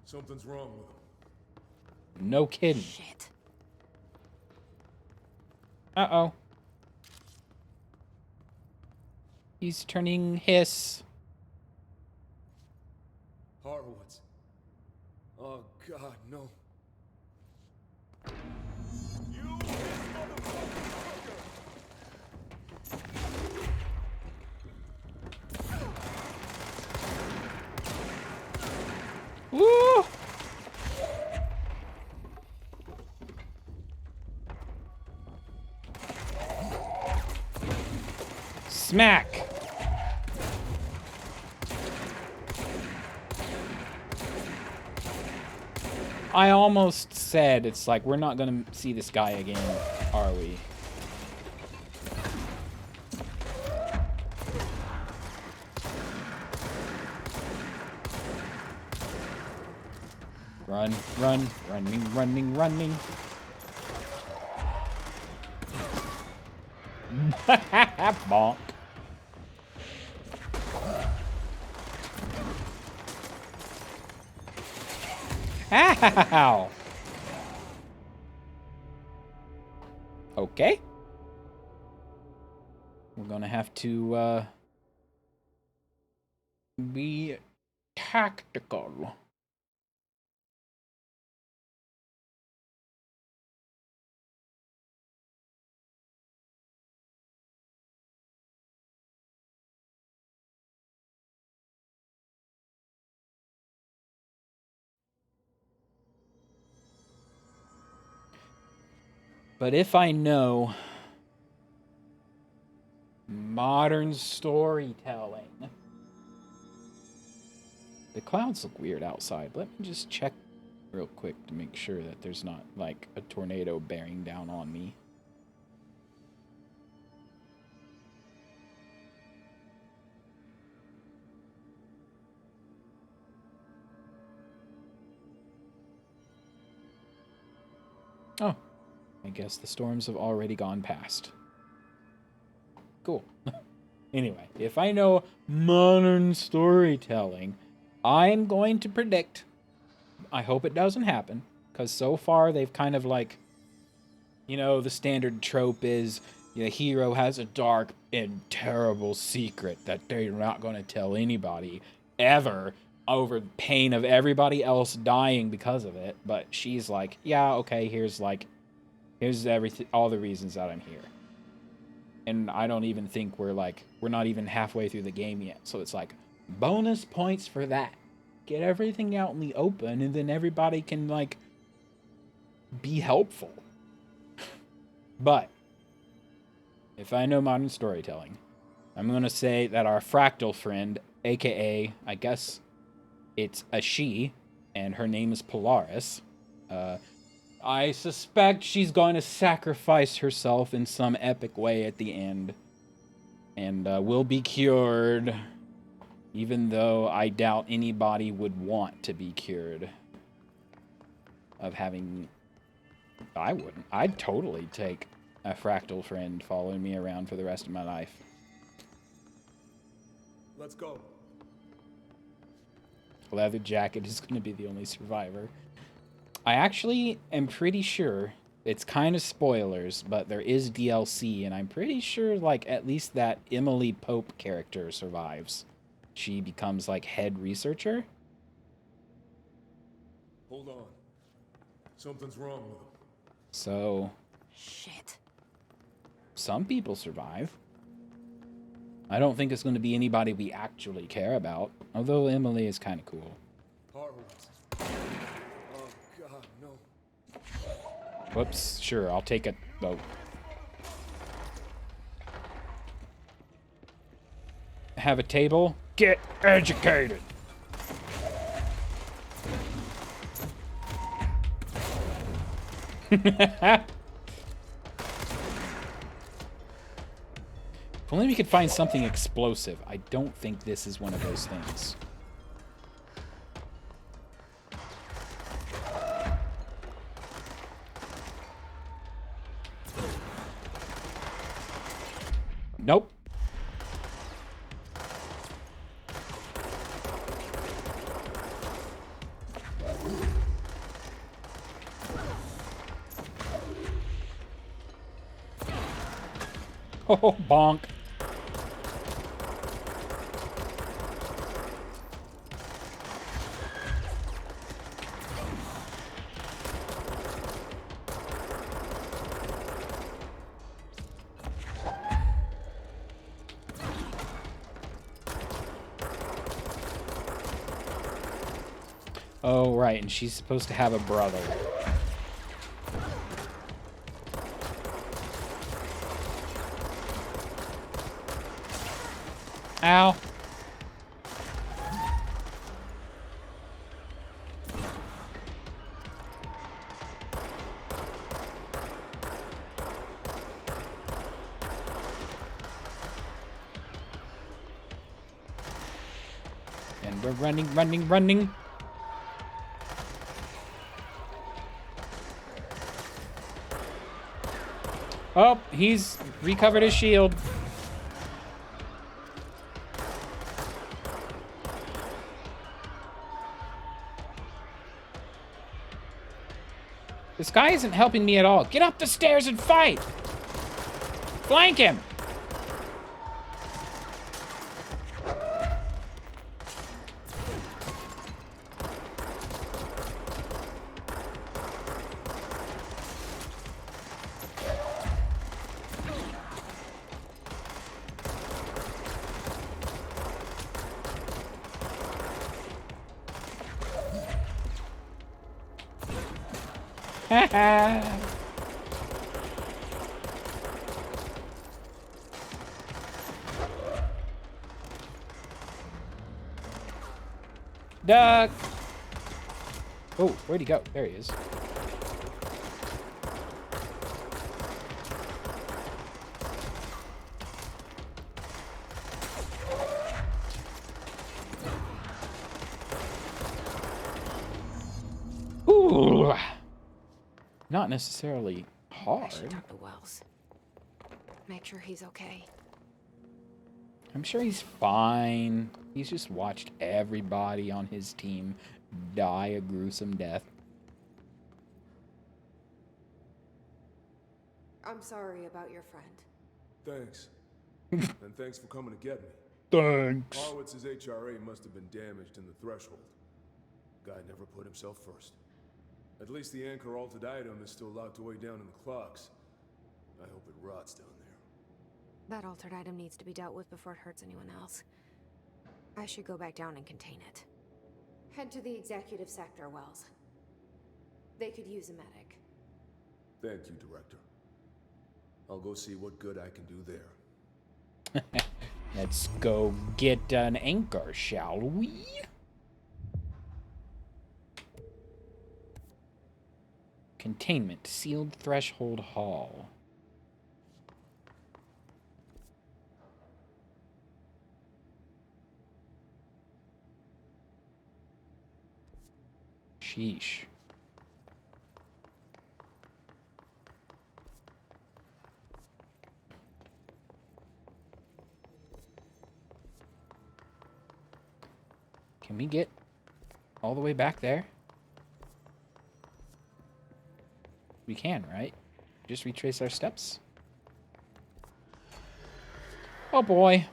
Something's wrong with him.
No kidding.
Shit.
Uh-oh. He's turning hiss.
Harwoods. Oh, God, no. You
Woo! Smack! I almost said it's like we're not gonna see this guy again, are we? Run, run, running, running, running. Bonk. Ow! Okay. We're gonna have to, be tactical. But if I know modern storytelling. The clouds look weird outside. Let me just check real quick to make sure that there's not like a tornado bearing down on me. Oh, I guess the storms have already gone past. Cool. Anyway, if I know modern storytelling, I'm going to predict, I hope it doesn't happen, because so far they've kind of like, you know, the standard trope is the hero has a dark and terrible secret that they're not going to tell anybody ever over pain of everybody else dying because of it. But she's like, yeah, okay, here's everything, all the reasons that I'm here. And I don't even think we're not even halfway through the game yet. So it's like, bonus points for that. Get everything out in the open, and then everybody can, like, be helpful. But, if I know modern storytelling, I'm going to say that our fractal friend, aka, I guess it's a she, and her name is Polaris, I suspect she's going to sacrifice herself in some epic way at the end. And will be cured, even though I doubt anybody would want to be cured of having... I wouldn't. I'd totally take a fractal friend following me around for the rest of my life.
Let's go.
Leather jacket is going to be the only survivor. I actually am pretty sure it's kind of spoilers, but there is DLC, and I'm pretty sure, like, at least that Emily Pope character survives. She becomes, like, head researcher.
Hold on. Something's wrong with him.
So,
Shit.
some people survive. I don't think it's going to be anybody we actually care about, although Emily is kind of cool.
Horowitz. Oh, God, no.
Whoops, sure, I'll take it, though. Have a table? Get educated! If only we could find something explosive. I don't think this is one of those things. Nope. Oh, bonk. Oh, right, and she's supposed to have a brother. Ow. And we're running. Oh, he's recovered his shield. This guy isn't helping me at all. Get up the stairs and fight! Flank him! Duck! Oh, where'd he go? There he is. Ooh! Not necessarily hard.
I should talk to Wells. Make sure he's okay.
I'm sure he's fine. He's just watched everybody on his team die a gruesome death.
I'm sorry about your friend.
Thanks. And thanks for coming to get me.
Thanks.
Horowitz's HRA must have been damaged in the threshold. Guy never put himself first. At least the anchor altered item is still locked away down in the clocks. I hope it rots down there.
That altered item needs to be dealt with before it hurts anyone else. I should go back down and contain it.
Head to the executive sector, Wells. They could use a medic.
Thank you, Director. I'll go see what good I can do there.
Let's go get an anchor, shall we? Containment, sealed threshold hall. Sheesh. Can we get all the way back there? We can, right? Just retrace our steps. Oh boy.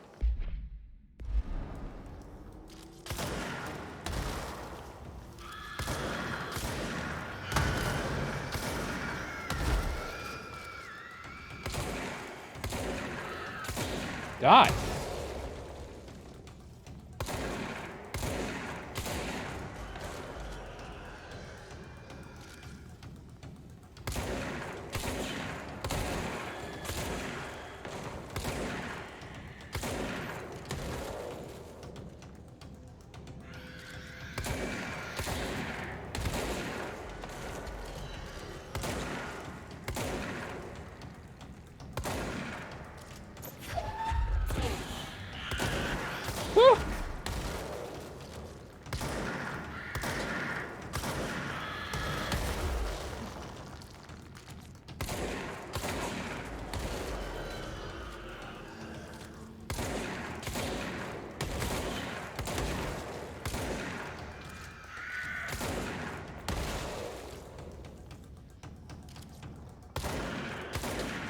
Die. Woo!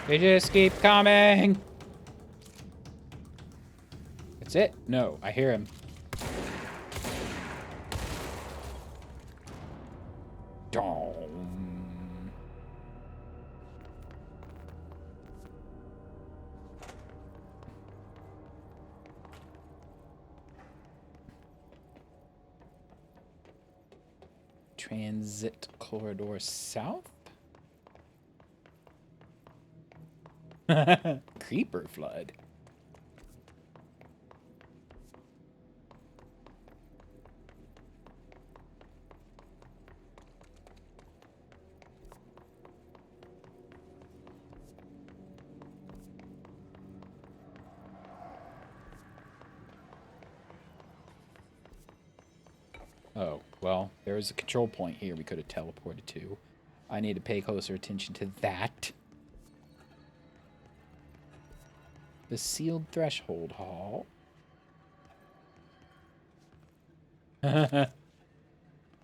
They just keep coming. That's it? No, I hear him. Dom. Transit corridor south? Creeper flood. Oh, well, there is a control point here we could have teleported to. I need to pay closer attention to that. The sealed threshold hall.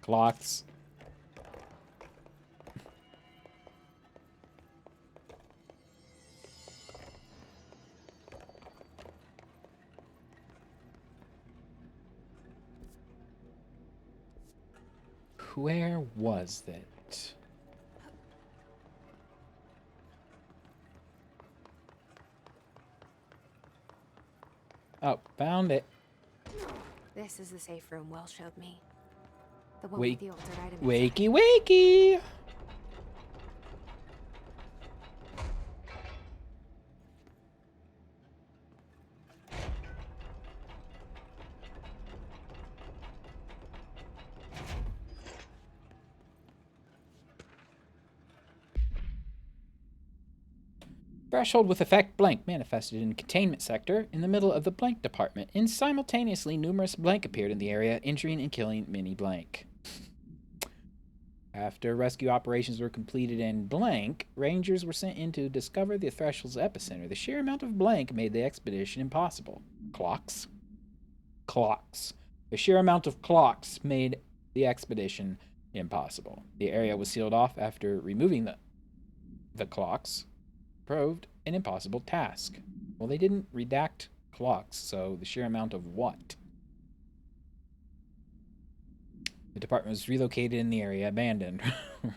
Clocks. Where was that? Oh, found it.
This is the safe room Will showed me. The one
Wake,
with the altered item
wakey,
inside.
wakey. Threshold with effect blank manifested in containment sector in the middle of the blank department, and simultaneously numerous blank appeared in the area, injuring and killing many blank. After rescue operations were completed in blank, rangers were sent in to discover the threshold's epicenter. The sheer amount of blank made the expedition impossible. Clocks. Clocks. The sheer amount of clocks made the expedition impossible. The area was sealed off after removing the clocks. Proved an impossible task. Well, they didn't redact clocks, so the sheer amount of what? The department was relocated in the area abandoned.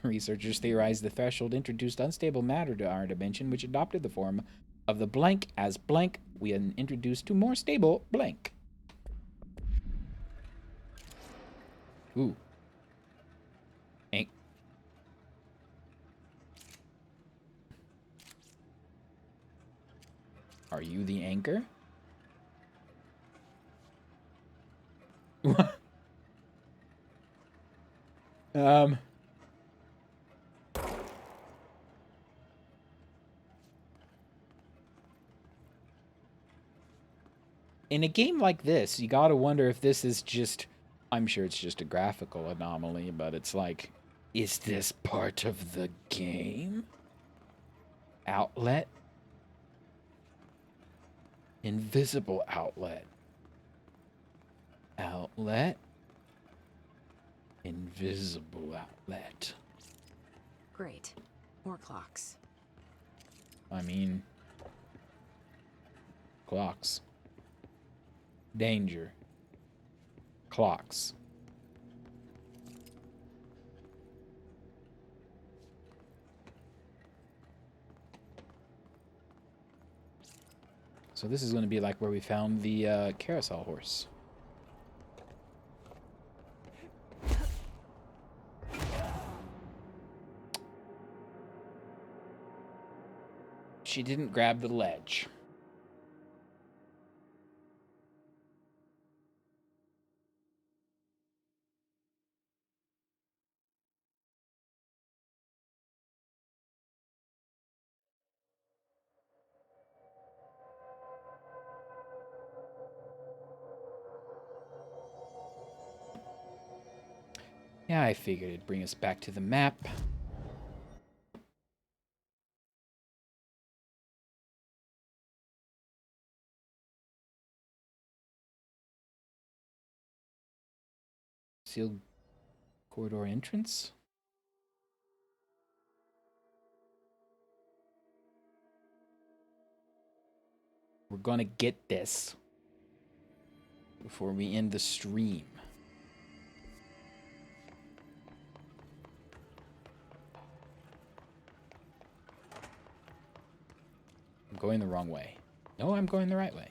Researchers theorized the threshold introduced unstable matter to our dimension, which adopted the form of the blank as blank when introduced to more stable blank. Ooh. Ain't. Are you the anchor? In a game like this, you gotta wonder if this is just... I'm sure it's just a graphical anomaly, but it's like, is this part of the game? Outlet? Invisible outlet. Outlet? Invisible outlet.
Great. More clocks.
I mean, clocks. Danger. Clocks. So this is going to be like where we found the carousel horse. She didn't grab the ledge. Yeah, I figured it'd bring us back to the map. Sealed corridor entrance? We're gonna get this before we end the stream. I'm going the wrong way. No, I'm going the right way.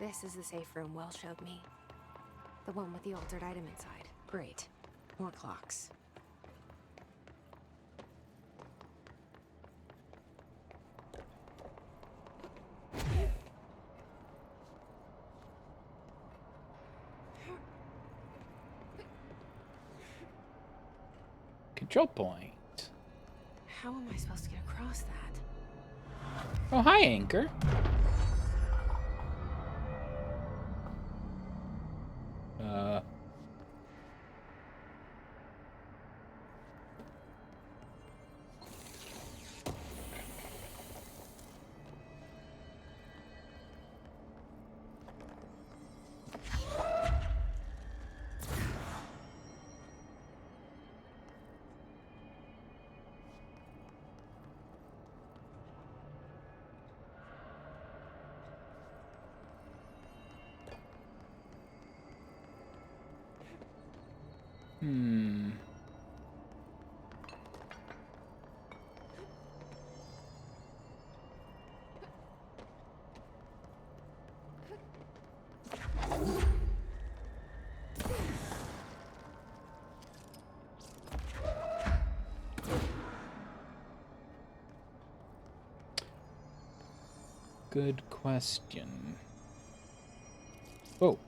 This is the safe room Will showed me. The one with the altered item inside. Great. More clocks.
Control point.
How am I supposed to get across that?
Oh, hi, Anchor. Good question. Oh.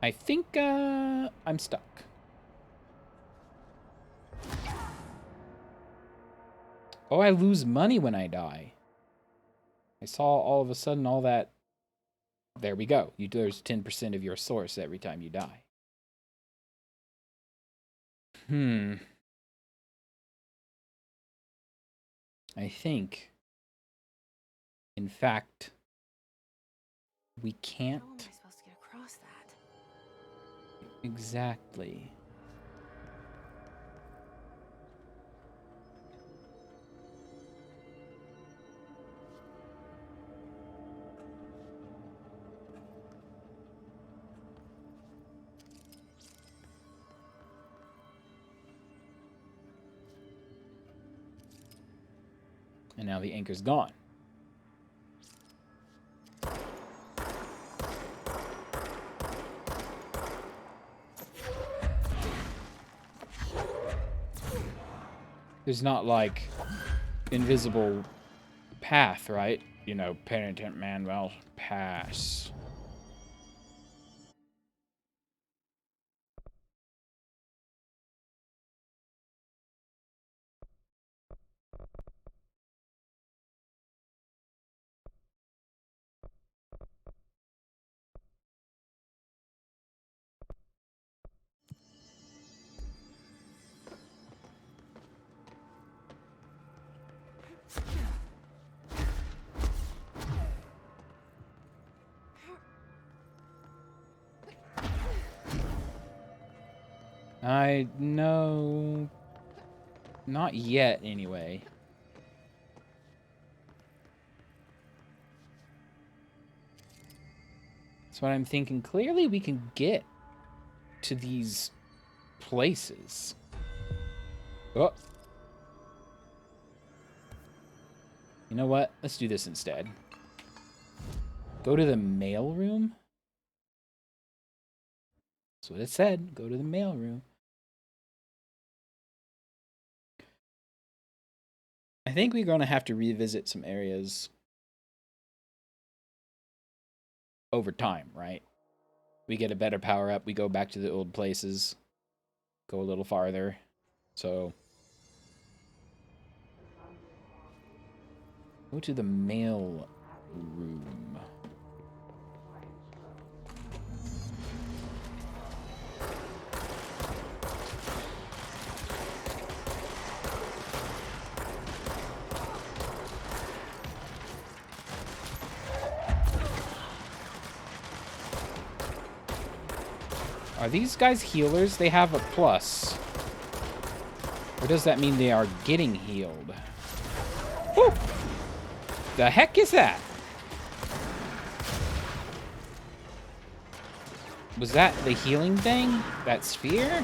I think I'm stuck. Oh, I lose money when I die. I saw all of a sudden all that. There we go. There's 10% of your source every time you die. I think, in fact, we can't.
How am I supposed to get across that?
Exactly. And now the anchor's gone. There's not like invisible path, right? You know, penitent Manuel pass. I know. Not yet, anyway. That's what I'm thinking. Clearly, we can get to these places. Oh. You know what? Let's do this instead. Go to the mail room? That's what it said. Go to the mail room. I think we're going to have to revisit some areas over time, right? We get a better power up. We go back to the old places. Go a little farther. So, go to the mail room. Are these guys healers? They have a plus. Or does that mean they are getting healed? Woo! The heck is that? Was that the healing thing? That sphere?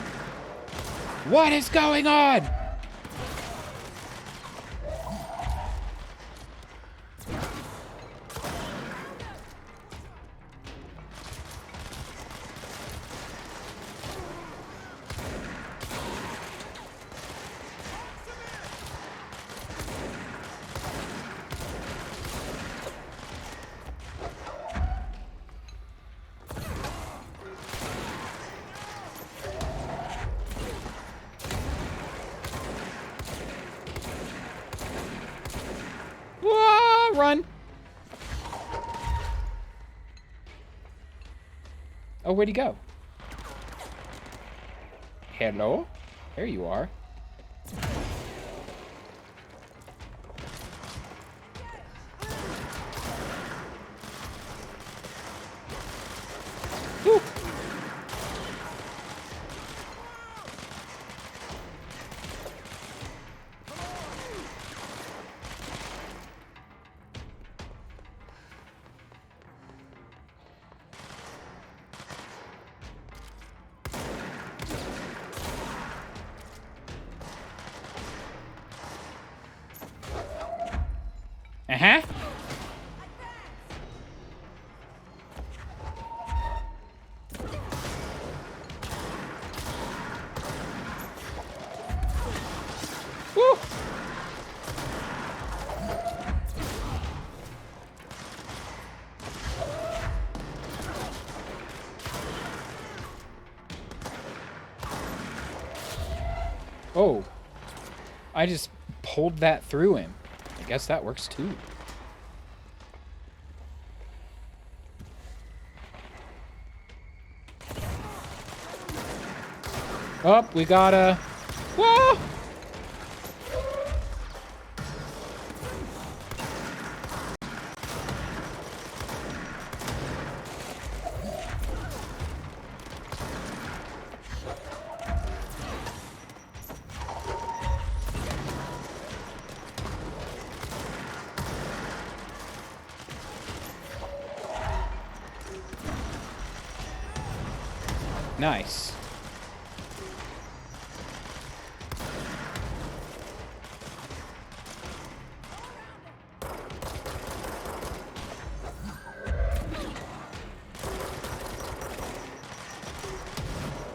What is going on? Run! Oh, where'd he go? Hello? There you are. Woo! Uh-huh. Woo! Oh. I just pulled that through him. I guess that works too. Oh, we got a... Whoa! Nice.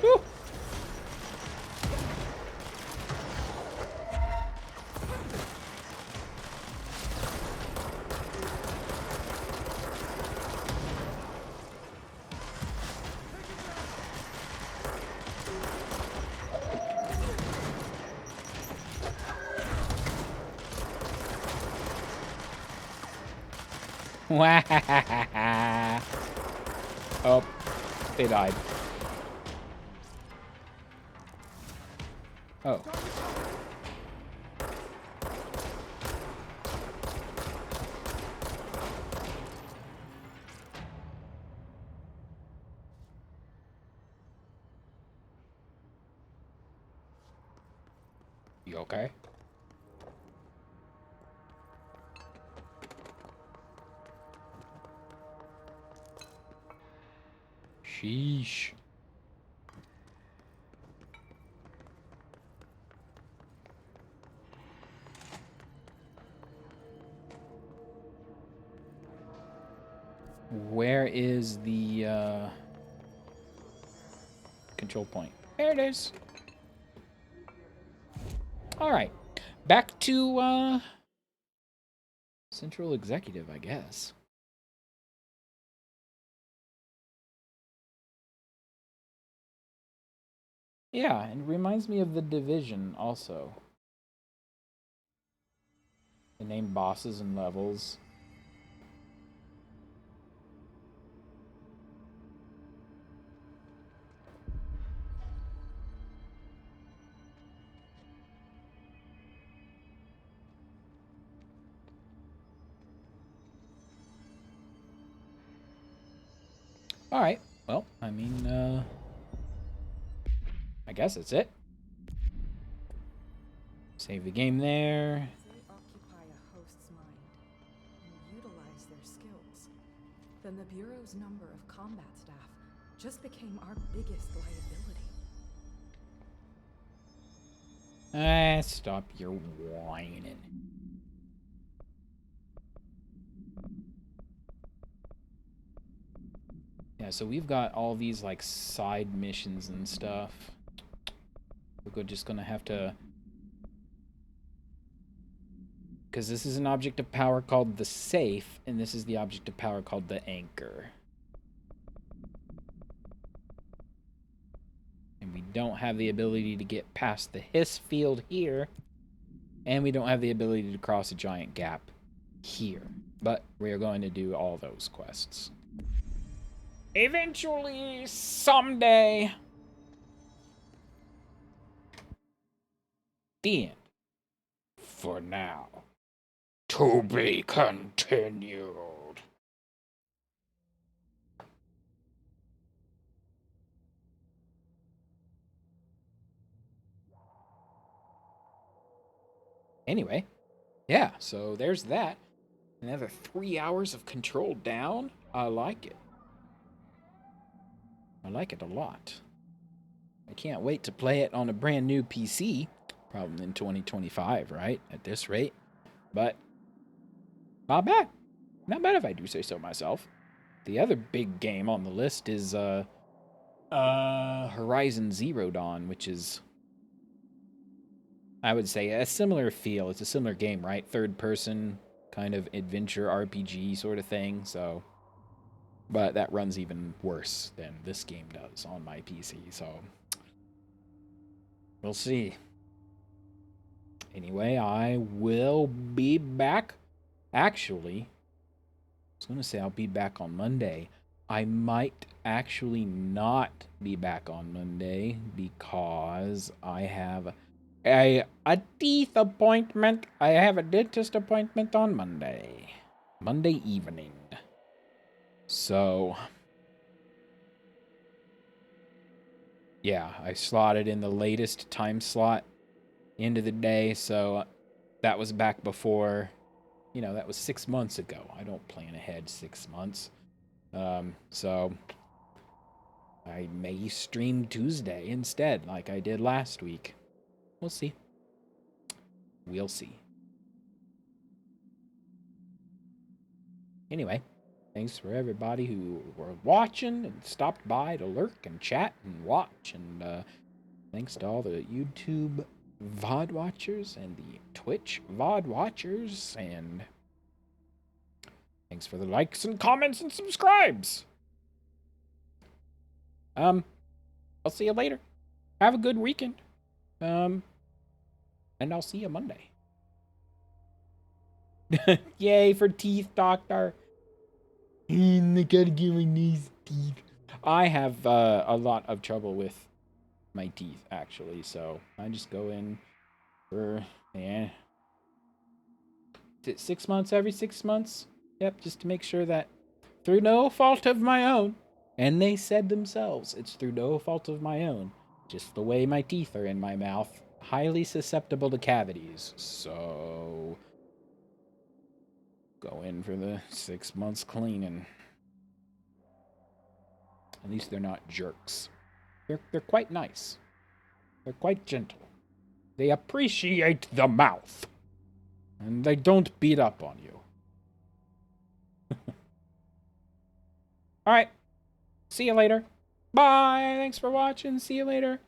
Woo. Oh, they died. Oh. You okay? Sheesh. Where is the control point? There it is. All right. Back to Central Executive, I guess. Yeah, and it reminds me of The Division also. The name bosses and levels. All right. Well, I mean, I guess that's it. Save the game there.
They occupy a host's mind and utilize their skills. Then the Bureau's number of combat staff just became our biggest liability.
Stop your whining. Yeah, so we've got all these like side missions and stuff. We're just gonna have to, because this is an object of power called the safe, and this is the object of power called the anchor. And we don't have the ability to get past the hiss field here, and we don't have the ability to cross a giant gap here. But we're going to do all those quests. Eventually, someday. The end. For now. To be continued. Anyway, yeah, so there's that. Another 3 hours of Control down. I like it. I like it a lot. I can't wait to play it on a brand new PC. Probably in 2025, right? At this rate. But not bad. Not bad if I do say so myself. The other big game on the list is Horizon Zero Dawn, which is, I would say, a similar feel. It's a similar game, right? Third person kind of adventure RPG sort of thing. So, but that runs even worse than this game does on my PC. So, we'll see. Anyway, I will be back. Actually, I was going to say I'll be back on Monday. I might actually not be back on Monday because I have a teeth appointment. I have a dentist appointment on Monday. Monday evening. So, yeah, I slotted in the latest time slot end of the day, so that was back before, you know, that was 6 months ago. I don't plan ahead 6 months. So I may stream Tuesday instead, like I did last week. We'll see. We'll see. Anyway, thanks for everybody who were watching and stopped by to lurk and chat and watch. And thanks to all the YouTube VOD watchers and the Twitch VOD watchers. And thanks for the likes and comments and subscribes. I'll see you later. Have a good weekend. And I'll see you Monday. Yay for teeth, doctor. I gotta get my nice teeth. I have a lot of trouble with my teeth, actually, so I just go in for, is it 6 months, every 6 months? Yep, just to make sure that through no fault of my own, and they said themselves, it's through no fault of my own, just the way my teeth are in my mouth, highly susceptible to cavities. So go in for the 6 months cleaning. At least they're not jerks. They're quite nice. They're quite gentle. They appreciate the mouth. And they don't beat up on you. Alright. See you later. Bye. Thanks for watching. See you later.